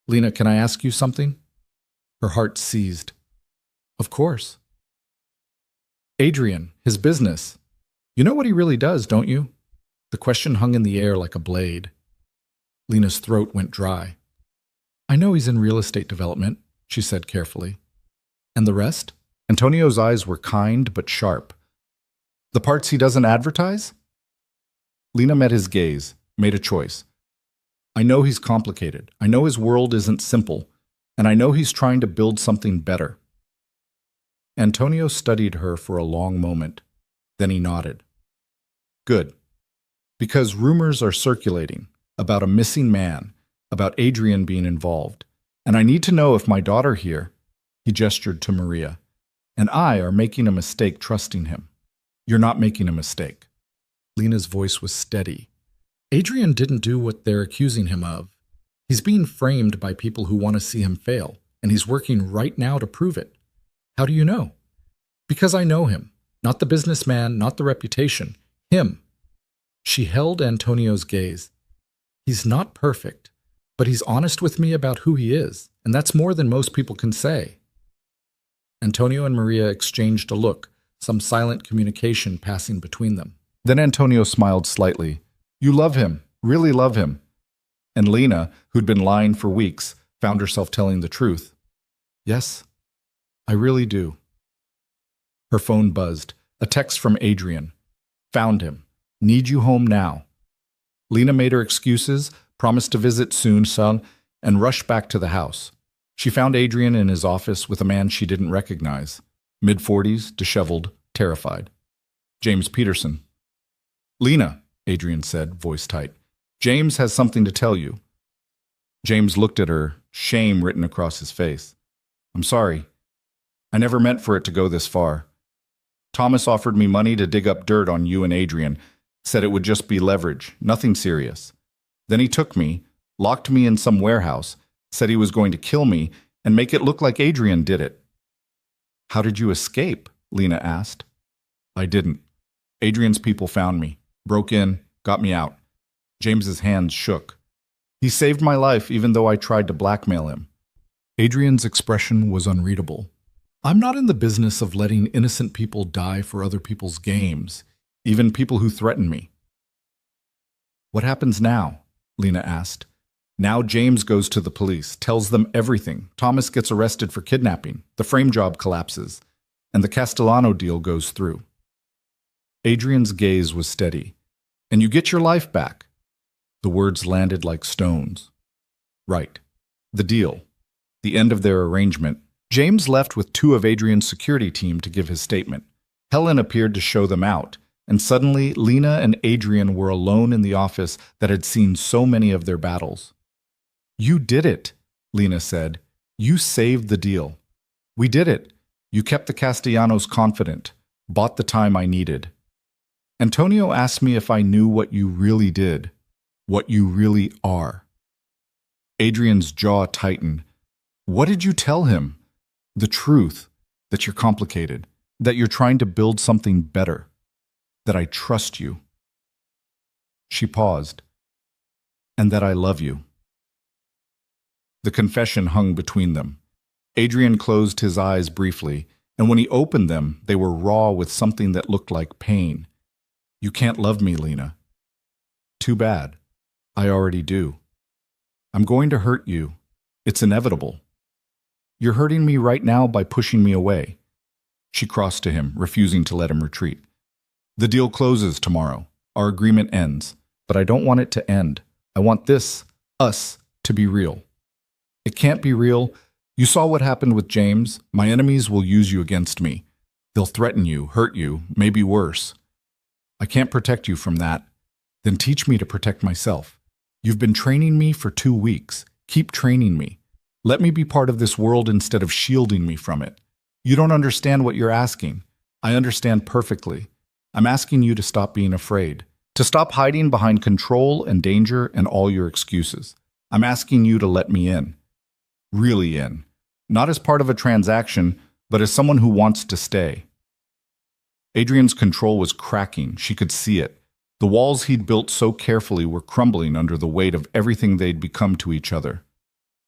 Lena, can I ask you something? Her heart seized. Of course. Adrian, his business. You know what he really does, don't you? The question hung in the air like a blade. Lena's throat went dry. I know he's in real estate development, she said carefully. And the rest? Antonio's eyes were kind but sharp. The parts he doesn't advertise? Lena met his gaze, made a choice. I know he's complicated. I know his world isn't simple. And I know he's trying to build something better. Antonio studied her for a long moment. Then he nodded. Good. Because rumors are circulating about a missing man, about Adrian being involved. And I need to know if my daughter here, he gestured to Maria, and I are making a mistake trusting him. You're not making a mistake. Lena's voice was steady. Adrian didn't do what they're accusing him of. He's being framed by people who want to see him fail, and he's working right now to prove it. How do you know? Because I know him. Not the businessman, not the reputation. Him. She held Antonio's gaze. He's not perfect, but he's honest with me about who he is, and that's more than most people can say. Antonio and Maria exchanged a look, some silent communication passing between them. Then Antonio smiled slightly. You love him, really love him. And Lena, who'd been lying for weeks, found herself telling the truth. Yes, I really do. Her phone buzzed. A text from Adrian. Found him. Need you home now. Lena made her excuses, promised to visit soon, son, and rushed back to the house. She found Adrian in his office with a man she didn't recognize. Mid-40s, disheveled, terrified. James Peterson. Lena, Adrian said, voice tight. James has something to tell you. James looked at her, shame written across his face. I'm sorry. I never meant for it to go this far. Thomas offered me money to dig up dirt on you and Adrian, said it would just be leverage, nothing serious. Then he took me, locked me in some warehouse, said he was going to kill me and make it look like Adrian did it. How did you escape? Lena asked. I didn't. Adrian's people found me, broke in, got me out. James's hands shook. He saved my life even though I tried to blackmail him. Adrian's expression was unreadable. I'm not in the business of letting innocent people die for other people's games, even people who threaten me. What happens now? Lena asked. Now James goes to the police, tells them everything. Thomas gets arrested for kidnapping. The frame job collapses, and the Castellano deal goes through. Adrian's gaze was steady. And you get your life back. The words landed like stones. Right. The deal. The end of their arrangement. James left with 2 of Adrian's security team to give his statement. Helen appeared to show them out, and suddenly Lena and Adrian were alone in the office that had seen so many of their battles. You did it, Lena said. You saved the deal. We did it. You kept the Castellanos confident, bought the time I needed. Antonio asked me if I knew what you really did, what you really are. Adrian's jaw tightened. What did you tell him? The truth, that you're complicated, that you're trying to build something better, that I trust you. She paused. And that I love you. The confession hung between them. Adrian closed his eyes briefly, and when he opened them, they were raw with something that looked like pain. You can't love me, Lena. Too bad. I already do. I'm going to hurt you. It's inevitable. You're hurting me right now by pushing me away. She crossed to him, refusing to let him retreat. The deal closes tomorrow. Our agreement ends. But I don't want it to end. I want us, to be real. It can't be real. You saw what happened with James. My enemies will use you against me. They'll threaten you, hurt you, maybe worse. I can't protect you from that. Then teach me to protect myself. You've been training me for 2 weeks. Keep training me. Let me be part of this world instead of shielding me from it. You don't understand what you're asking. I understand perfectly. I'm asking you to stop being afraid, to stop hiding behind control and danger and all your excuses. I'm asking you to let me in. Really in. Not as part of a transaction, but as someone who wants to stay. Adrian's control was cracking. She could see it. The walls he'd built so carefully were crumbling under the weight of everything they'd become to each other.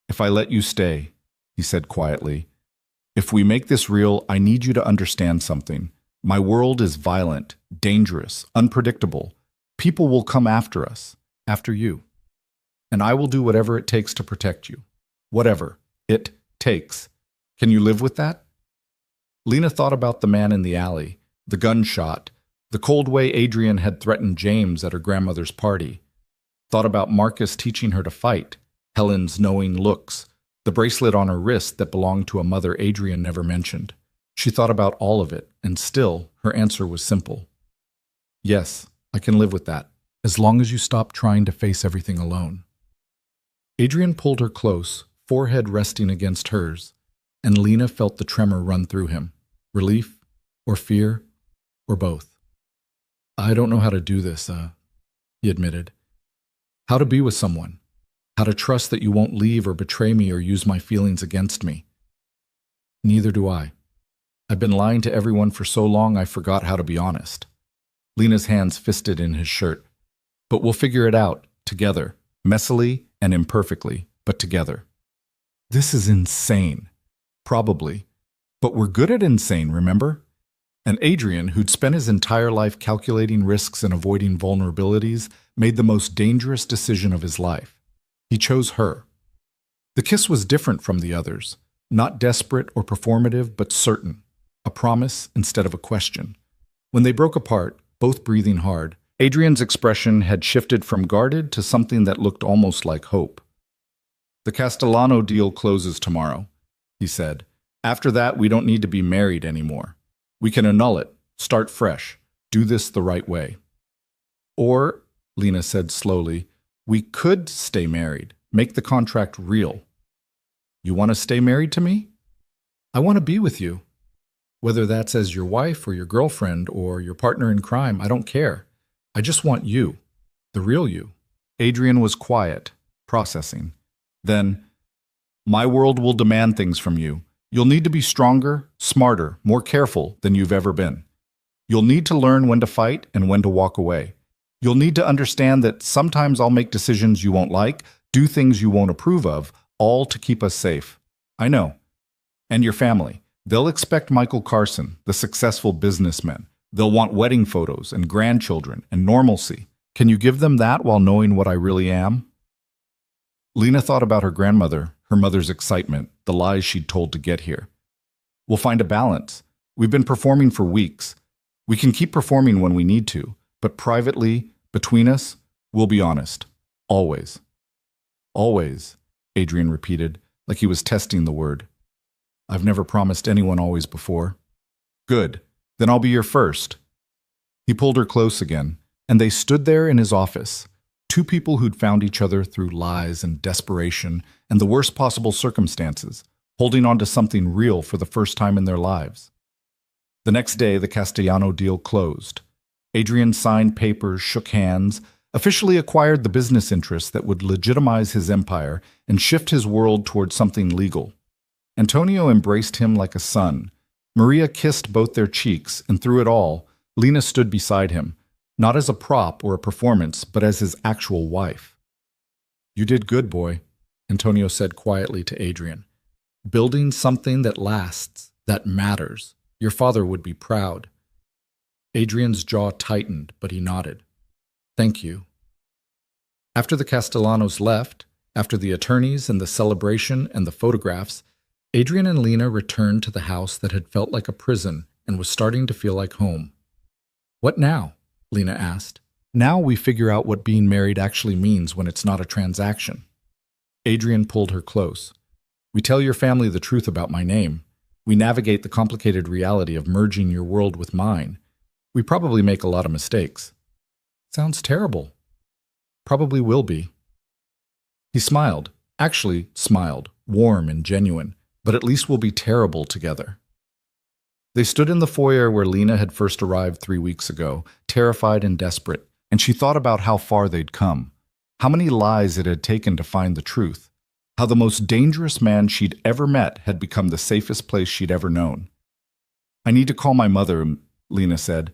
If I let you stay, he said quietly, if we make this real, I need you to understand something. My world is violent, dangerous, unpredictable. People will come after us, after you. And I will do whatever it takes to protect you. Whatever it takes. Can you live with that? Lena thought about the man in the alley, the gunshot, the cold way Adrian had threatened James at her grandmother's party. Thought about Marcus teaching her to fight, Helen's knowing looks, the bracelet on her wrist that belonged to a mother Adrian never mentioned. She thought about all of it, and still, her answer was simple. Yes, I can live with that, as long as you stop trying to face everything alone. Adrian pulled her close, forehead resting against hers, and Lena felt the tremor run through him. Relief, or fear, or both. I don't know how to do this, he admitted. How to be with someone. How to trust that you won't leave or betray me or use my feelings against me. Neither do I. I've been lying to everyone for so long I forgot how to be honest. Lena's hands fisted in his shirt. But we'll figure it out, together, messily and imperfectly, but together. This is insane. Probably. But we're good at insane, remember? And Adrian, who'd spent his entire life calculating risks and avoiding vulnerabilities, made the most dangerous decision of his life. He chose her. The kiss was different from the others, not desperate or performative, but certain, a promise instead of a question. When they broke apart, both breathing hard, Adrian's expression had shifted from guarded to something that looked almost like hope. The Castellano deal closes tomorrow, he said. After that, we don't need to be married anymore. We can annul it, start fresh, do this the right way. Or, Lena said slowly, we could stay married, make the contract real. You want to stay married to me? I want to be with you. Whether that's as your wife or your girlfriend or your partner in crime, I don't care. I just want you, the real you. Adrian was quiet, processing. Then, my world will demand things from you. You'll need to be stronger, smarter, more careful than you've ever been. You'll need to learn when to fight and when to walk away. You'll need to understand that sometimes I'll make decisions you won't like, do things you won't approve of, all to keep us safe. I know. And your family. They'll expect Michael Carson, the successful businessman. They'll want wedding photos and grandchildren and normalcy. Can you give them that while knowing what I really am? Lena thought about her grandmother, her mother's excitement, the lies she'd told to get here. We'll find a balance. We've been performing for weeks. We can keep performing when we need to, but privately, between us, we'll be honest. Always. Always, Adrian repeated, like he was testing the word. I've never promised anyone always before. Good. Then I'll be your first. He pulled her close again, and they stood there in his office, two people who'd found each other through lies and desperation and the worst possible circumstances, holding on to something real for the first time in their lives. The next day, the Castellano deal closed. Adrian signed papers, shook hands, officially acquired the business interests that would legitimize his empire and shift his world towards something legal. Antonio embraced him like a son. Maria kissed both their cheeks, and through it all, Lena stood beside him, not as a prop or a performance, but as his actual wife. You did good, boy, Antonio said quietly to Adrian. Building something that lasts, that matters. Your father would be proud. Adrian's jaw tightened, but he nodded. Thank you. After the Castellanos left, after the attorneys and the celebration and the photographs, Adrian and Lena returned to the house that had felt like a prison and was starting to feel like home. "What now?" Lena asked. "Now we figure out what being married actually means when it's not a transaction." Adrian pulled her close. "We tell your family the truth about my name. We navigate the complicated reality of merging your world with mine. We probably make a lot of mistakes." "Sounds terrible." "Probably will be." He smiled, actually smiled, warm and genuine, "but at least we'll be terrible together." They stood in the foyer where Lena had first arrived 3 weeks ago, terrified and desperate, and she thought about how far they'd come, how many lies it had taken to find the truth, how the most dangerous man she'd ever met had become the safest place she'd ever known. "I need to call my mother," Lena said.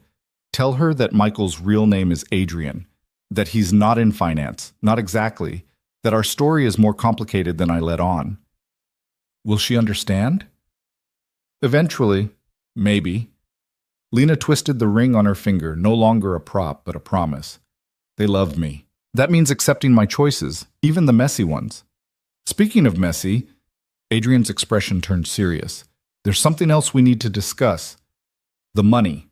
"Tell her that Michael's real name is Adrian, that he's not in finance, not exactly, that our story is more complicated than I let on." "Will she understand?" "Eventually. Maybe." Lena twisted the ring on her finger, no longer a prop, but a promise. "They love me. That means accepting my choices, even the messy ones." "Speaking of messy," Adrian's expression turned serious. "There's something else we need to discuss. The money.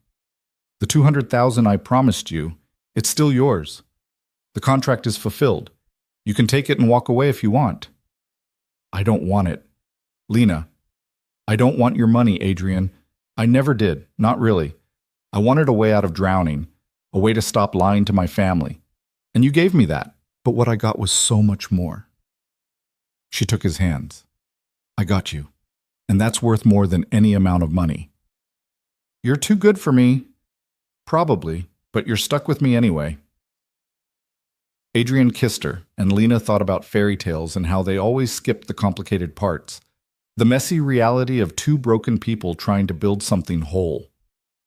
The $200,000 I promised you, it's still yours. The contract is fulfilled. You can take it and walk away if you want." "I don't want it." "Lena, I don't want your money, Adrian. I never did, not really. I wanted a way out of drowning, a way to stop lying to my family. And you gave me that, but what I got was so much more." She took his hands. "I got you, and that's worth more than any amount of money." "You're too good for me." "Probably, but you're stuck with me anyway." Adrian kissed her, and Lena thought about fairy tales and how they always skipped the complicated parts. The messy reality of two broken people trying to build something whole.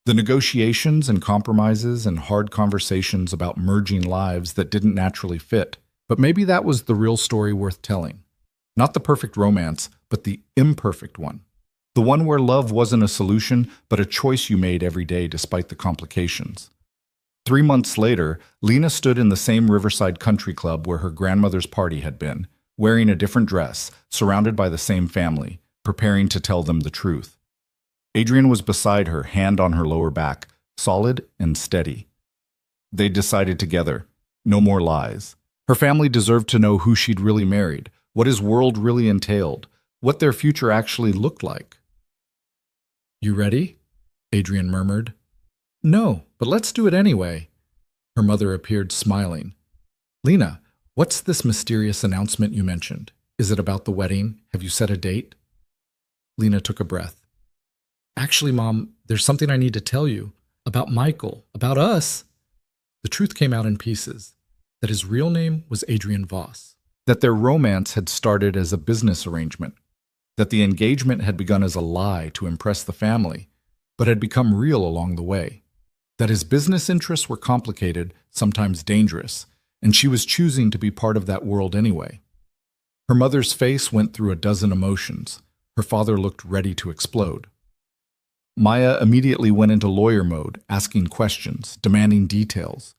The negotiations and compromises and hard conversations about merging lives that didn't naturally fit. But maybe that was the real story worth telling. Not the perfect romance, but the imperfect one. The one where love wasn't a solution, but a choice you made every day despite the complications. 3 months later, Lena stood in the same Riverside country club where her grandmother's party had been, wearing a different dress, surrounded by the same family, preparing to tell them the truth. Adrian was beside her, hand on her lower back, solid and steady. They decided together, no more lies. Her family deserved to know who she'd really married, what his world really entailed, what their future actually looked like. "You ready?" Adrian murmured. "No, but let's do it anyway." Her mother appeared, smiling. "Lena, what's this mysterious announcement you mentioned? Is it about the wedding? Have you set a date?" Lena took a breath. "Actually, Mom, there's something I need to tell you. About Michael, about us." The truth came out in pieces. That his real name was Adrian Voss. That their romance had started as a business arrangement. That the engagement had begun as a lie to impress the family, but had become real along the way. That his business interests were complicated, sometimes dangerous, and she was choosing to be part of that world anyway. Her mother's face went through a dozen emotions. Her father looked ready to explode. Maya immediately went into lawyer mode, asking questions, demanding details.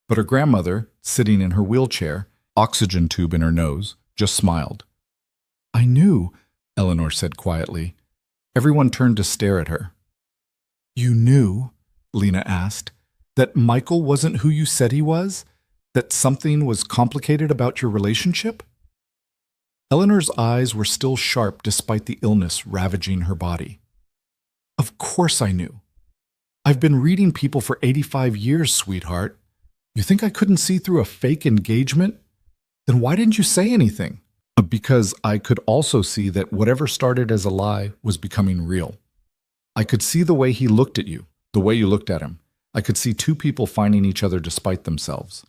But her grandmother, sitting in her wheelchair, oxygen tube in her nose, just smiled. "I knew," Eleanor said quietly. Everyone turned to stare at her. "You knew?" Lena asked. "That Michael wasn't who you said he was? That something was complicated about your relationship?" Eleanor's eyes were still sharp despite the illness ravaging her body. "Of course I knew. I've been reading people for 85 years, sweetheart. You think I couldn't see through a fake engagement? Then why didn't you say anything?" "Because I could also see that whatever started as a lie was becoming real. I could see the way he looked at you, the way you looked at him. I could see two people finding each other despite themselves."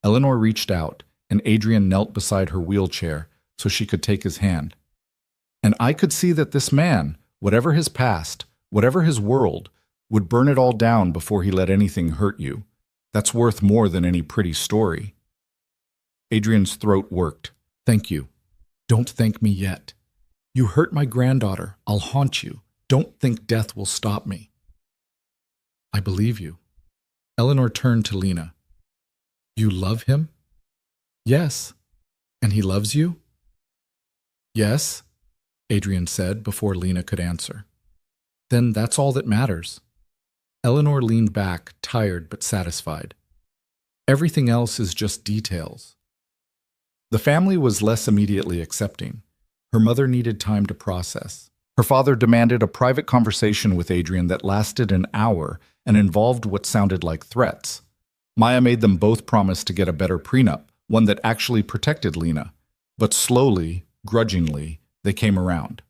Eleanor reached out, and Adrian knelt beside her wheelchair so she could take his hand. "And I could see that this man, whatever his past, whatever his world, would burn it all down before he let anything hurt you. That's worth more than any pretty story." Adrian's throat worked. "Thank you. Don't thank me yet. You hurt my granddaughter. I'll haunt you. Don't think death will stop me." "I believe you." Eleanor turned to Lena. "You love him?" "Yes." "And he loves you?" "Yes," Adrian said before Lena could answer. Then that's all that matters. Eleanor leaned back, tired but satisfied. Everything else is just details. The family was less immediately accepting. Her mother needed time to process. Her father demanded a private conversation with Adrian that lasted an hour and involved what sounded like threats. Maya made them both promise to get a better prenup, one that actually protected Lena. But slowly, grudgingly, they came around.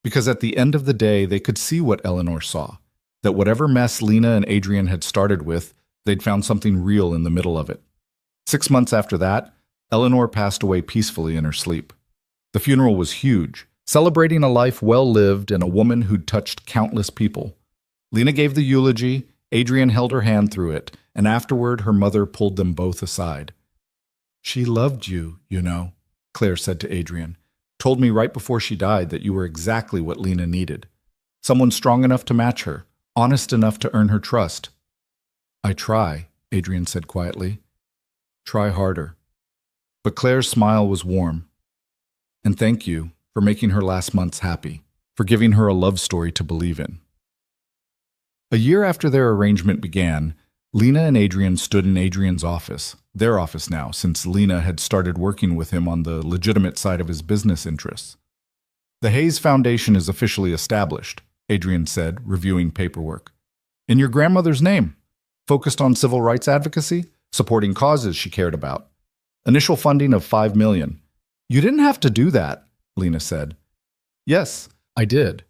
Because at the end of the day, they could see what Eleanor saw, that whatever mess Lena and Adrian had started with, they'd found something real in the middle of it. 6 months after that, Eleanor passed away peacefully in her sleep. The funeral was huge, celebrating a life well lived and a woman who'd touched countless people. Lena gave the eulogy, Adrian held her hand through it, and afterward her mother pulled them both aside. "She loved you, you know," Claire said to Adrian. "Told me right before she died that you were exactly what Lena needed. Someone strong enough to match her, honest enough to earn her trust." "I try," Adrian said quietly. "Try harder." But Claire's smile was warm. "And thank you for making her last months happy, for giving her a love story to believe in." A year after their arrangement began, Lena and Adrian stood in Adrian's office, their office now, since Lena had started working with him on the legitimate side of his business interests. "The Hayes Foundation is officially established," Adrian said, reviewing paperwork. "In your grandmother's name, focused on civil rights advocacy, supporting causes she cared about. Initial funding of $5 million. You didn't have to do that," Lena said. "Yes, I did.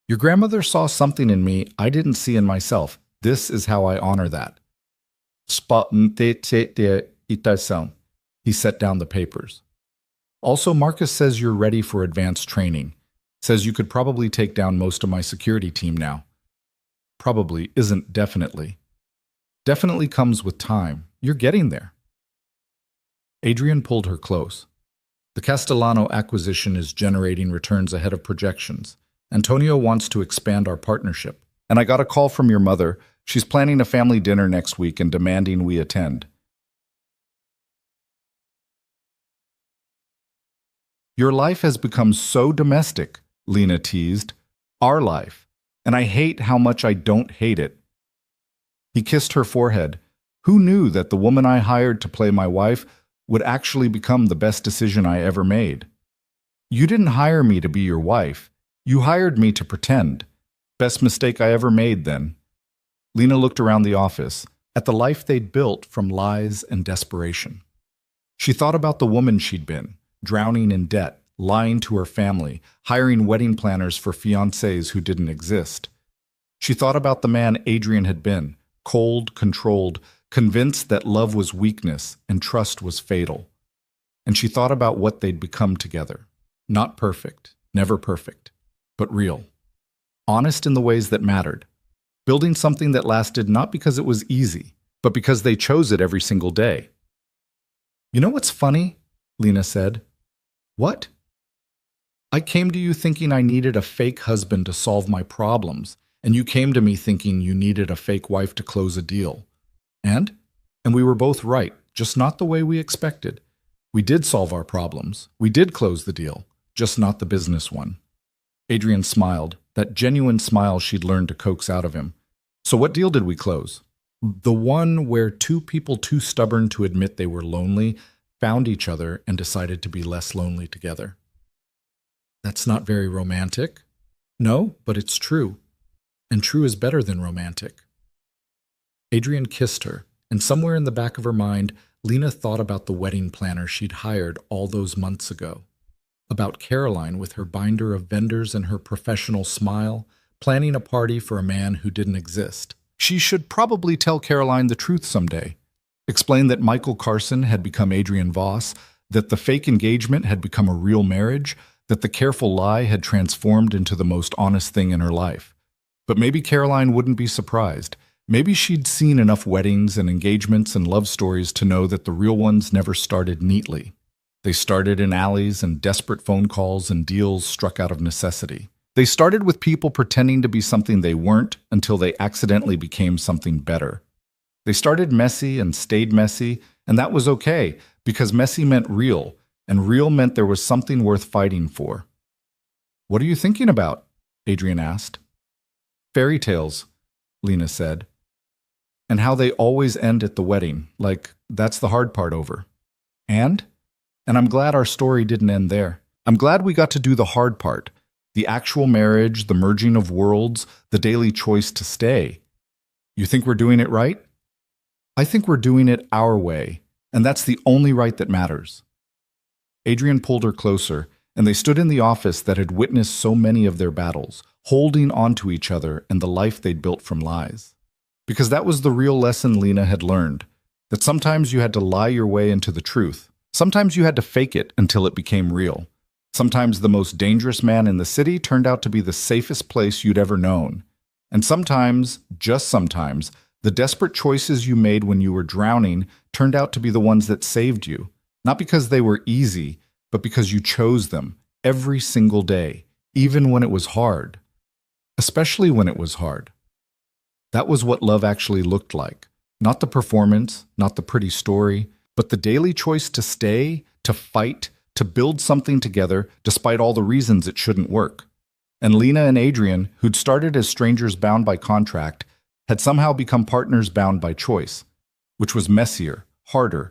Your grandmother saw something in me I didn't see in myself. This is how I honor that." He set down the papers. "Also, Marcus says you're ready for advanced training. Says you could probably take down most of my security team now." "Probably isn't definitely. Definitely comes with time. You're getting there." Adrian pulled her close. "The Castellano acquisition is generating returns ahead of projections. Antonio wants to expand our partnership. And I got a call from your mother. She's planning a family dinner next week and demanding we attend." "Your life has become so domestic," Lena teased. "Our life. And I hate how much I don't hate it." He kissed her forehead. "Who knew that the woman I hired to play my wife would actually become the best decision I ever made? You didn't hire me to be your wife. You hired me to pretend. Best mistake I ever made then." Lena looked around the office, at the life they'd built from lies and desperation. She thought about the woman she'd been, drowning in debt, lying to her family, hiring wedding planners for fiancés who didn't exist. She thought about the man Adrian had been, cold, controlled, convinced that love was weakness and trust was fatal. And she thought about what they'd become together. Not perfect, never perfect, but real. Honest in the ways that mattered. Building something that lasted not because it was easy, but because they chose it every single day. "You know what's funny?" Lena said. "What?" "I came to you thinking I needed a fake husband to solve my problems, and you came to me thinking you needed a fake wife to close a deal. And we were both right, just not the way we expected. We did solve our problems. We did close the deal, just not the business one." Adrian smiled, that genuine smile she'd learned to coax out of him. "So what deal did we close?" "The one where two people too stubborn to admit they were lonely found each other and decided to be less lonely together." "That's not very romantic." "No, but it's true. And true is better than romantic." Adrian kissed her, and somewhere in the back of her mind, Lena thought about the wedding planner she'd hired all those months ago. About Caroline with her binder of vendors and her professional smile, planning a party for a man who didn't exist. She should probably tell Caroline the truth someday. Explain that Michael Carson had become Adrian Voss, that the fake engagement had become a real marriage, that the careful lie had transformed into the most honest thing in her life. But maybe Caroline wouldn't be surprised. Maybe she'd seen enough weddings and engagements and love stories to know that the real ones never started neatly. They started in alleys and desperate phone calls and deals struck out of necessity. They started with people pretending to be something they weren't until they accidentally became something better. They started messy and stayed messy, and that was okay, because messy meant real, and real meant there was something worth fighting for. "What are you thinking about?" Adrian asked. Fairy tales, Lena said. And how they always end at the wedding, like that's the hard part over. And? And I'm glad our story didn't end there. I'm glad we got to do the hard part. The actual marriage, the merging of worlds, the daily choice to stay. You think we're doing it right? I think we're doing it our way, and that's the only right that matters. Adrian pulled her closer, and they stood in the office that had witnessed so many of their battles, holding on to each other and the life they'd built from lies. Because that was the real lesson Lena had learned, that sometimes you had to lie your way into the truth. Sometimes you had to fake it until it became real. Sometimes the most dangerous man in the city turned out to be the safest place you'd ever known. And sometimes, just sometimes, the desperate choices you made when you were drowning turned out to be the ones that saved you. Not because they were easy, but because you chose them every single day, even when it was hard. Especially when it was hard. That was what love actually looked like. Not the performance, not the pretty story, but the daily choice to stay, to fight, to build something together despite all the reasons it shouldn't work. And Lena and Adrian, who'd started as strangers bound by contract, had somehow become partners bound by choice, which was messier, harder,